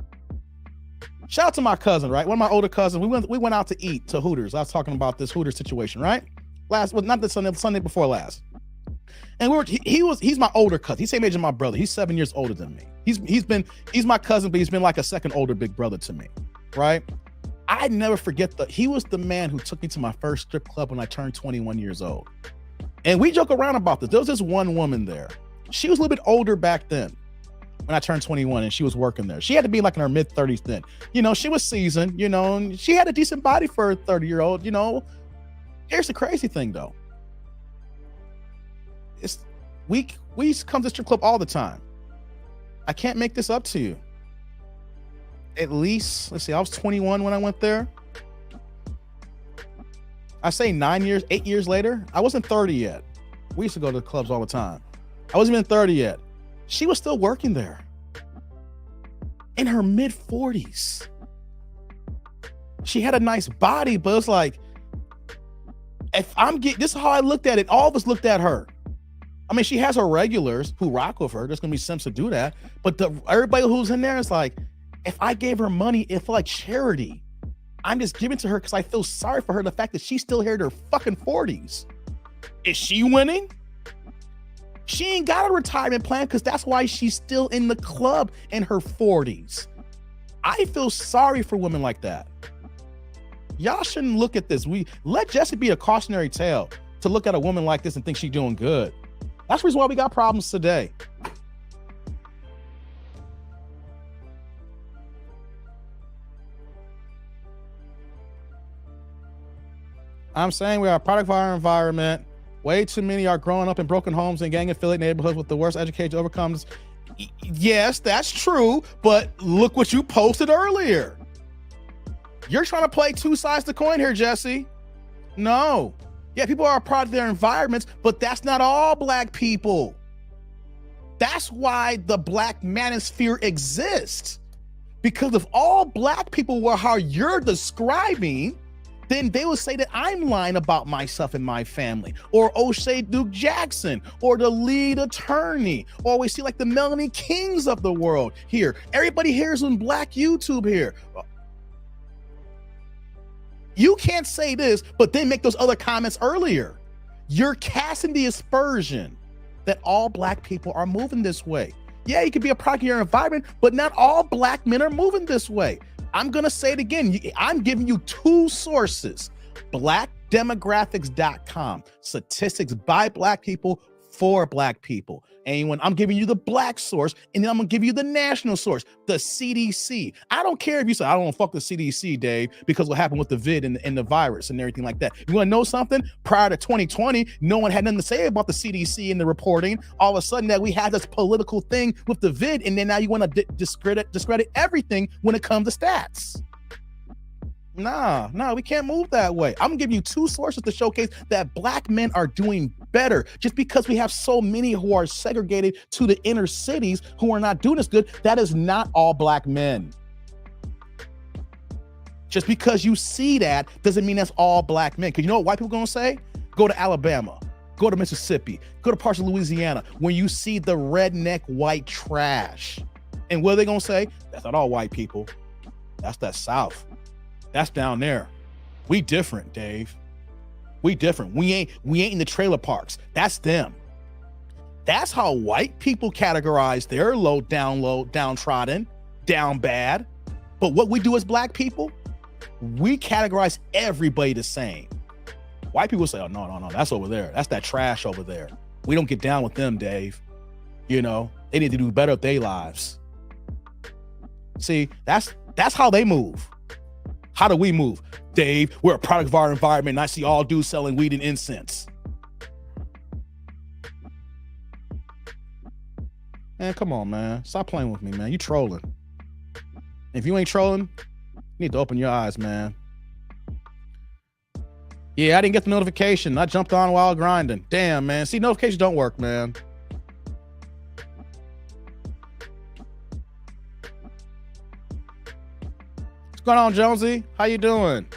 Shout out to my cousin, right? One of my older cousins. We went out to eat to Hooters. I was talking about this Hooters situation, right? Not this Sunday before last. And he's my older cousin. He's the same age as my brother. He's 7 years older than me. He's my cousin, but he's been like a second older big brother to me, right? I never forget he was the man who took me to my first strip club when I turned 21 years old. And we joke around about this. There was this one woman there. She was a little bit older back then when I turned 21 and she was working there. She had to be like in her mid 30s then. You know, she was seasoned, you know, and she had a decent body for a 30-year-old, you know. Here's the crazy thing though. We come to strip club all the time. I can't make this up to you. At least, let's see, I was 21 when I went there. I say 8 years later, I wasn't 30 yet. We used to go to the clubs all the time. I wasn't even 30 yet. She was still working there. In her mid 40s. She had a nice body, but it's like, this is how I looked at it. All of us looked at her. I mean, she has her regulars who rock with her. There's gonna be simps to do that. But everybody who's in there is like, if I gave her money, it felt like charity. I'm just giving to her because I feel sorry for her. The fact that she's still here in her fucking 40s. Is she winning? She ain't got a retirement plan because that's why she's still in the club in her 40s. I feel sorry for women like that. Y'all shouldn't look at this. Let Jessie be a cautionary tale to look at a woman like this and think she's doing good. That's the reason why we got problems today. I'm saying we are a product of our environment. Way too many are growing up in broken homes and gang affiliate neighborhoods with the worst education overcomes. Yes, that's true, but look what you posted earlier. You're trying to play two sides to the coin here, Jesse. No. Yeah, people are a product of their environments, but that's not all black people. That's why the black manosphere exists. Because if all black people were how you're describing, then they would say that I'm lying about myself and my family, or O'Shea Duke Jackson, or the lead attorney, or we see like the Melanie Kings of the world here. Everybody here is on black YouTube here. You can't say this, but then make those other comments earlier. You're casting the aspersion that all black people are moving this way. Yeah, you could be a product of your environment, but not all black men are moving this way. I'm going to say it again. I'm giving you two sources, blackdemographics.com, statistics by black people for black people. And when I'm giving you the black source, and then I'm going to give you the national source, the CDC. I don't care if you say, I don't want to fuck the CDC, Dave, because what happened with the vid and the virus and everything like that. You want to know something? Prior to 2020, no one had nothing to say about the CDC and the reporting. All of a sudden that we had this political thing with the vid, and then now you want to discredit everything when it comes to stats. Nah, we can't move that way. I'm gonna give you two sources to showcase that black men are doing better. Just because we have so many who are segregated to the inner cities who are not doing as good, that is not all black men. Just because you see that doesn't mean that's all black men. Because you know what white people gonna say? Go to Alabama, go to Mississippi, go to parts of Louisiana, when you see the redneck white trash. And what are they gonna say? That's not all white people. That's that South. That's down there. We different, Dave. We different. We ain't in the trailer parks. That's them. That's how white people categorize their low, downtrodden, down bad. But what we do as black people, we categorize everybody the same. White people say, oh, no, that's over there. That's that trash over there. We don't get down with them, Dave. You know, they need to do better with their lives. See, that's how they move. How do we move? Dave, we're a product of our environment, and I see all dudes selling weed and incense. Man, come on, man. Stop playing with me, man. You trolling. If you ain't trolling, you need to open your eyes, man. Yeah, I didn't get the notification. I jumped on while grinding. Damn, man. See, notifications don't work, man. What's going on, Jonesy? How you doing?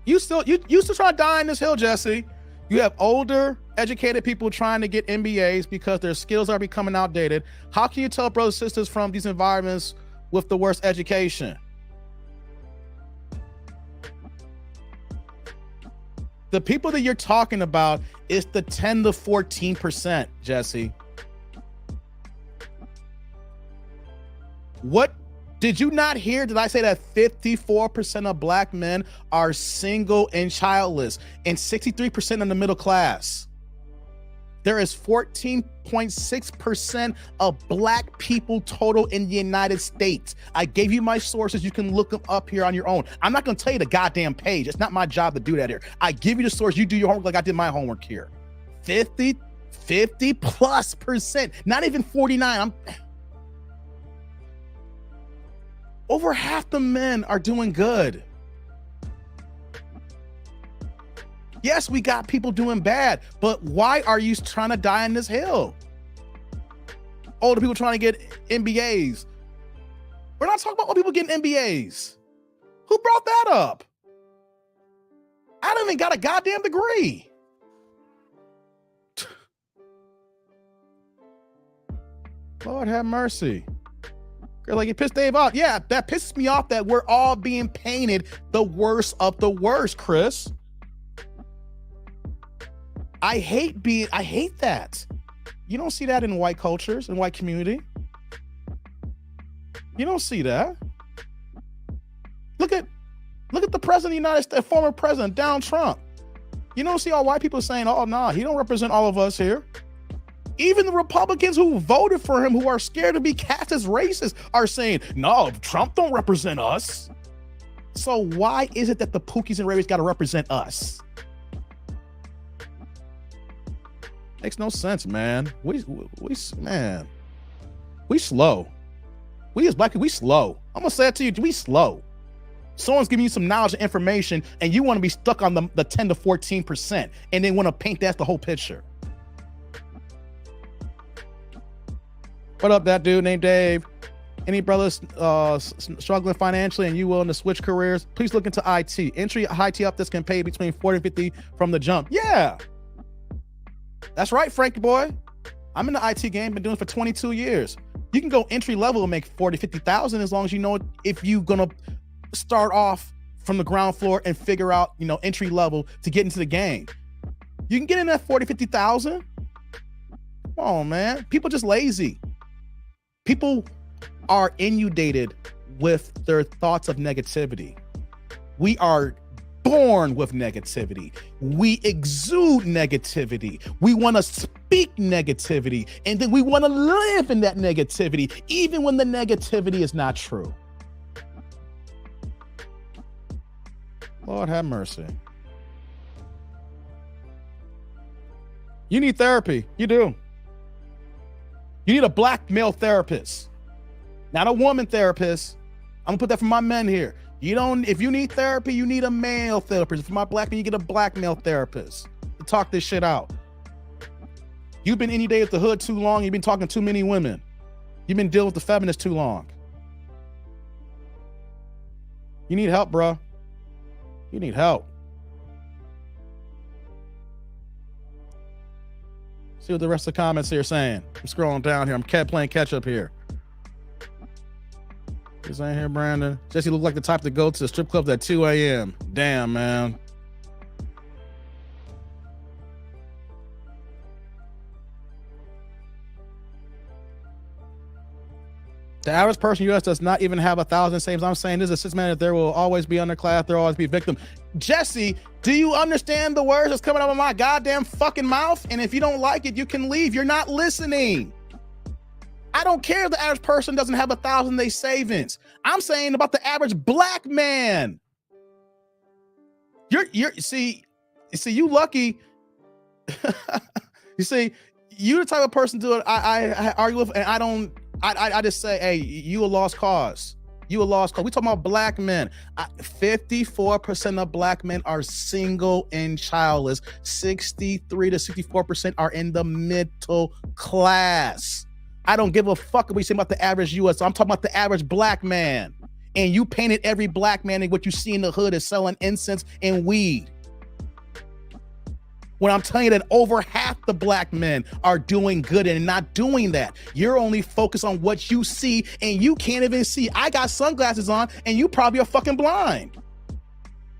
You still try to die on this hill, Jesse. You have older, educated people trying to get MBAs because their skills are becoming outdated. How can you tell brothers and sisters from these environments with the worst education? The people that you're talking about is the 10 to 14%, Jesse. What did you not hear? Did I say that 54% of black men are single and childless and 63% in the middle class? There is 14.6% of black people total in the United States. I gave you my sources. You can look them up here on your own. I'm not going to tell you the goddamn page. It's not my job to do that here. I give you the source. You do your homework like I did my homework here. 50 plus percent, not even 49. Over half the men are doing good. Yes, we got people doing bad, but why are you trying to die on this hill? Older people trying to get MBAs. We're not talking about old people getting MBAs. Who brought that up? I don't even got a goddamn degree. Lord have mercy. Like, it pissed Dave off. Yeah, that pisses me off that we're all being painted the worst of the worst, Chris. I hate that. You don't see that in white cultures and white community. You don't see that. Look at the president of the United States, former president, Donald Trump. You don't see all white people saying, oh, nah, he don't represent all of us here. Even the Republicans who voted for him, who are scared to be cast as racist, are saying, no, Trump don't represent us. So why is it that the Pookies and Rays got to represent us? Makes no sense, man. We slow. We as black people, we slow. I'm gonna say it to you, we slow. Someone's giving you some knowledge and information, and you want to be stuck on the 10 to 14%, and they want to paint that's the whole picture. What up, that dude named Dave? Any brothers struggling financially and you willing to switch careers? Please look into IT. Entry IT up this can pay between 40 and 50 from the jump. Yeah, that's right, Frankie boy. I'm in the IT game, been doing it for 22 years. You can go entry level and make 40, 50,000 as long as you know if you're gonna start off from the ground floor and figure out, entry level to get into the game. You can get in at 40, 50,000. Come on, man. People just lazy. People are inundated with their thoughts of negativity. We are born with negativity. We exude negativity. We want to speak negativity, and then we want to live in that negativity, even when the negativity is not true. Lord have mercy. You need therapy. You do. You need a black male therapist, not a woman therapist. I'm gonna put that for my men here. If you need therapy, you need a male therapist. For my black men, you get a black male therapist to talk this shit out. You've been any day at the hood too long. You've been talking too many women. You've been dealing with the feminists too long. You need help, bro. You need help. See what the rest of the comments here are saying. I'm scrolling down here. I'm playing catch up here. This ain't here, Brandon. Jesse looked like the type to go to the strip club at 2 a.m. Damn, man. The average person in the U.S. does not even have 1,000 savings. I'm saying this is a system that there will always be underclass. There will always be a victim. Jesse, do you understand the words that's coming out of my goddamn fucking mouth? And if you don't like it, you can leave. You're not listening. I don't care if the average person doesn't have 1,000 they savings. I'm saying about the average black man. See, you lucky. You see, you the type of person to I argue with, and I just say, hey, you a lost cause. You a lost cause. We talking about black men. 54% of black men are single and childless. 63 to 64% are in the middle class. I don't give a fuck what you say about the average U.S. I'm talking about the average black man. And you painted every black man and what you see in the hood is selling incense and weed. When I'm telling you that over half the black men are doing good and not doing that. You're only focused on what you see and you can't even see. I got sunglasses on and you probably are fucking blind.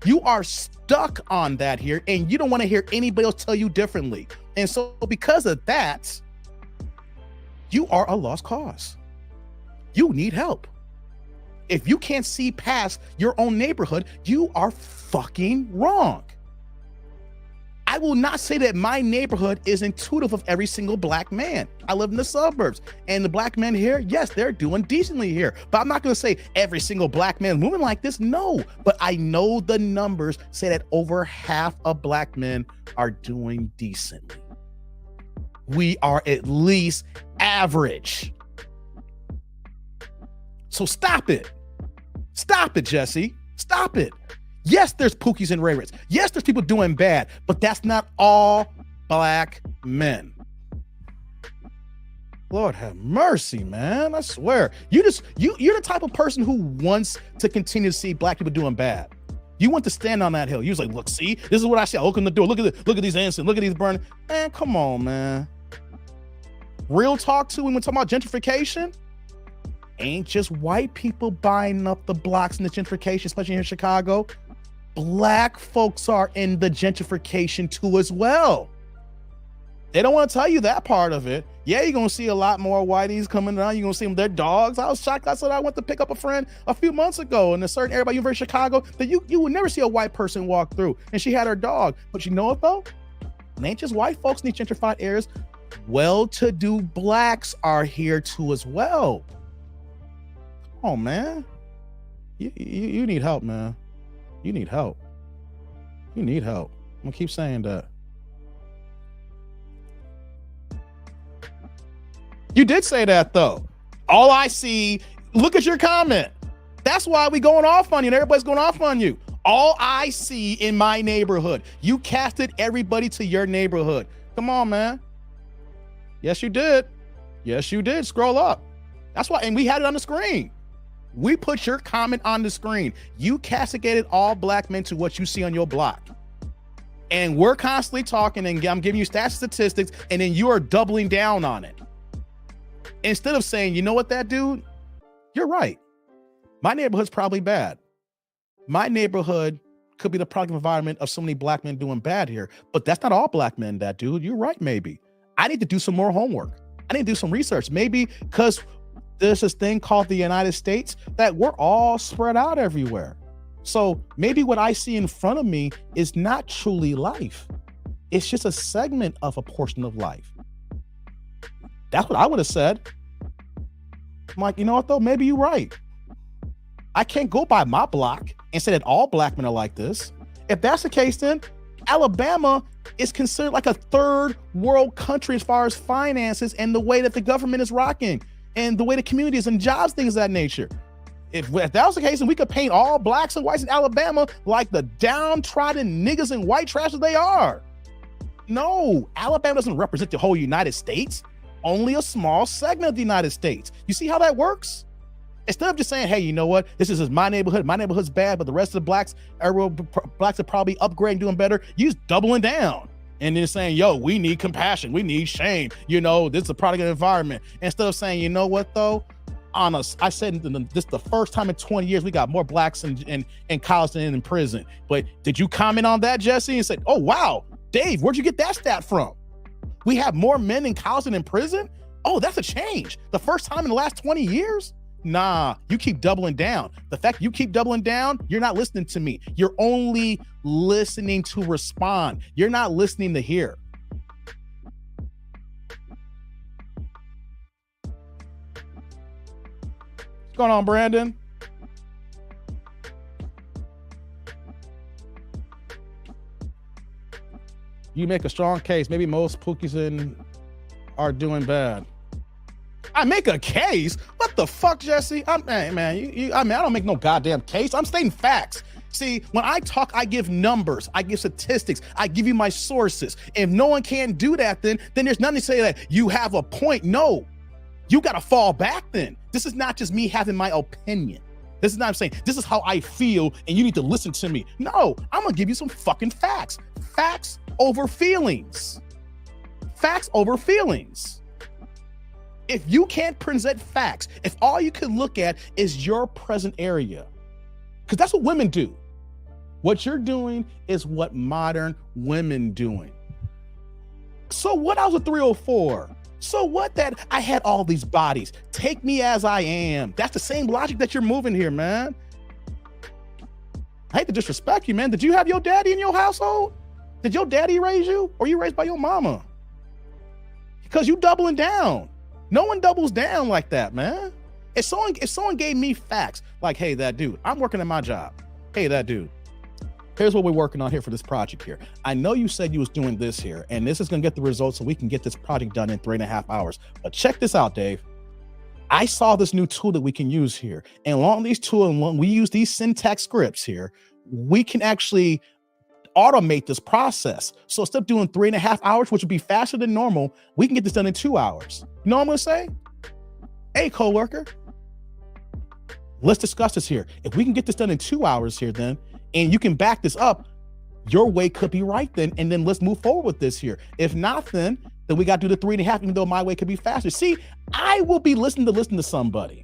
You are stuck on that here and you don't want to hear anybody else tell you differently. And so because of that, you are a lost cause. You need help. If you can't see past your own neighborhood, you are fucking wrong. I will not say that my neighborhood is intuitive of every single black man. I live in the suburbs and the black men here, yes, they're doing decently here, but I'm not going to say every single black man moving like this. No, but I know the numbers say that over half of black men are doing decently. We are at least average. So stop it. Stop it, Jesse. Stop it. Yes, there's Pookies and Ray-Rays. Yes, there's people doing bad, but that's not all black men. Lord have mercy, man. I swear. You're the type of person who wants to continue to see black people doing bad. You want to stand on that hill. You're like, look, see, this is what I see. I open the door. Look at these incidents. Look at these burning. Man, come on, man. Real talk too, when we're talking about gentrification, ain't just white people buying up the blocks in the gentrification, especially here in Chicago. Black folks are in the gentrification too as well. They don't want to tell you that part of it. Yeah, you're going to see a lot more whiteys coming down. You're going to see them, their dogs. I was shocked. I said I went to pick up a friend a few months ago in a certain area by University of Chicago that you would never see a white person walk through. And she had her dog. But you know what though? It ain't just white folks in these gentrified areas. Well-to-do blacks are here too as well. Come on, man. You need help, man. You need help. You need help. I'm gonna keep saying that. You did say that though. All I see, look at your comment. That's why we going off on you and everybody's going off on you. All I see in my neighborhood, you casted everybody to your neighborhood. Come on, man. Yes, you did. Yes, you did. Scroll up. That's why, and we had it on the screen. We put your comment on the screen. You castigated all black men to what you see on your block. And we're constantly talking, and I'm giving you stats, statistics, and then you are doubling down on it. Instead of saying, you know what, that dude, you're right. My neighborhood's probably bad. My neighborhood could be the product environment of so many black men doing bad here, but that's not all black men, that dude. You're right, maybe. I need to do some more homework. I need to do some research. Maybe because there's this thing called the United States that we're all spread out everywhere. So maybe what I see in front of me is not truly life. It's just a segment of a portion of life. That's what I would have said. I'm like, you know what though? Maybe you're right. I can't go by my block and say that all black men are like this. If that's the case, then Alabama is considered like a third world country as far as finances and the way that the government is rocking and the way the community is and jobs, things of that nature. If that was the case, then we could paint all blacks and whites in Alabama like the downtrodden niggas and white trash that they are. No, Alabama doesn't represent the whole United States, only a small segment of the United States. You see how that works? Instead of just saying, hey, you know what? This is my neighborhood's bad, but the rest of the blacks are probably upgrading, doing better. You just doubling down and then saying, yo, we need compassion. We need shame. You know, this is a product of the environment. Instead of saying, you know what, though? I said this is the first time in 20 years we got more blacks in college than in prison. But did you comment on that, Jesse? And said, oh, wow, Dave, where'd you get that stat from? We have more men in college than in prison? Oh, that's a change. The first time in the last 20 years? Nah, you keep doubling down. The fact you keep doubling down, you're not listening to me. You're only listening to respond. You're not listening to hear. What's going on, Brandon? You make a strong case. Maybe most Pookies are doing bad. I make a case? What the fuck, Jesse? I don't make no goddamn case. I'm stating facts. See, when I talk, I give numbers, I give statistics, I give you my sources. If no one can do that, then there's nothing to say that you have a point. No, you got to fall back then. This is not just me having my opinion. This is not I'm saying, this is how I feel and you need to listen to me. No, I'm going to give you some fucking facts. Facts over feelings. Facts over feelings. If you can't present facts, if all you can look at is your present area, because that's what women do. What you're doing is what modern women doing. So what? I was a 304. So what that I had all these bodies. Take me as I am. That's the same logic that you're moving here, man. I hate to disrespect you, man. Did you have your daddy in your household? Did your daddy raise you? Or you raised by your mama? Because you doubling down. No one doubles down like that, man. If someone gave me facts, like, hey, that dude, I'm working at my job. Hey, that dude, here's what we're working on here for this project here. I know you said you was doing this here, and this is gonna get the results so we can get this project done in 3.5 hours. But check this out, Dave. I saw this new tool that we can use here. And along these tools, and we use these syntax scripts here, we can actually automate this process. So instead of doing 3.5 hours, which would be faster than normal, we can get this done in 2 hours. You know what I'm gonna say? Hey, coworker, let's discuss this here. If we can get this done in 2 hours here then, and you can back this up, your way could be right then, and then let's move forward with this here. If not, then we got to do the 3.5, even though my way could be faster. See, I will be listening to somebody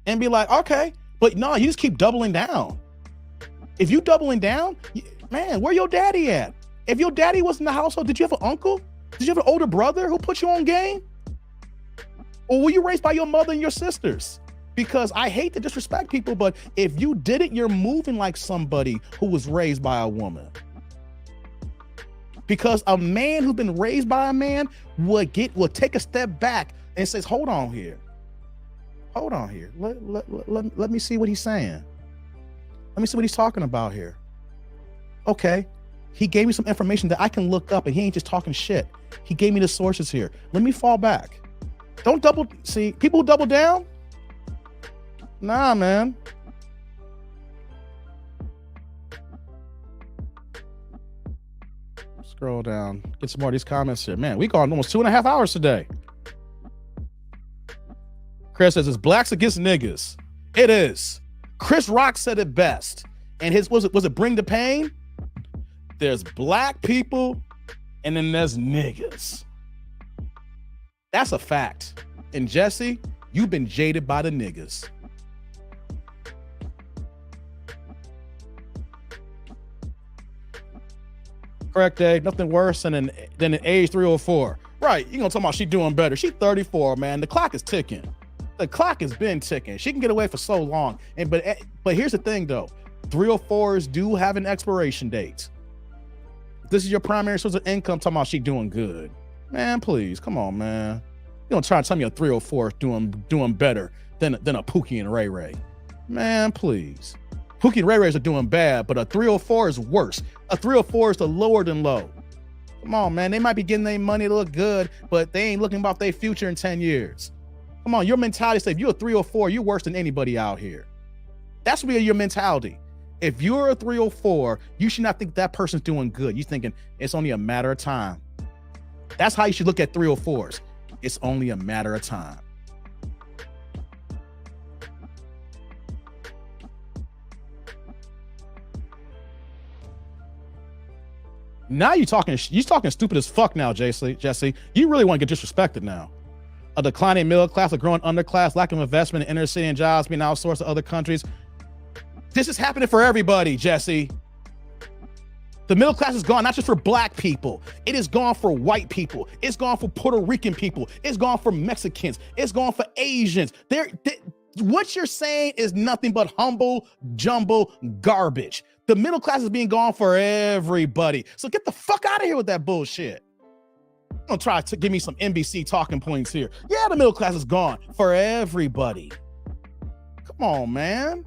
and be like, okay, but no, you just keep doubling down. If you doubling down, man, where your daddy at? If your daddy was in the household, did you have an uncle? Did you have an older brother who put you on game? Or were you raised by your mother and your sisters? Because I hate to disrespect people, but if you didn't, you're moving like somebody who was raised by a woman. Because a man who's been raised by a man would take a step back and says, hold on here. Let me see what he's saying. Let me see what he's talking about here. Okay, he gave me some information that I can look up, and he ain't just talking shit. He gave me the sources here. Let me fall back. Don't see people who double down. Nah, man. Scroll down. Get some more of these comments here. Man, we gone almost 2.5 hours today. Chris says it's blacks against niggas. It is. Chris Rock said it best. And his was it Bring the Pain? There's black people and then there's niggas. That's a fact. And Jesse, you've been jaded by the niggas. Correct, Dave. Nothing worse than an age 304. Right. You're gonna talk about she doing better. She 34, man. The clock is ticking. The clock has been ticking. She can get away for so long. But here's the thing though. 304s do have an expiration date. If this is your primary source of income, talking about she doing good. Man, please. Come on, man. You don't try to tell me a 304 is doing better than a Pookie and Ray Ray. Man, please. Pookie and Ray Rays are doing bad, but a 304 is worse. A 304 is the lower than low. Come on, man. They might be getting their money to look good, but they ain't looking about their future in 10 years. Come on, your mentality says if you're a 304, you're worse than anybody out here. That's really your mentality. If you're a 304, you should not think that person's doing good. You're thinking it's only a matter of time. That's how you should look at 304s. It's only a matter of time. Now you're talking stupid as fuck now, Jesse. You really want to get disrespected now. A declining middle class, a growing underclass, lack of investment in inner city and jobs being outsourced to other countries. This is happening for everybody, Jesse. The middle class is gone, not just for black people. It is gone for white people. It's gone for Puerto Rican people. It's gone for Mexicans. It's gone for Asians. What you're saying is nothing but humble jumble garbage. The middle class is being gone for everybody. So get the fuck out of here with that bullshit. Don't try to give me some NBC talking points here. Yeah, the middle class is gone for everybody. Come on, man.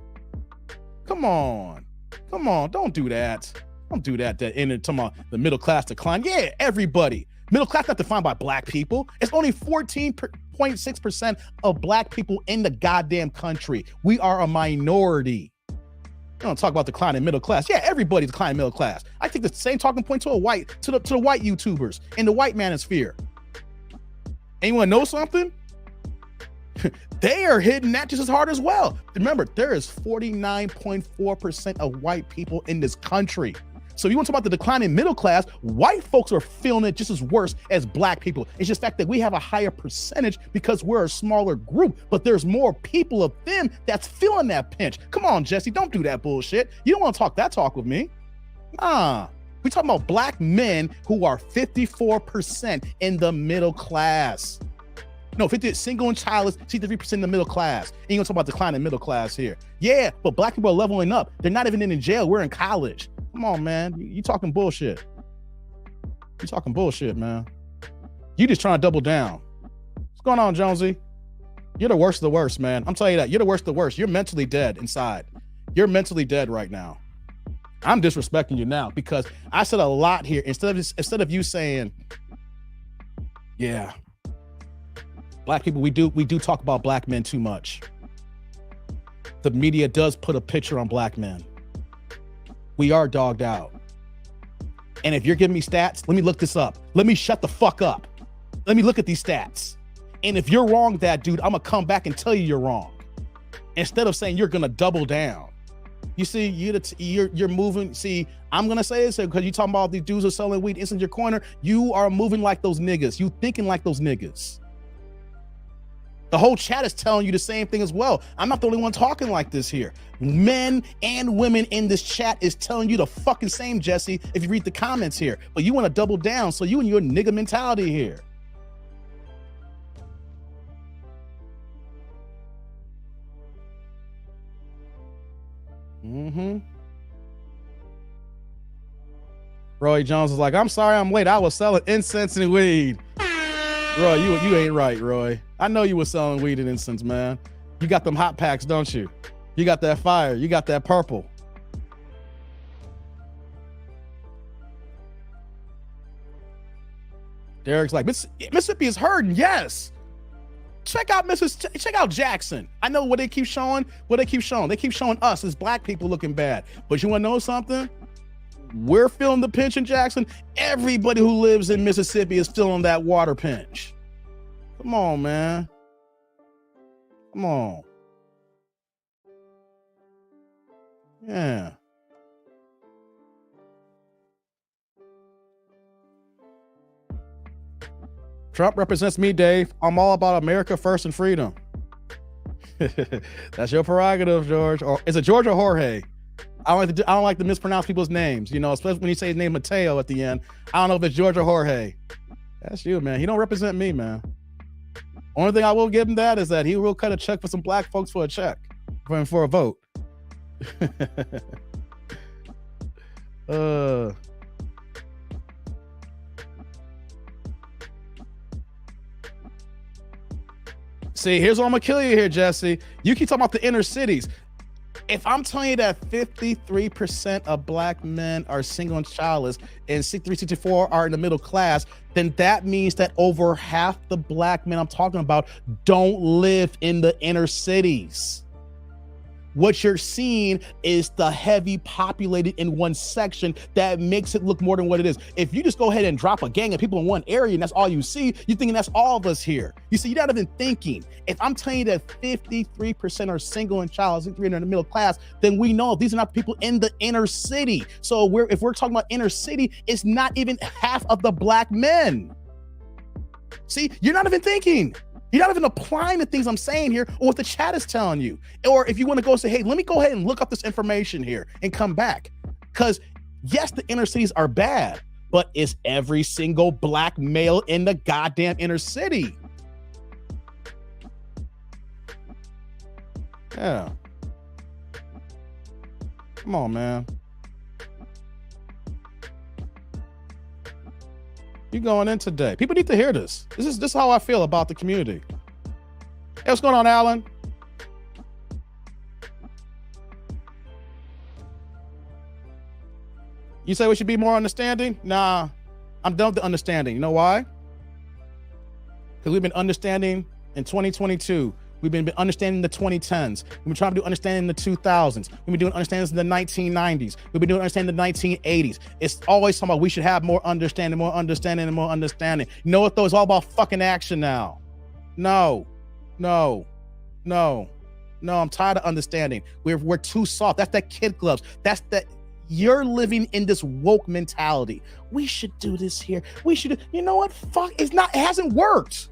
Come on. Don't do that. Don't do that. Talking about the middle class decline. Yeah, everybody. Middle class not defined by black people. It's only 14.6% of black people in the goddamn country. We are a minority. I don't talk about declining middle class. Yeah, everybody's declining middle class. I think the same talking point to the white YouTubers in the white manosphere. And you want to know something? They are hitting that just as hard as well. Remember, there is 49.4% of white people in this country. So you want to talk about the declining middle class, white folks are feeling it just as worse as black people. It's just the fact that we have a higher percentage because we're a smaller group, but there's more people of them that's feeling that pinch. Come on, Jesse, don't do that bullshit. You don't want to talk that talk with me. Nah, we talking about black men who are 54% in the middle class. No, 50 single and childless, 63% in the middle class. And you're gonna talk about declining middle class here. Yeah, but black people are leveling up. They're not even in jail. We're in college. Come on, man. You talking bullshit. You talking bullshit, man. You just trying to double down. What's going on, Jonesy? You're the worst of the worst, man. I'm telling you that. You're the worst of the worst. You're mentally dead inside. You're mentally dead right now. I'm disrespecting you now because I said a lot here. Instead of you saying, yeah, black people, we do talk about black men too much. The media does put a picture on black men. We are dogged out. And if you're giving me stats, let me look this up. Let me shut the fuck up. Let me look at these stats. And if you're wrong, that dude, I'm gonna come back and tell you you're wrong. Instead of saying you're gonna double down. You see, you're moving. See, I'm gonna say this because you talking about these dudes who are selling weed inside your corner. You are moving like those niggas. You thinking like those niggas. The whole chat is telling you the same thing as well. I'm not the only one talking like this here. Men and women in this chat is telling you the fucking same, Jesse, if you read the comments here. But you want to double down, so you and your nigga mentality here. Roy Jones is like, I'm sorry I'm late. I was selling incense and weed. Roy, you ain't right, Roy. I know you were selling weed and incense, man. You got them hot packs, don't you? You got that fire. You got that purple. Derek's like, Mississippi is hurting. Yes. Check out Jackson. I know what they keep showing. They keep showing us as black people looking bad. But you want to know something? We're feeling the pinch in Jackson. Everybody who lives in Mississippi is feeling that water pinch. Come on, man. Come on. Yeah. Trump represents me, Dave. I'm all about America first and freedom. That's your prerogative, George. Or is it George or Jorge? I don't like to mispronounce people's names, you know, especially when you say his name Mateo at the end. I don't know if it's George or Jorge. That's you, man. He don't represent me, man. Only thing I will give him that is that he will cut a check for some black folks for a check, for a vote. See, here's what I'm gonna kill you here, Jesse. You keep talking about the inner cities. If I'm telling you that 53% of black men are single and childless and 63-64 are in the middle class, then that means that over half the black men I'm talking about don't live in the inner cities. What you're seeing is the heavy populated in one section that makes it look more than what it is. If you just go ahead and drop a gang of people in one area and that's all you see, you're thinking that's all of us here. You see, you're not even thinking. If I'm telling you that 53% are single and childless, 63% are in the middle class, then we know these are not people in the inner city. So if we're talking about inner city, it's not even half of the black men. See, you're not even thinking. You're not even applying the things I'm saying here or what the chat is telling you. Or if you want to go say, hey, let me go ahead and look up this information here and come back. Because yes, the inner cities are bad, but is every single black male in the goddamn inner city? Yeah. Come on, man. You going in today? People need to hear this. This is how I feel about the community. Hey, what's going on, Alan? You say we should be more understanding? Nah, I'm done with the understanding. You know why? Because we've been understanding in 2022. We've been understanding the 2010s. We've been trying to do understanding in the 2000s. We've been doing understandings in the 1990s. We've been doing understanding in the 1980s. It's always talking about we should have more understanding, and more understanding. You know what though? It's all about fucking action now. No. I'm tired of understanding. We're too soft. That's that kid gloves. That's that. You're living in this woke mentality. We should do this here. We should. You know what? Fuck. It hasn't worked.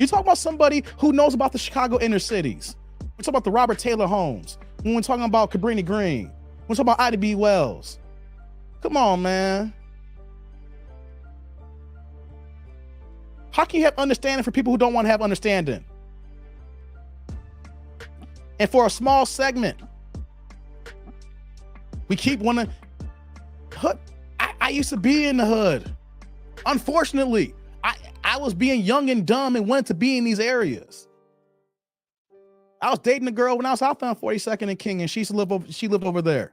You talk about somebody who knows about the Chicago inner cities. We're talking about the Robert Taylor homes. When we're talking about Cabrini Green. We're talking about Ida B. Wells. Come on, man. How can you have understanding for people who don't want to have understanding? And for a small segment, we keep wanting to. I used to be in the hood. Unfortunately, I was being young and dumb and wanted to be in these areas. I was dating a girl when I was out on 42nd and King, and she lived over there.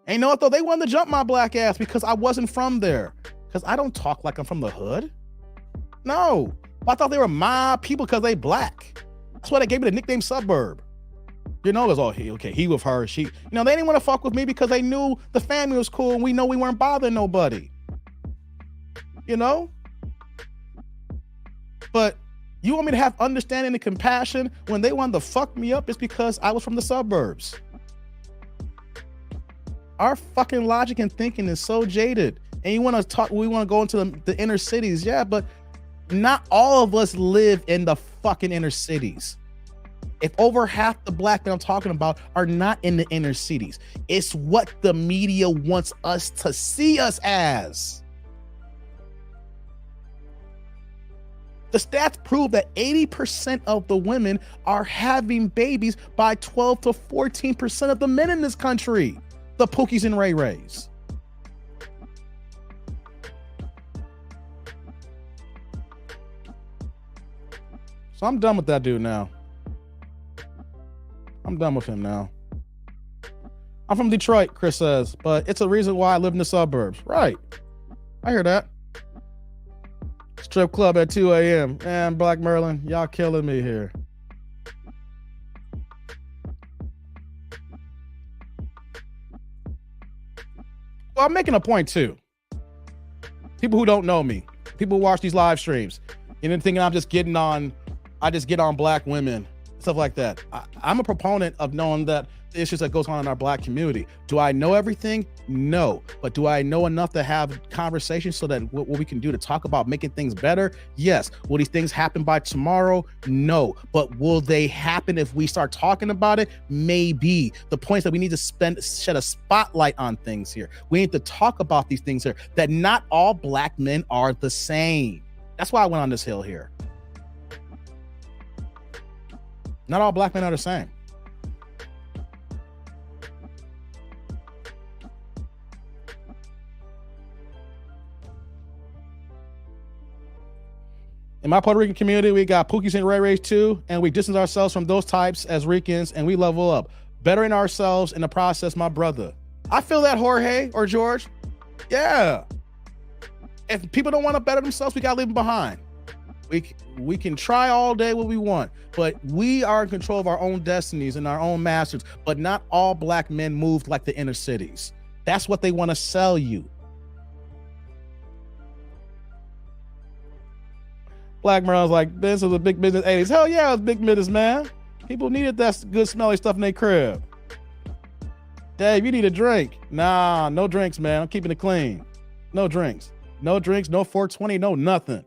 And you know what though? They wanted to jump my black ass because I wasn't from there. Because I don't talk like I'm from the hood. No. I thought they were my people because they black. That's why they gave me the nickname Suburb. You know, it was all he with her, she. You know, they didn't want to fuck with me because they knew the family was cool and we know we weren't bothering nobody. You know? But you want me to have understanding and compassion when they wanted to fuck me up? It's because I was from the suburbs. Our fucking logic and thinking is so jaded. And we want to go into the inner cities. Yeah, but not all of us live in the fucking inner cities. If over half the black men I'm talking about are not in the inner cities, it's what the media wants us to see us as. The stats prove that 80% of the women are having babies by 12 to 14% of the men in this country. The Pookies and Ray Rays. So I'm done with that dude now. I'm done with him now. I'm from Detroit, Chris says, but it's a reason why I live in the suburbs. Right. I hear that. Strip club at 2 a.m. Man, Black Merlin, y'all killing me here. Well, I'm making a point too. People who don't know me, people who watch these live streams, and then thinking I just get on black women, stuff like that. I'm a proponent of knowing that the issues that goes on in our black community. Do I know everything? No. But do I know enough to have conversations so that what we can do to talk about making things better? Yes. Will these things happen by tomorrow? No. But will they happen if we start talking about it? Maybe. The point is that we need to shed a spotlight on things here. We need to talk about these things here, that not all black men are the same. That's why I went on this hill here. Not all black men are the same. In my Puerto Rican community, we got Pookies and Ray Rays too, and we distance ourselves from those types as Ricans, and we level up, bettering ourselves in the process, my brother. I feel that, Jorge or George. Yeah. If people don't want to better themselves, we got to leave them behind. We can try all day what we want, but we are in control of our own destinies and our own masters, but not all black men move like the inner cities. That's what they want to sell you. Black Merlin's like, this is a big business 80s. Hell yeah, it was big business, man. People needed that good smelly stuff in their crib. Dave, you need a drink. Nah, no drinks, man. I'm keeping it clean. No drinks. No drinks, no 420, no nothing.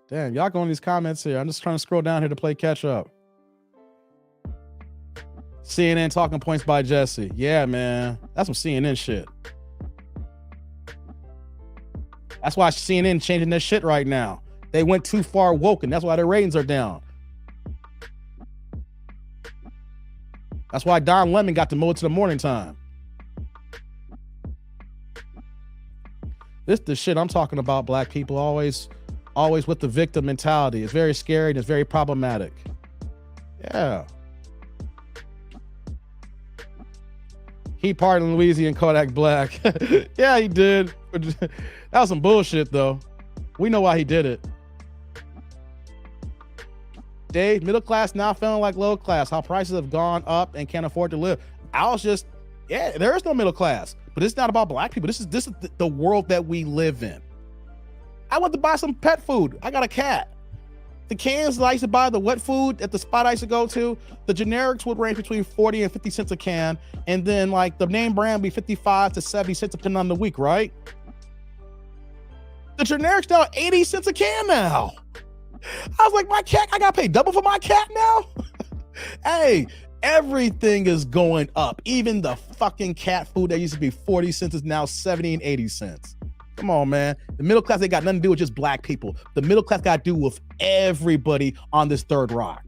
Damn, y'all go in these comments here. I'm just trying to scroll down here to play catch up. CNN talking points by Jesse. Yeah, man. That's some CNN shit. That's why CNN changing their shit right now. They went too far woke, and that's why their ratings are down. That's why Don Lemon got demoted to the morning time. This the shit I'm talking about, black people. Always with the victim mentality. It's very scary and it's very problematic. Yeah. He pardoned Louisiana Kodak Black. Yeah, he did. That was some bullshit, though. We know why he did it. Dave, middle class now feeling like low class. How prices have gone up and can't afford to live. I was just, yeah, there is no middle class. But it's not about black people. This is the world that we live in. I went to buy some pet food. I got a cat. The cans that I used to buy, the wet food at the spot I used to go to, the generics would range between 40 and 50 cents a can. And then like the name brand would be 55 to 70 cents depending on the week, right? The generics now 80 cents a can now. I was like, my cat, I gotta pay double for my cat now? Hey, everything is going up. Even the fucking cat food that used to be 40 cents is now 70 and 80 cents. Come on, man. The middle class ain't got nothing to do with just black people. The middle class got to do with everybody on this third rock.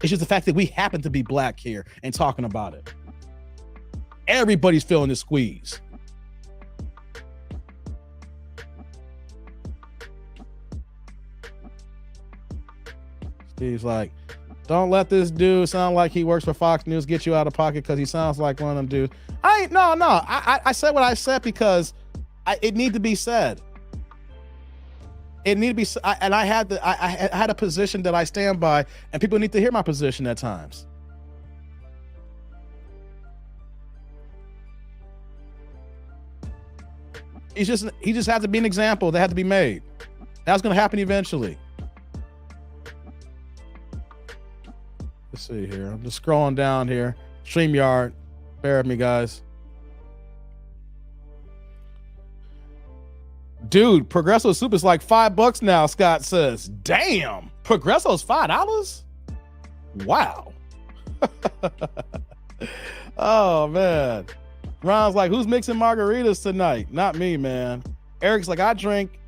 It's just the fact that we happen to be black here and talking about it. Everybody's feeling the squeeze. Steve's like, don't let this dude sound like he works for Fox News get you out of pocket because he sounds like one of them dudes. I said what I said because it need to be said. It need to be, and I had a position that I stand by, and people need to hear my position at times. He just had to be an example that had to be made. That's going to happen eventually. Let's see here. I'm just scrolling down here. StreamYard. Bear with me, guys. Dude, Progresso soup is like $5 now, Scott says. Damn, Progresso's $5? Wow. Oh, man. Ron's like, who's mixing margaritas tonight? Not me, man. Eric's like, I drink,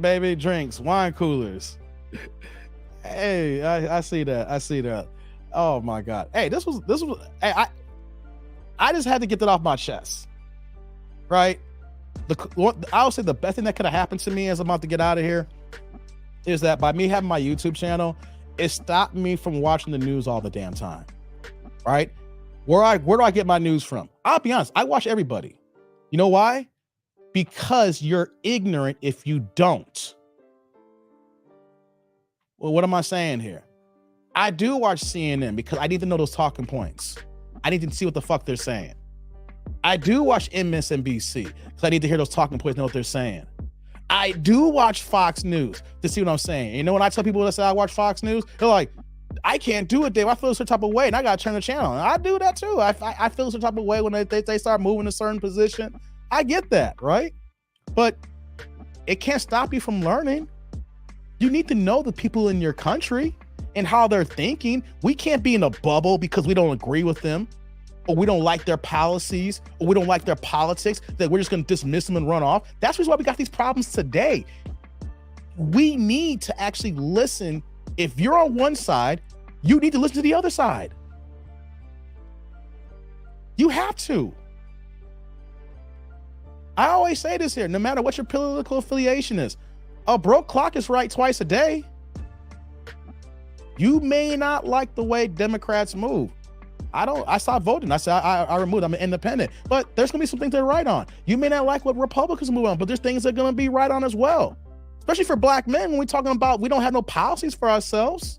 baby, drinks, wine coolers. Hey, I see that. Oh, my God. Hey, this was, hey, I just had to get that off my chest, right? I would say the best thing that could have happened to me as I'm about to get out of here is that by me having my YouTube channel, it stopped me from watching the news all the damn time, right? Where do I get my news from? I'll be honest, I watch everybody. You know why? Because you're ignorant if you don't. Well, what am I saying here? I do watch CNN because I need to know those talking points. I need to see what the fuck they're saying. I do watch MSNBC because I need to hear those talking points and know what they're saying. I do watch Fox News to see what I'm saying. You know, when I tell people that say I watch Fox News, they're like, I can't do it, Dave. I feel a certain type of way and I got to turn the channel. And I do that too. I feel a certain type of way when they start moving a certain position. I get that, right? But it can't stop you from learning. You need to know the people in your country and how they're thinking. We can't be in a bubble because we don't agree with them, or we don't like their policies, or we don't like their politics, that we're just going to dismiss them and run off. That's the reason why we got these problems today. We need to actually listen. If you're on one side, you need to listen to the other side. You have to. I always say this here, no matter what your political affiliation is, a broke clock is right twice a day. You may not like the way Democrats move. I stopped voting. I said I removed. I'm an independent. But there's gonna be some things they're right on. You may not like what Republicans move on, but there's things that are gonna be right on as well. Especially for black men, when we're talking about we don't have no policies for ourselves.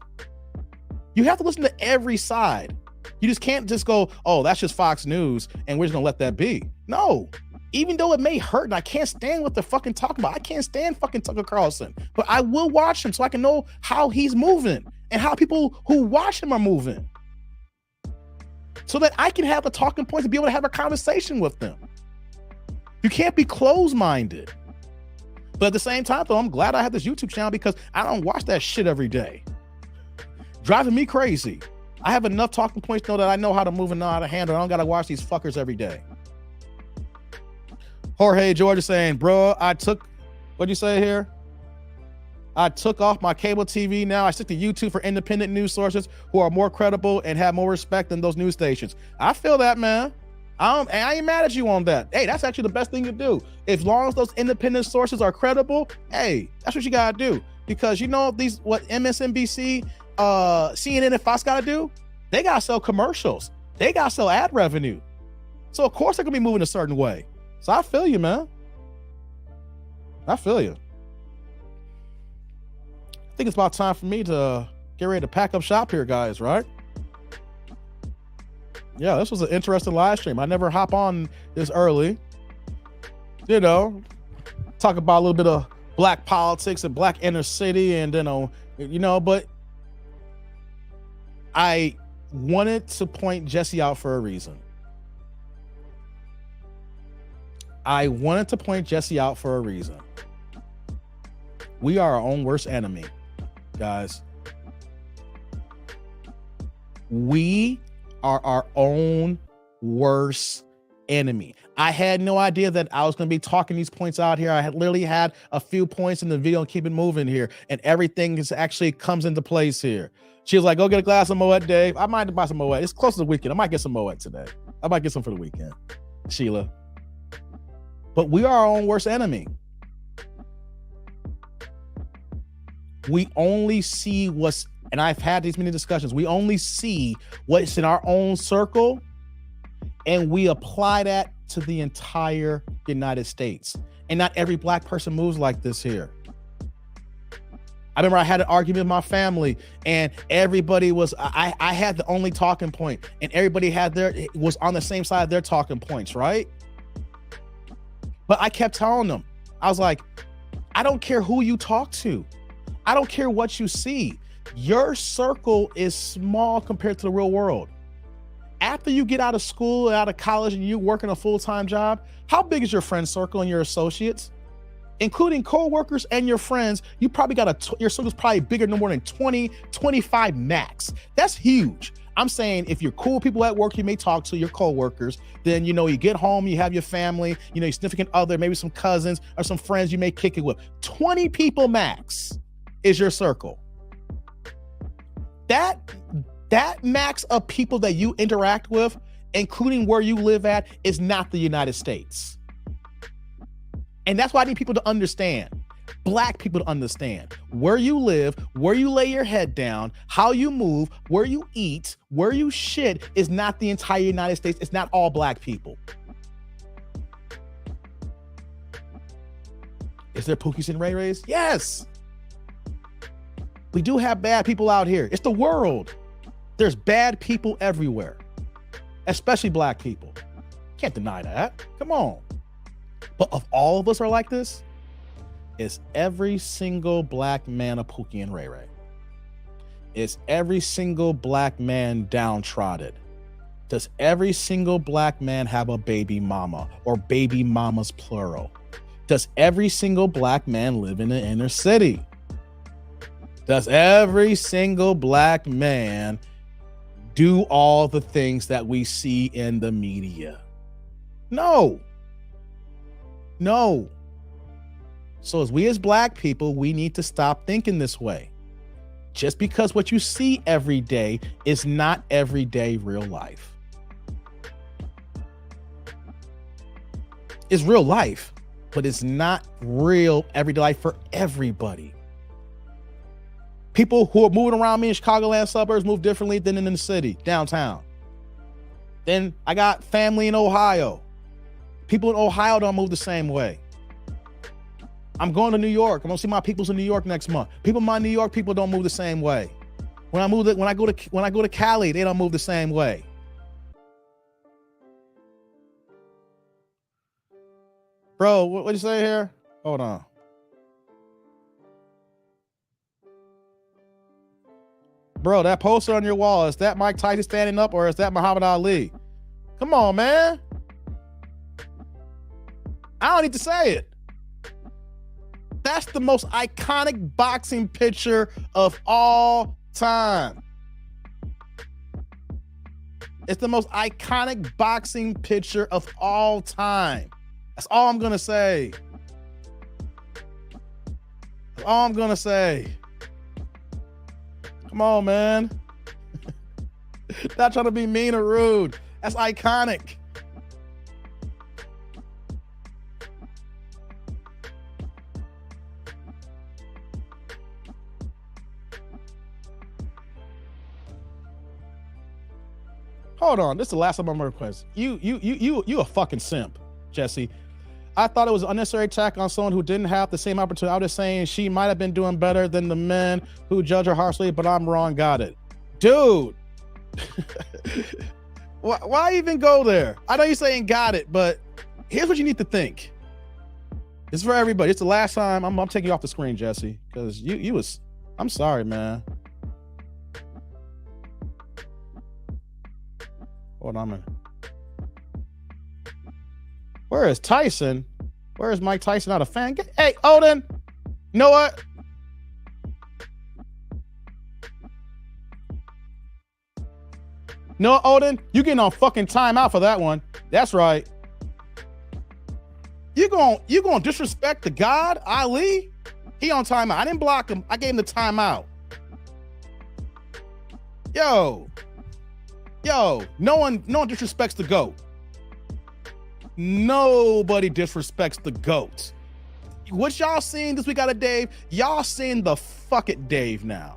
You have to listen to every side. You just can't just go, oh, that's just Fox News, and we're just gonna let that be. No. Even though it may hurt and I can't stand what they're fucking talking about. I can't stand fucking Tucker Carlson, but I will watch him so I can know how he's moving and how people who watch him are moving, so that I can have the talking points and be able to have a conversation with them. You can't be closed-minded. But at the same time, though, I'm glad I have this YouTube channel because I don't watch that shit every day. Driving me crazy. I have enough talking points to know that I know how to move and know how to handle. I don't gotta watch these fuckers every day. Jorge George is saying, bro, what'd you say here? I took off my cable TV now. I stick to YouTube for independent news sources who are more credible and have more respect than those news stations. I feel that, man. I ain't mad at you on that. Hey, that's actually the best thing to do. As long as those independent sources are credible, hey, that's what you gotta do. Because you know what MSNBC, CNN, and Fox gotta do? They gotta sell commercials. They gotta sell ad revenue. So of course they're gonna be moving a certain way. So I feel you, man. I feel you. I think it's about time for me to get ready to pack up shop here, guys, right? Yeah, this was an interesting live stream. I never hop on this early. You know, talk about a little bit of black politics and black inner city and, but I wanted to point Jesse out for a reason. We are our own worst enemy, guys. We are our own worst enemy. I had no idea that I was going to be talking these points out here. I had literally had a few points in the video and keep it moving here, and everything is actually comes into place here. She was like, go get a glass of Moet, Dave. I might buy some Moet. It's close to the weekend. I might get some Moet today. I might get some for the weekend, Sheila. But we are our own worst enemy. We only see and I've had these many discussions, we only see what's in our own circle, and we apply that to the entire United States. And not every black person moves like this here. I remember I had an argument with my family, and everybody was, I had the only talking point, and everybody was on the same side of their talking points, right? But I kept telling them, I was like, I don't care who you talk to. I don't care what you see. Your circle is small compared to the real world. After you get out of school, out of college, and you working a full-time job, how big is your friend circle and your associates? Including co-workers and your friends, you probably your circle's probably bigger, no more than 20, 25 max. That's huge. I'm saying if you're cool people at work, you may talk to your co-workers, then, you get home, you have your family, your significant other, maybe some cousins or some friends you may kick it with. 20 people max is your circle. That max of people that you interact with, including where you live at, is not the United States. And that's why I need people to understand, black people to understand where you live, where you lay your head down, how you move, where you eat, where you shit is not the entire United States. It's not all black people. Is there Pookies and Ray Rays? Yes. We do have bad people out here. It's the world. There's bad people everywhere, especially black people. Can't deny that. Come on. But if all of us are like this, is every single black man a Pookie and Ray Ray? Is every single black man downtrodden? Does every single black man have a baby mama or baby mamas plural? Does every single black man live in the inner city? Does every single black man do all the things that we see in the media? No. No. So as we as black people, we need to stop thinking this way. Just because what you see every day is not everyday real life. It's real life, but it's not real everyday life for everybody. People who are moving around me in Chicagoland suburbs move differently than in the city, downtown. Then I got family in Ohio. People in Ohio don't move the same way. I'm going to New York. I'm gonna see my peoples in New York next month. People in my New York people don't move the same way. When I go to Cali, they don't move the same way. Bro, what you say here? Hold on. Bro, that poster on your wall, is that Mike Tyson standing up or is that Muhammad Ali? Come on, man. I don't need to say it. That's the most iconic boxing picture of all time. It's the most iconic boxing picture of all time. That's all I'm gonna say. That's all I'm gonna say. Come on, man. Not trying to be mean or rude. That's iconic. Hold on, this is the last time I'm gonna request. You a fucking simp, Jesse. I thought it was an unnecessary attack on someone who didn't have the same opportunity. I was just saying she might have been doing better than the men who judge her harshly, but I'm wrong. Got it. Dude. Why even go there? I know you're saying got it, but here's what you need to think. It's for everybody. It's the last time I'm taking you off the screen, Jesse, because you was, I'm sorry, man. Hold on a minute. Where is Tyson? Where is Mike Tyson? Not a fan? Hey, Odin. You know what? No, Odin, you getting on fucking timeout for that one. That's right. You gonna disrespect the God, Ali? He on timeout. I didn't block him. I gave him the timeout. Yo, no one disrespects the GOAT. Nobody disrespects the GOAT. What y'all seen this week out of Dave? Y'all seen the fuck it Dave now.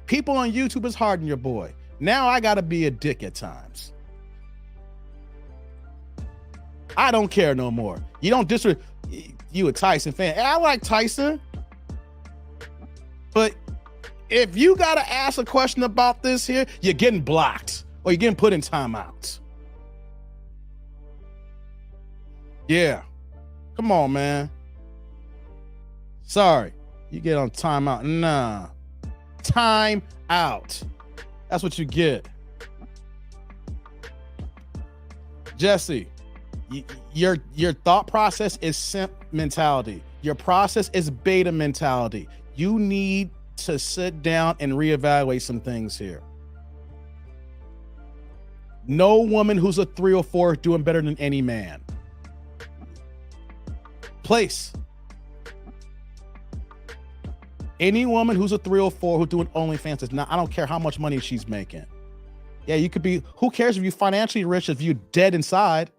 People on YouTube is hard on your boy. Now I gotta be a dick at times. I don't care no more. You don't you a Tyson fan. I like Tyson. But if you gotta ask a question about this here, you're getting blocked or you're getting put in timeouts. Yeah. Come on, man. Sorry. You get on timeout. Nah. Time out. That's what you get. Jesse, your thought process is simp mentality. Your process is beta mentality. You need to sit down and reevaluate some things here. No woman who's a 3 or 4 is doing better than any man. Place. Any woman who's a 3 or 4 who's doing OnlyFans is not, I don't care how much money she's making. Yeah, you could be, who cares if you're financially rich if you're dead inside?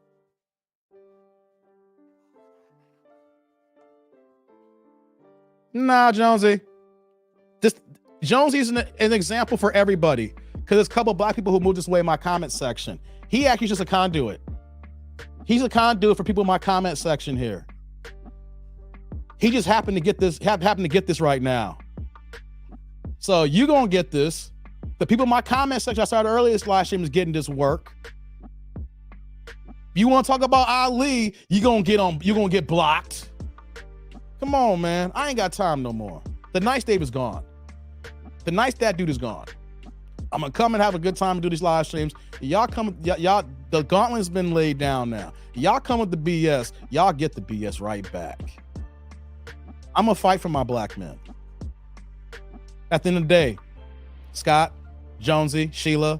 Nah, Jonesy. Jonesy's an example for everybody because there's a couple of black people who moved this way in my comment section. He actually just a conduit. He's a conduit for people in my comment section here. He just happened to get this right now. So you gonna get this. The people in my comment section I started earlier this live stream is getting this work. You want to talk about Ali, you're gonna get blocked. Come on, man. I ain't got time no more. The nice Dave is gone. The nice that dude is gone. I'm gonna come and have a good time and do these live streams. Y'all come, y'all, the gauntlet's been laid down now. Y'all come with the BS, y'all get the BS right back. I'm gonna fight for my black men. At the end of the day, Scott, Jonesy, Sheila,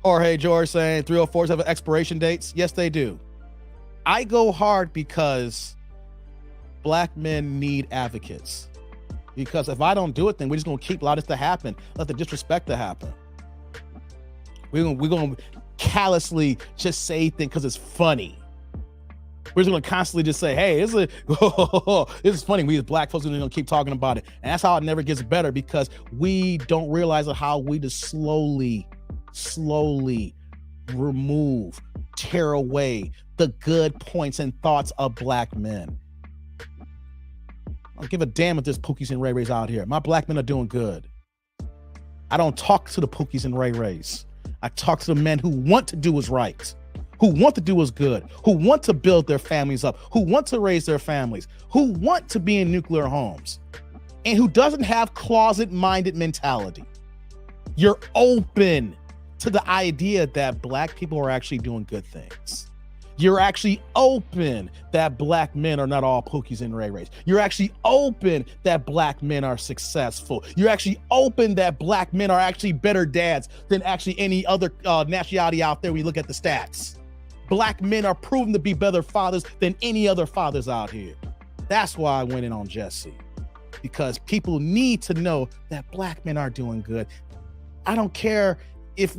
Jorge, George saying 304s have expiration dates. Yes, they do. I go hard because black men need advocates. Because if I don't do it, then we're just gonna keep allowing this to happen. Let the disrespect to happen. We're gonna callously just say things because it's funny. We're just gonna constantly just say, "Hey, this is funny." We as black folks are gonna keep talking about it, and that's how it never gets better because we don't realize how we just slowly remove, tear away the good points and thoughts of black men. I don't give a damn if there's Pookies and Ray Rays out here. My black men are doing good. I don't talk to the Pookies and Ray Rays. I talk to the men who want to do what's right, who want to do what's good, who want to build their families up, who want to raise their families, who want to be in nuclear homes, and who doesn't have closet-minded mentality. You're open to the idea that black people are actually doing good things. You're actually open that black men are not all Pookies and Ray Rays. You're actually open that black men are successful. You're actually open that black men are actually better dads than actually any other nationality out there when you look at the stats. Black men are proven to be better fathers than any other fathers out here. That's why I went in on Jesse, because people need to know that black men are doing good. I don't care if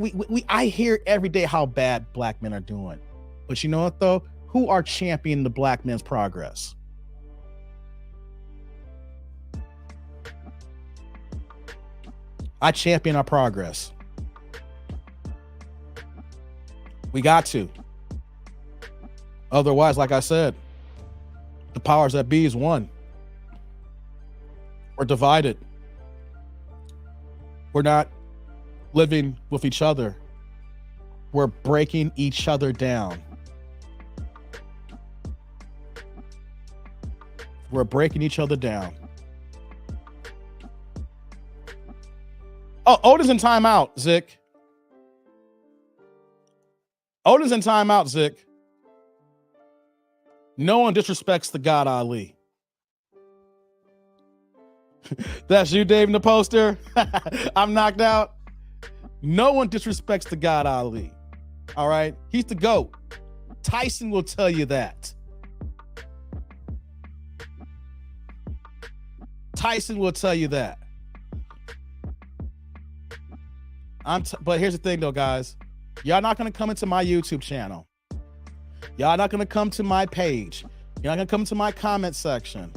I hear every day how bad black men are doing. But you know what though? Who are championing the black men's progress? I champion our progress. We got to. Otherwise, like I said, the powers that be is one. We're divided. We're not living with each other. We're breaking each other down. We're breaking each other down. Oh, Odin's in timeout, Zick. Odin's in timeout, Zick. No one disrespects the God Ali. That's you, Dave, in the poster. I'm knocked out. No one disrespects the God Ali. All right? He's the GOAT. Tyson will tell you that. Tyson will tell you that. But here's the thing though, guys. Y'all not gonna come into my YouTube channel. Y'all not gonna come to my page. You're not gonna come to my comment section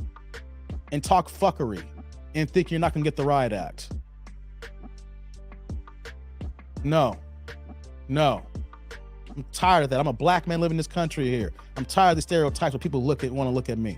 and talk fuckery and think you're not gonna get the riot act. No. I'm tired of that. I'm a black man living in this country here. I'm tired of the stereotypes where people want to look at me.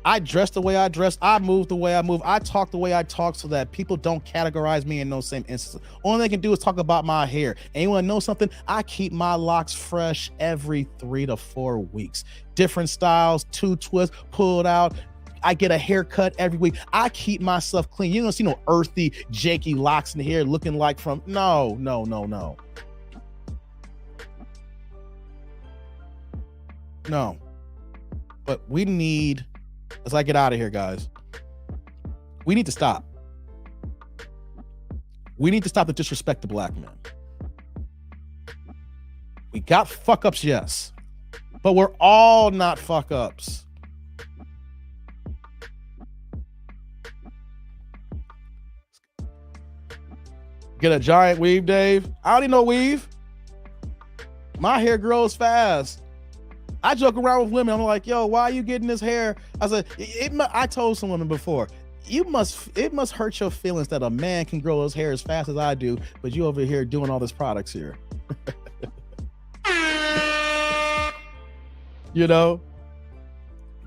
I dress the way I dress. I move the way I move. I talk the way I talk so that people don't categorize me in those same instances. All they can do is talk about my hair. And you want to know something? I keep my locks fresh every 3 to 4 weeks. Different styles, 2 twists, pulled out. I get a haircut every week. I keep myself clean. You don't see no earthy, jakey locks in the hair looking like from... No. No. But we need... As I get out of here, guys, we need to stop. We need to stop the disrespect to black men. We got fuck ups, yes, but we're all not fuck ups. Get a giant weave, Dave. I already know weave. My hair grows fast. I joke around with women. I'm like, yo, why are you getting this hair? I said, I told some women before, it must hurt your feelings that a man can grow his hair as fast as I do, but you over here doing all these products here. You know?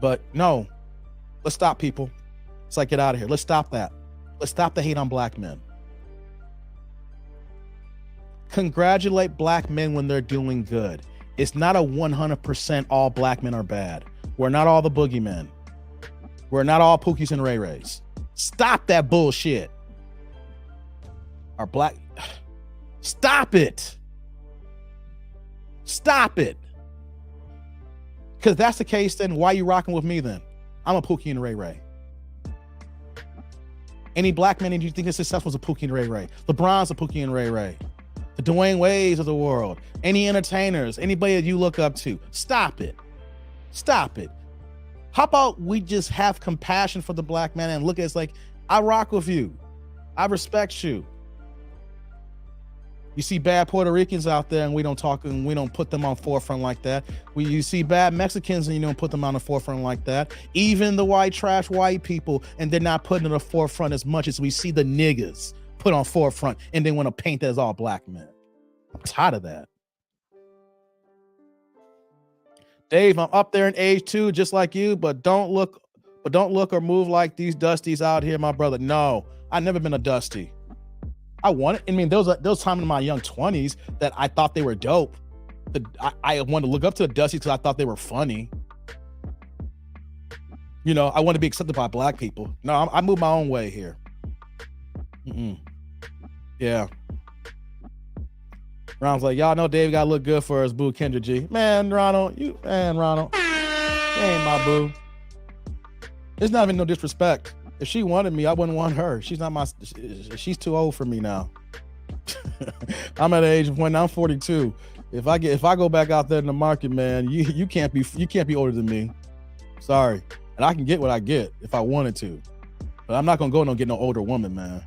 But no, let's stop, people. It's like, get out of here. Let's stop that. Let's stop the hate on black men. Congratulate black men when they're doing good. It's not a 100% all black men are bad. We're not all the boogeymen. We're not all Pookies and Ray Rays. Stop that bullshit. Our black... Stop it. Stop it. Because that's the case, then why you rocking with me then? I'm a Pookie and Ray Ray. Any black man you think is successful is a Pookie and Ray Ray. LeBron's a Pookie and Ray Ray. The Dwayne Wades of the world. Any entertainers, anybody that you look up to. Stop it. Stop it. How about we just have compassion for the black man and look at it like, I rock with you. I respect you. You see bad Puerto Ricans out there and we don't talk and we don't put them on forefront like that. You see bad Mexicans and you don't put them on the forefront like that. Even the white trash white people, and they're not putting in the forefront as much as we see the niggas put on forefront and they want to paint that as all black men. I'm tired of that. Dave, I'm up there in age too, just like you, but don't look or move like these dusties out here, my brother. No, I've never been a dusty. I mean, there was time in my young 20s that I thought they were dope. I wanted to look up to the dusties because I thought they were funny. You know, I want to be accepted by black people. No, I move my own way here. Yeah. Ronald's like, y'all know Dave got to look good for his boo Kendra G. Man, Ronald, you ain't my boo. It's not even no disrespect. If she wanted me, I wouldn't want her. She's too old for me now. I'm at an age of when I'm 42. If I go back out there in the market, man, you can't be older than me. Sorry. And I can get what I get if I wanted to. But I'm not gonna go and get no older woman, man.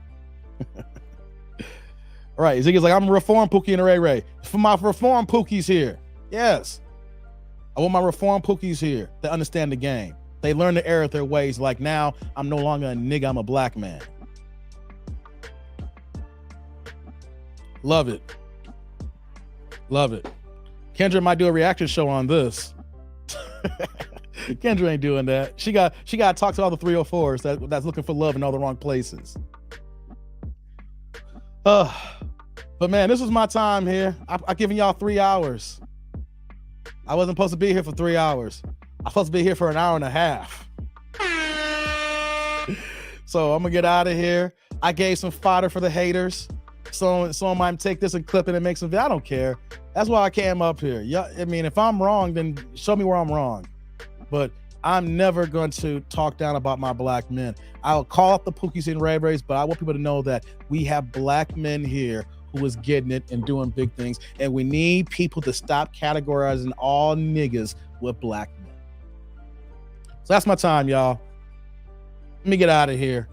All right, Ziggy's like, I'm a reform Pookie and Ray Ray. For my reform Pookies here. Yes. I want my reform Pookies here that understand the game. They learn to err their ways. Like, now I'm no longer a nigga, I'm a black man. Love it. Love it. Kendra might do a reaction show on this. Kendra ain't doing that. She got to talk to all the 304s that's looking for love in all the wrong places. But man, this was my time here. I've given y'all 3 hours. I wasn't supposed to be here for 3 hours. I'm supposed to be here for an hour and a half. So I'm gonna get out of here. I gave some fodder for the haters. Someone might take this and clip it and make some. I don't care. That's why I came up here. Yeah, I mean, if I'm wrong, then show me where I'm wrong. But I'm never going to talk down about my black men. I'll call up the Pookies and Ray Rays, but I want people to know that we have black men here who is getting it and doing big things. And we need people to stop categorizing all niggas with black men. So that's my time, y'all. Let me get out of here.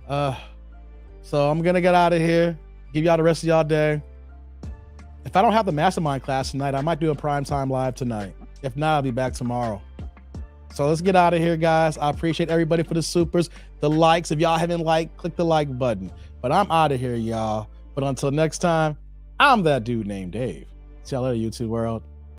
So I'm gonna get out of here. Give y'all the rest of y'all day. If I don't have the mastermind class tonight, I might do a primetime live tonight. If not, I'll be back tomorrow. So let's get out of here, guys. I appreciate everybody for the supers, the likes. If y'all haven't liked, click the like button. But I'm out of here, y'all. But until next time, I'm that dude named Dave. See y'all later, YouTube world.